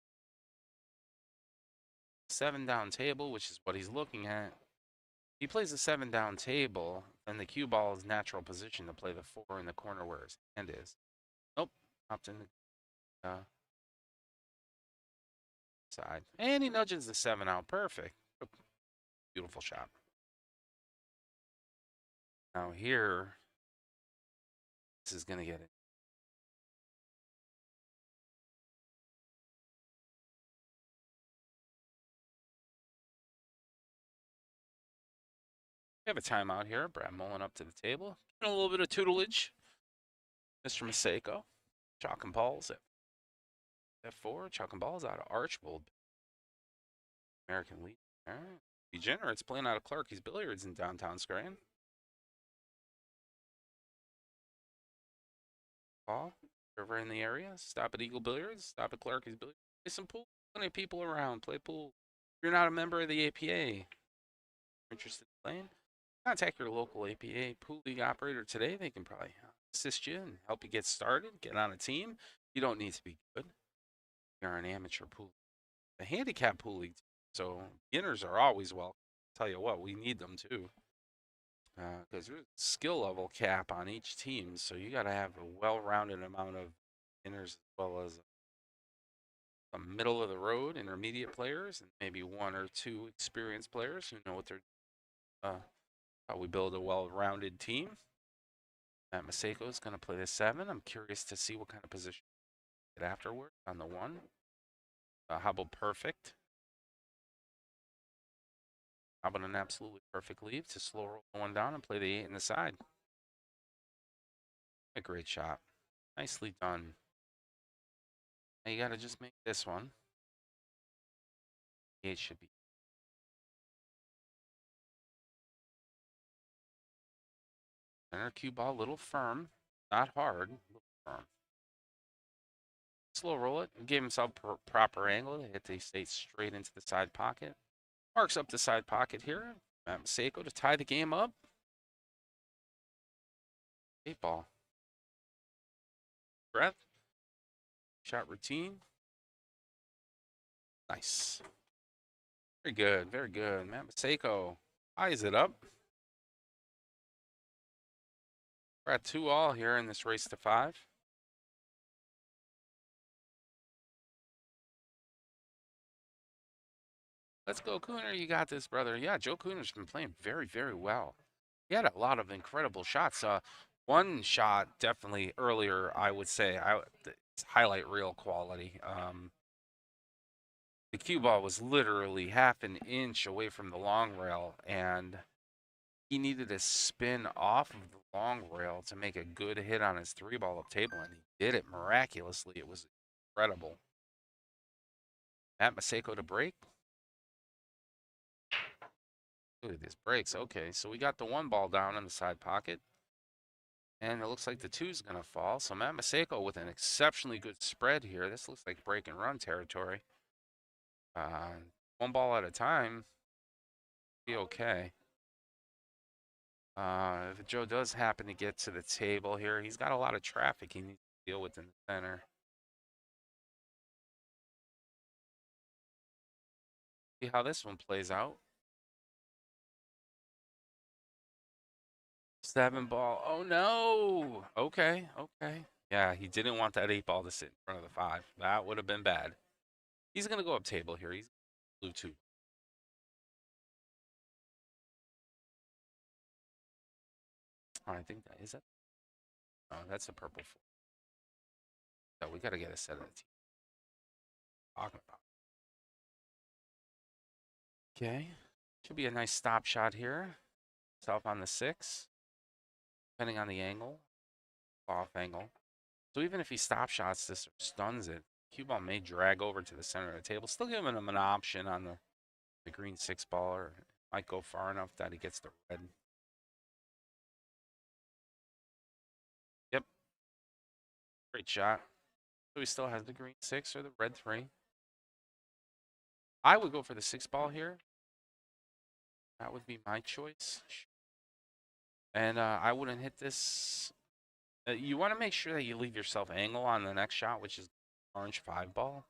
7 down table, which is what he's looking at. He plays a 7 down table, then the cue ball is natural position to play the 4 in the corner where his hand is. Nope, opted in the side. And he nudges the 7 out. Perfect. Beautiful shot. Now here, this is going to get it. We have a timeout here. Brad Mullen up to the table. And a little bit of tutelage. Mr. Maseko. Chalk and balls at F4. Chalk and balls out of Archbold. American League. All right. Degenerates playing out of Clarky's Billiards in downtown Scranton. Call. Over in the area. Stop at Eagle Billiards. Stop at Clarky's Billiards. Play some pool. Plenty of people around. Play pool. If you're not a member of the APA, interested in playing, contact your local APA pool league operator today. They can probably assist you and help you get started, get on a team. You don't need to be good. You're an amateur pool. A handicap pool league. So beginners are always welcome. Tell you what, we need them too. Because there's a skill level cap on each team. So you got to have a well-rounded amount of beginners as well as some middle of the road intermediate players and maybe 1 or 2 experienced players who know what they're how we build a well-rounded team. Matt Maseko is going to play the 7. I'm curious to see what kind of position he get afterward on the 1. How about perfect? How about an absolutely perfect leave to slow roll the 1 down and play the 8 in the side? A great shot. Nicely done. Now you got to just make this one. The 8 should be. Center cue ball, a little firm. Not hard, a little firm. Slow roll it. Gave himself proper angle to hit the 8 straight into the side pocket. Marks up the side pocket here. Matt Maseko to tie the game up. 8 ball. Breath. Shot routine. Nice. Very good. Very good. Matt Maseko eyes it up. We're at 2-all here in this race to 5. Let's go, Cooner. You got this, brother. Yeah, Joe Cooner's been playing very, very well. He had a lot of incredible shots. One shot definitely earlier, I would say, it's highlight reel quality. The cue ball was literally half an inch away from the long rail, and he needed to spin off of the long rail to make a good hit on his 3 ball up table, and he did it miraculously. It was incredible. Matt Maseko to break. Look at these breaks. Okay, so we got the 1 ball down in the side pocket. And it looks like the 2's going to fall. So Matt Maseko with an exceptionally good spread here. This looks like break and run territory. 1 ball at a time. Be okay. If Joe does happen to get to the table here, he's got a lot of traffic he needs to deal with in the center. See how this one plays out. 7 ball. Oh no. Okay. Okay. Yeah, he didn't want that 8 ball to sit in front of the 5. That would have been bad. He's gonna go up table here. He's blue 2. I think that is that. Oh, that's a purple 4. So we gotta get a set of the team. Talking about. Okay. Should be a nice stop shot here. Self on the 6. Depending on the angle. Off angle. So even if he stop shots this or stuns it, cue ball may drag over to the center of the table. Still giving him an option on the green 6 ball, or it might go far enough that he gets the red. Yep. Great shot. So he still has the green 6 or the red 3. I would go for the 6 ball here. That would be my choice. And I wouldn't hit this. You want to make sure that you leave yourself angle on the next shot, which is orange 5 ball.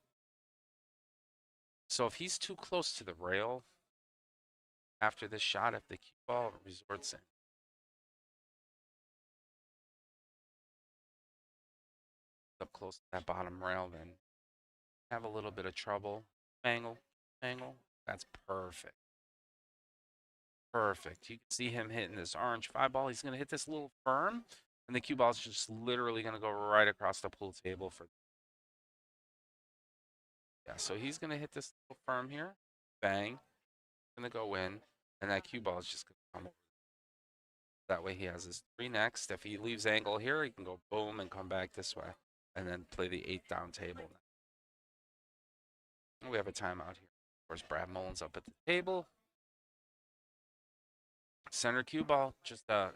So if he's too close to the rail after this shot, if the cue ball resorts in, up close to that bottom rail, then have a little bit of trouble. Angle, angle. That's perfect. Perfect. You can see him hitting this orange 5 ball. He's going to hit this little firm, and the cue ball is just literally going to go right across the pool table for. Yeah, so he's going to hit this little firm here. Bang. Going to go in, and that cue ball is just going to come over. That way he has his 3 next. If he leaves angle here, he can go boom and come back this way, and then play the 8 down table. And we have a timeout here. Of course, Brad Mullins up at the table. Center cue ball, just a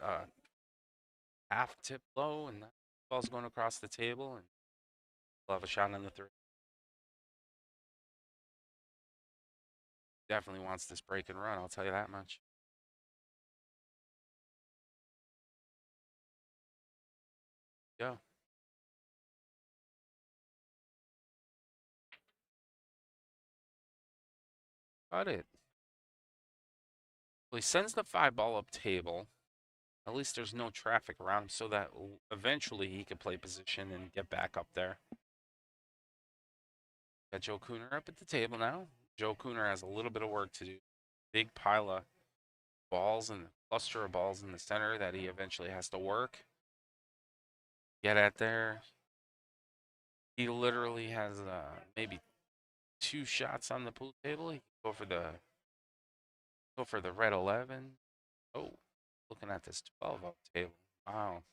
half tip low, and that ball's going across the table, and we'll have a shot on the 3. Definitely wants this break and run, I'll tell you that much. Go. Got it. Well, he sends the 5 ball up table. At least there's no traffic around him, so that eventually he can play position and get back up there. Got Joe Cooner up at the table now. Joe Cooner has a little bit of work to do. Big pile of balls and cluster of balls in the center that he eventually has to work. Get at there. He literally has maybe 2 shots on the pool table. He can go for the red 11. Oh, looking at this 12 up table. Wow.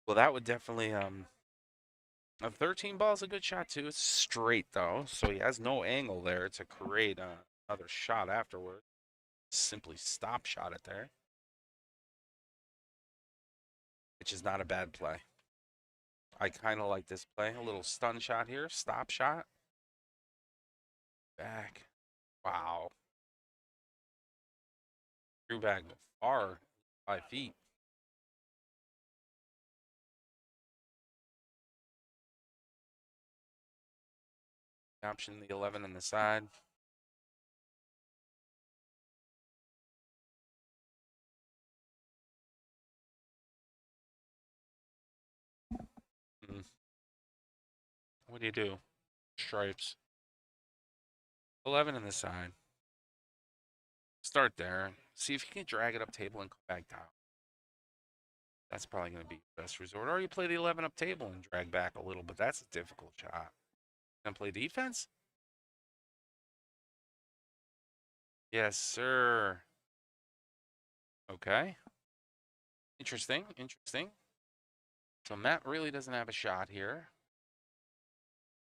Well, that would definitely a 13 ball is a good shot too. It's straight though, so he has no angle there to create another shot afterward. Simply stop shot it there, which is not a bad play. I kind of like this play. A little stun shot here, stop shot. Back. Wow. Drew back far, 5 feet. Option the 11 on the side. What do you do? Stripes. 11 on the side. Start there. See if you can drag it up table and come back down. That's probably going to be your best resort. Or you play the 11 up table and drag back a little, but that's a difficult shot. Gonna play defense? Yes, sir. Okay. Interesting. Interesting. So Matt really doesn't have a shot here.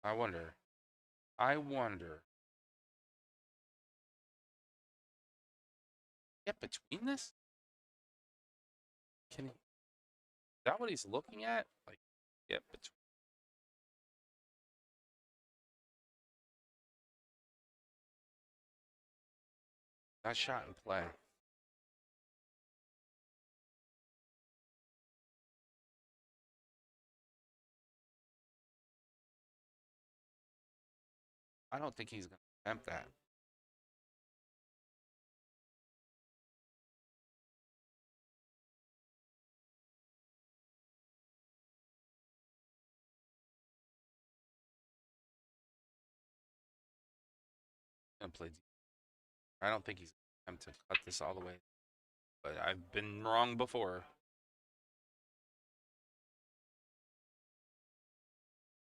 I wonder. Get between this? Can he? Is that what he's looking at? Like, get between. That shot in play. I don't think he's going to attempt that. Gonna play. I don't think he's going to attempt to cut this all the way. But I've been wrong before.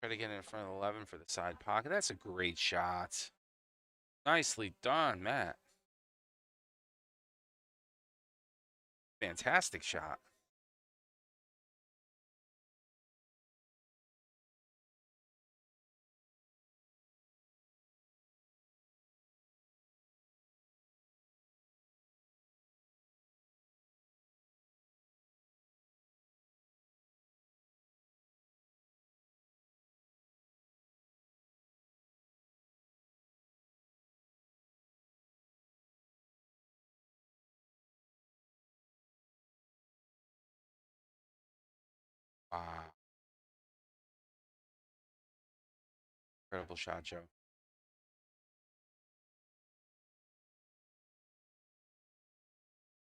Try to get in front of the 11 for the side pocket. That's a great shot. Nicely done, Matt. Fantastic shot. Wow. Incredible shot, Joe.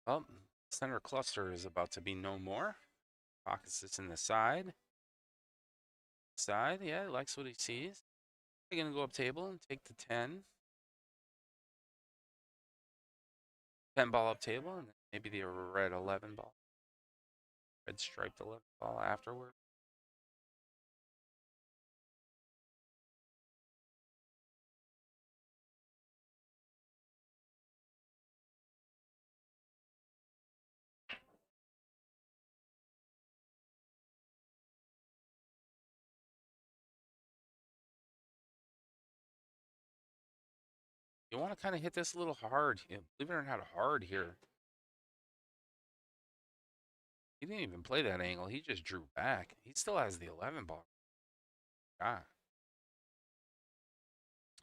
Well, center cluster is about to be no more. Pockets this in the side. Side, yeah, likes what he sees. They're going to go up table and take the 10. 10 ball up table, and maybe the red 11 ball. Red striped 11 ball afterward. You want to kind of hit this a little hard. Believe it or not, hard here. He didn't even play that angle. He just drew back. He still has the 11 ball. God.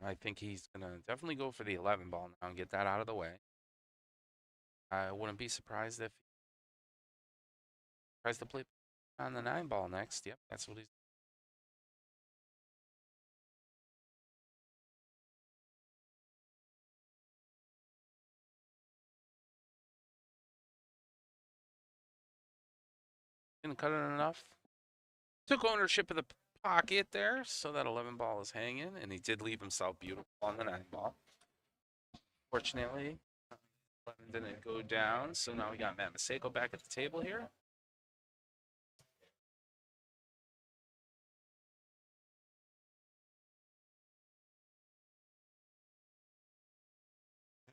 I think he's going to definitely go for the 11 ball now and get that out of the way. I wouldn't be surprised if he tries to play on the 9 ball next. Yep, that's what he's. Didn't cut it enough. Took ownership of the pocket there, so that 11 ball is hanging, and he did leave himself beautiful on the 9 ball. Fortunately, 11 didn't go down, so now we got Matt Maseko back at the table here.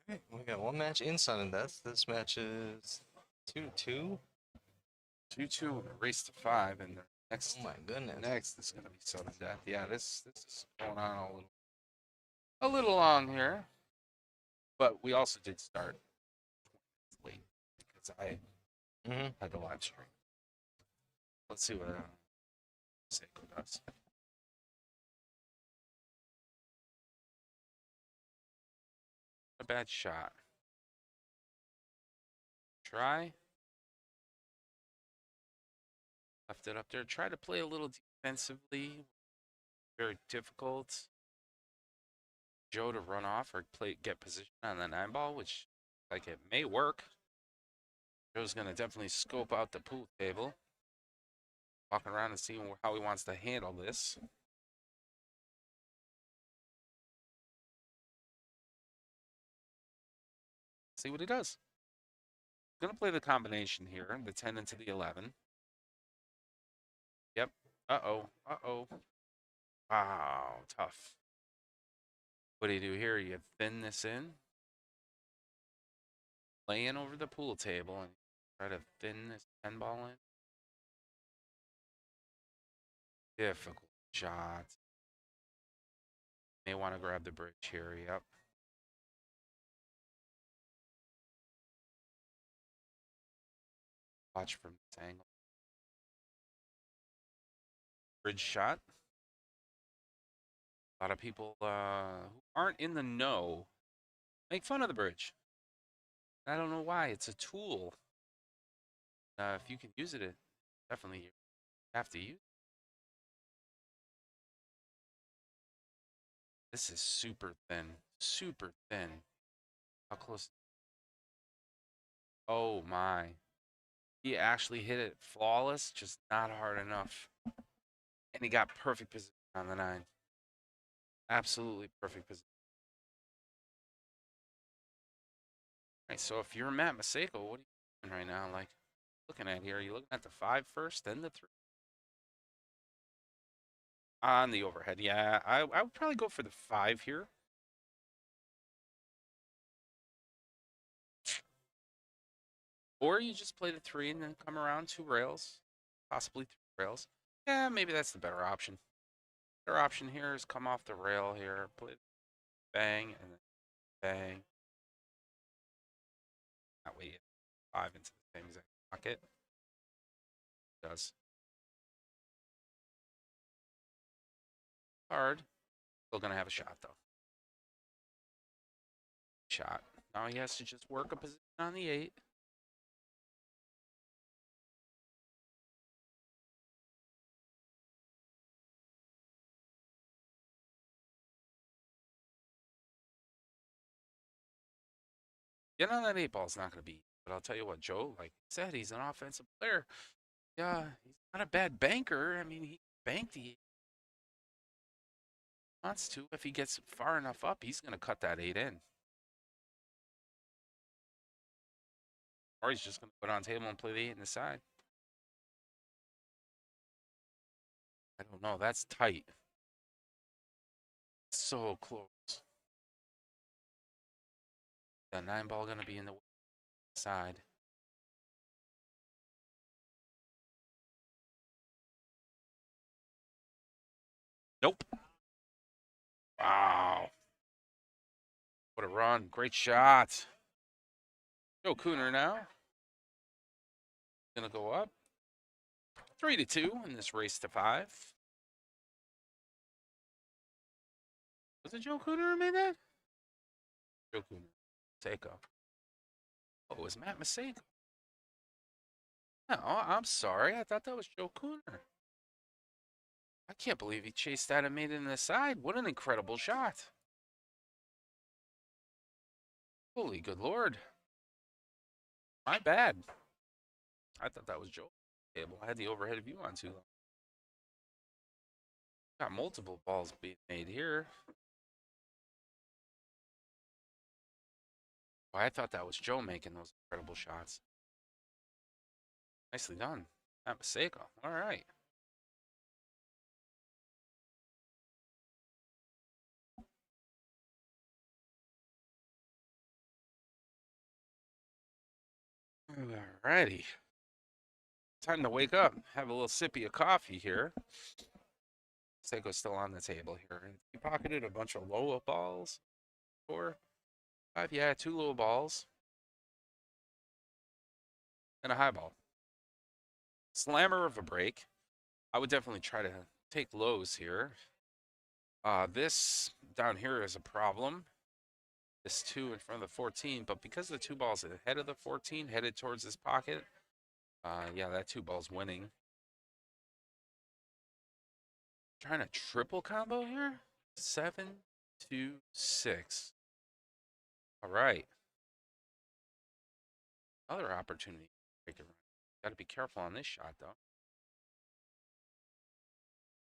Alright, we got one match in sudden death. This match is 2-2. 2-2, race to 5, and the next. Oh my goodness. Next is going to be sudden death. Yeah, this is going on a little long here, but we also did start late because I had the live stream. Let's see what Seiko does. A bad shot. Try. Left it up there. Try to play a little defensively. Very difficult. Joe to run off or get position on the 9 ball, which like it may work. Joe's gonna definitely scope out the pool table. Walking around and seeing how he wants to handle this. See what he does. Gonna play the combination here, the 10 into the 11. Yep. Uh-oh. Uh-oh. Wow, tough. What do you do here? You thin this in. Lay in over the pool table and try to thin this 10 ball in. Difficult shot. May want to grab the bridge here. Yep. Watch from this angle. Bridge shot. A lot of people who aren't in the know make fun of the bridge. I don't know why. It's a tool. If you can use it, definitely you have to use it. This is super thin. Super thin. How close? Oh my. He actually hit it flawless, just not hard enough. And he got perfect position on the 9. Absolutely perfect position. All right, so if you're Matt Maseko, what are you doing right now? Like, looking at here, are you looking at the 5 first, then the 3? On the overhead, yeah. I would probably go for the 5 here. Or you just play the 3 and then come around 2 rails, possibly 3 rails. Yeah, maybe that's the better option. Better option here is come off the rail here, play bang, and then bang. That way you get 5 into the same exact pocket. It does. Hard. Still gonna have a shot though. Shot. Now he has to just work a position on the 8. Getting on that 8 ball is not going to be. But I'll tell you what, Joe, like I said, he's an offensive player. Yeah, he's not a bad banker. I mean, he banked the 8. Wants to. If he gets far enough up, he's going to cut that 8 in. Or he's just going to put it on table and play the 8 in the side. I don't know. That's tight. So close. That 9 ball going to be in the side. Nope. Wow. What a run. Great shot. Joe Cooner now. Going to go up. 3-2 in this race to 5. Was it Joe Cooner who made that? Joe Cooner. Maseko. Oh, it was Matt Maseko. No, I'm sorry. I thought that was Joe Cooner. I can't believe he chased that and made it in the side. What an incredible shot. Holy good lord. My bad. I thought that was Joe. I had the overhead view on too long. Got multiple balls being made here. Oh, I thought that was Joe making those incredible shots. Nicely done. Matt Maseko. All right. Alrighty. Time to wake up. Have a little sippy of coffee here. Seiko's still on the table here. He pocketed a bunch of low balls. 4, 5, yeah, 2 low balls. And a high ball. Slammer of a break. I would definitely try to take lows here. This down here is a problem. This 2 in front of the 14, but because the 2 balls ahead of the 14, headed towards this pocket, yeah, that 2 ball's winning. Trying a triple combo here? 7, 2, 6. All right. Another opportunity. Got to be careful on this shot, though.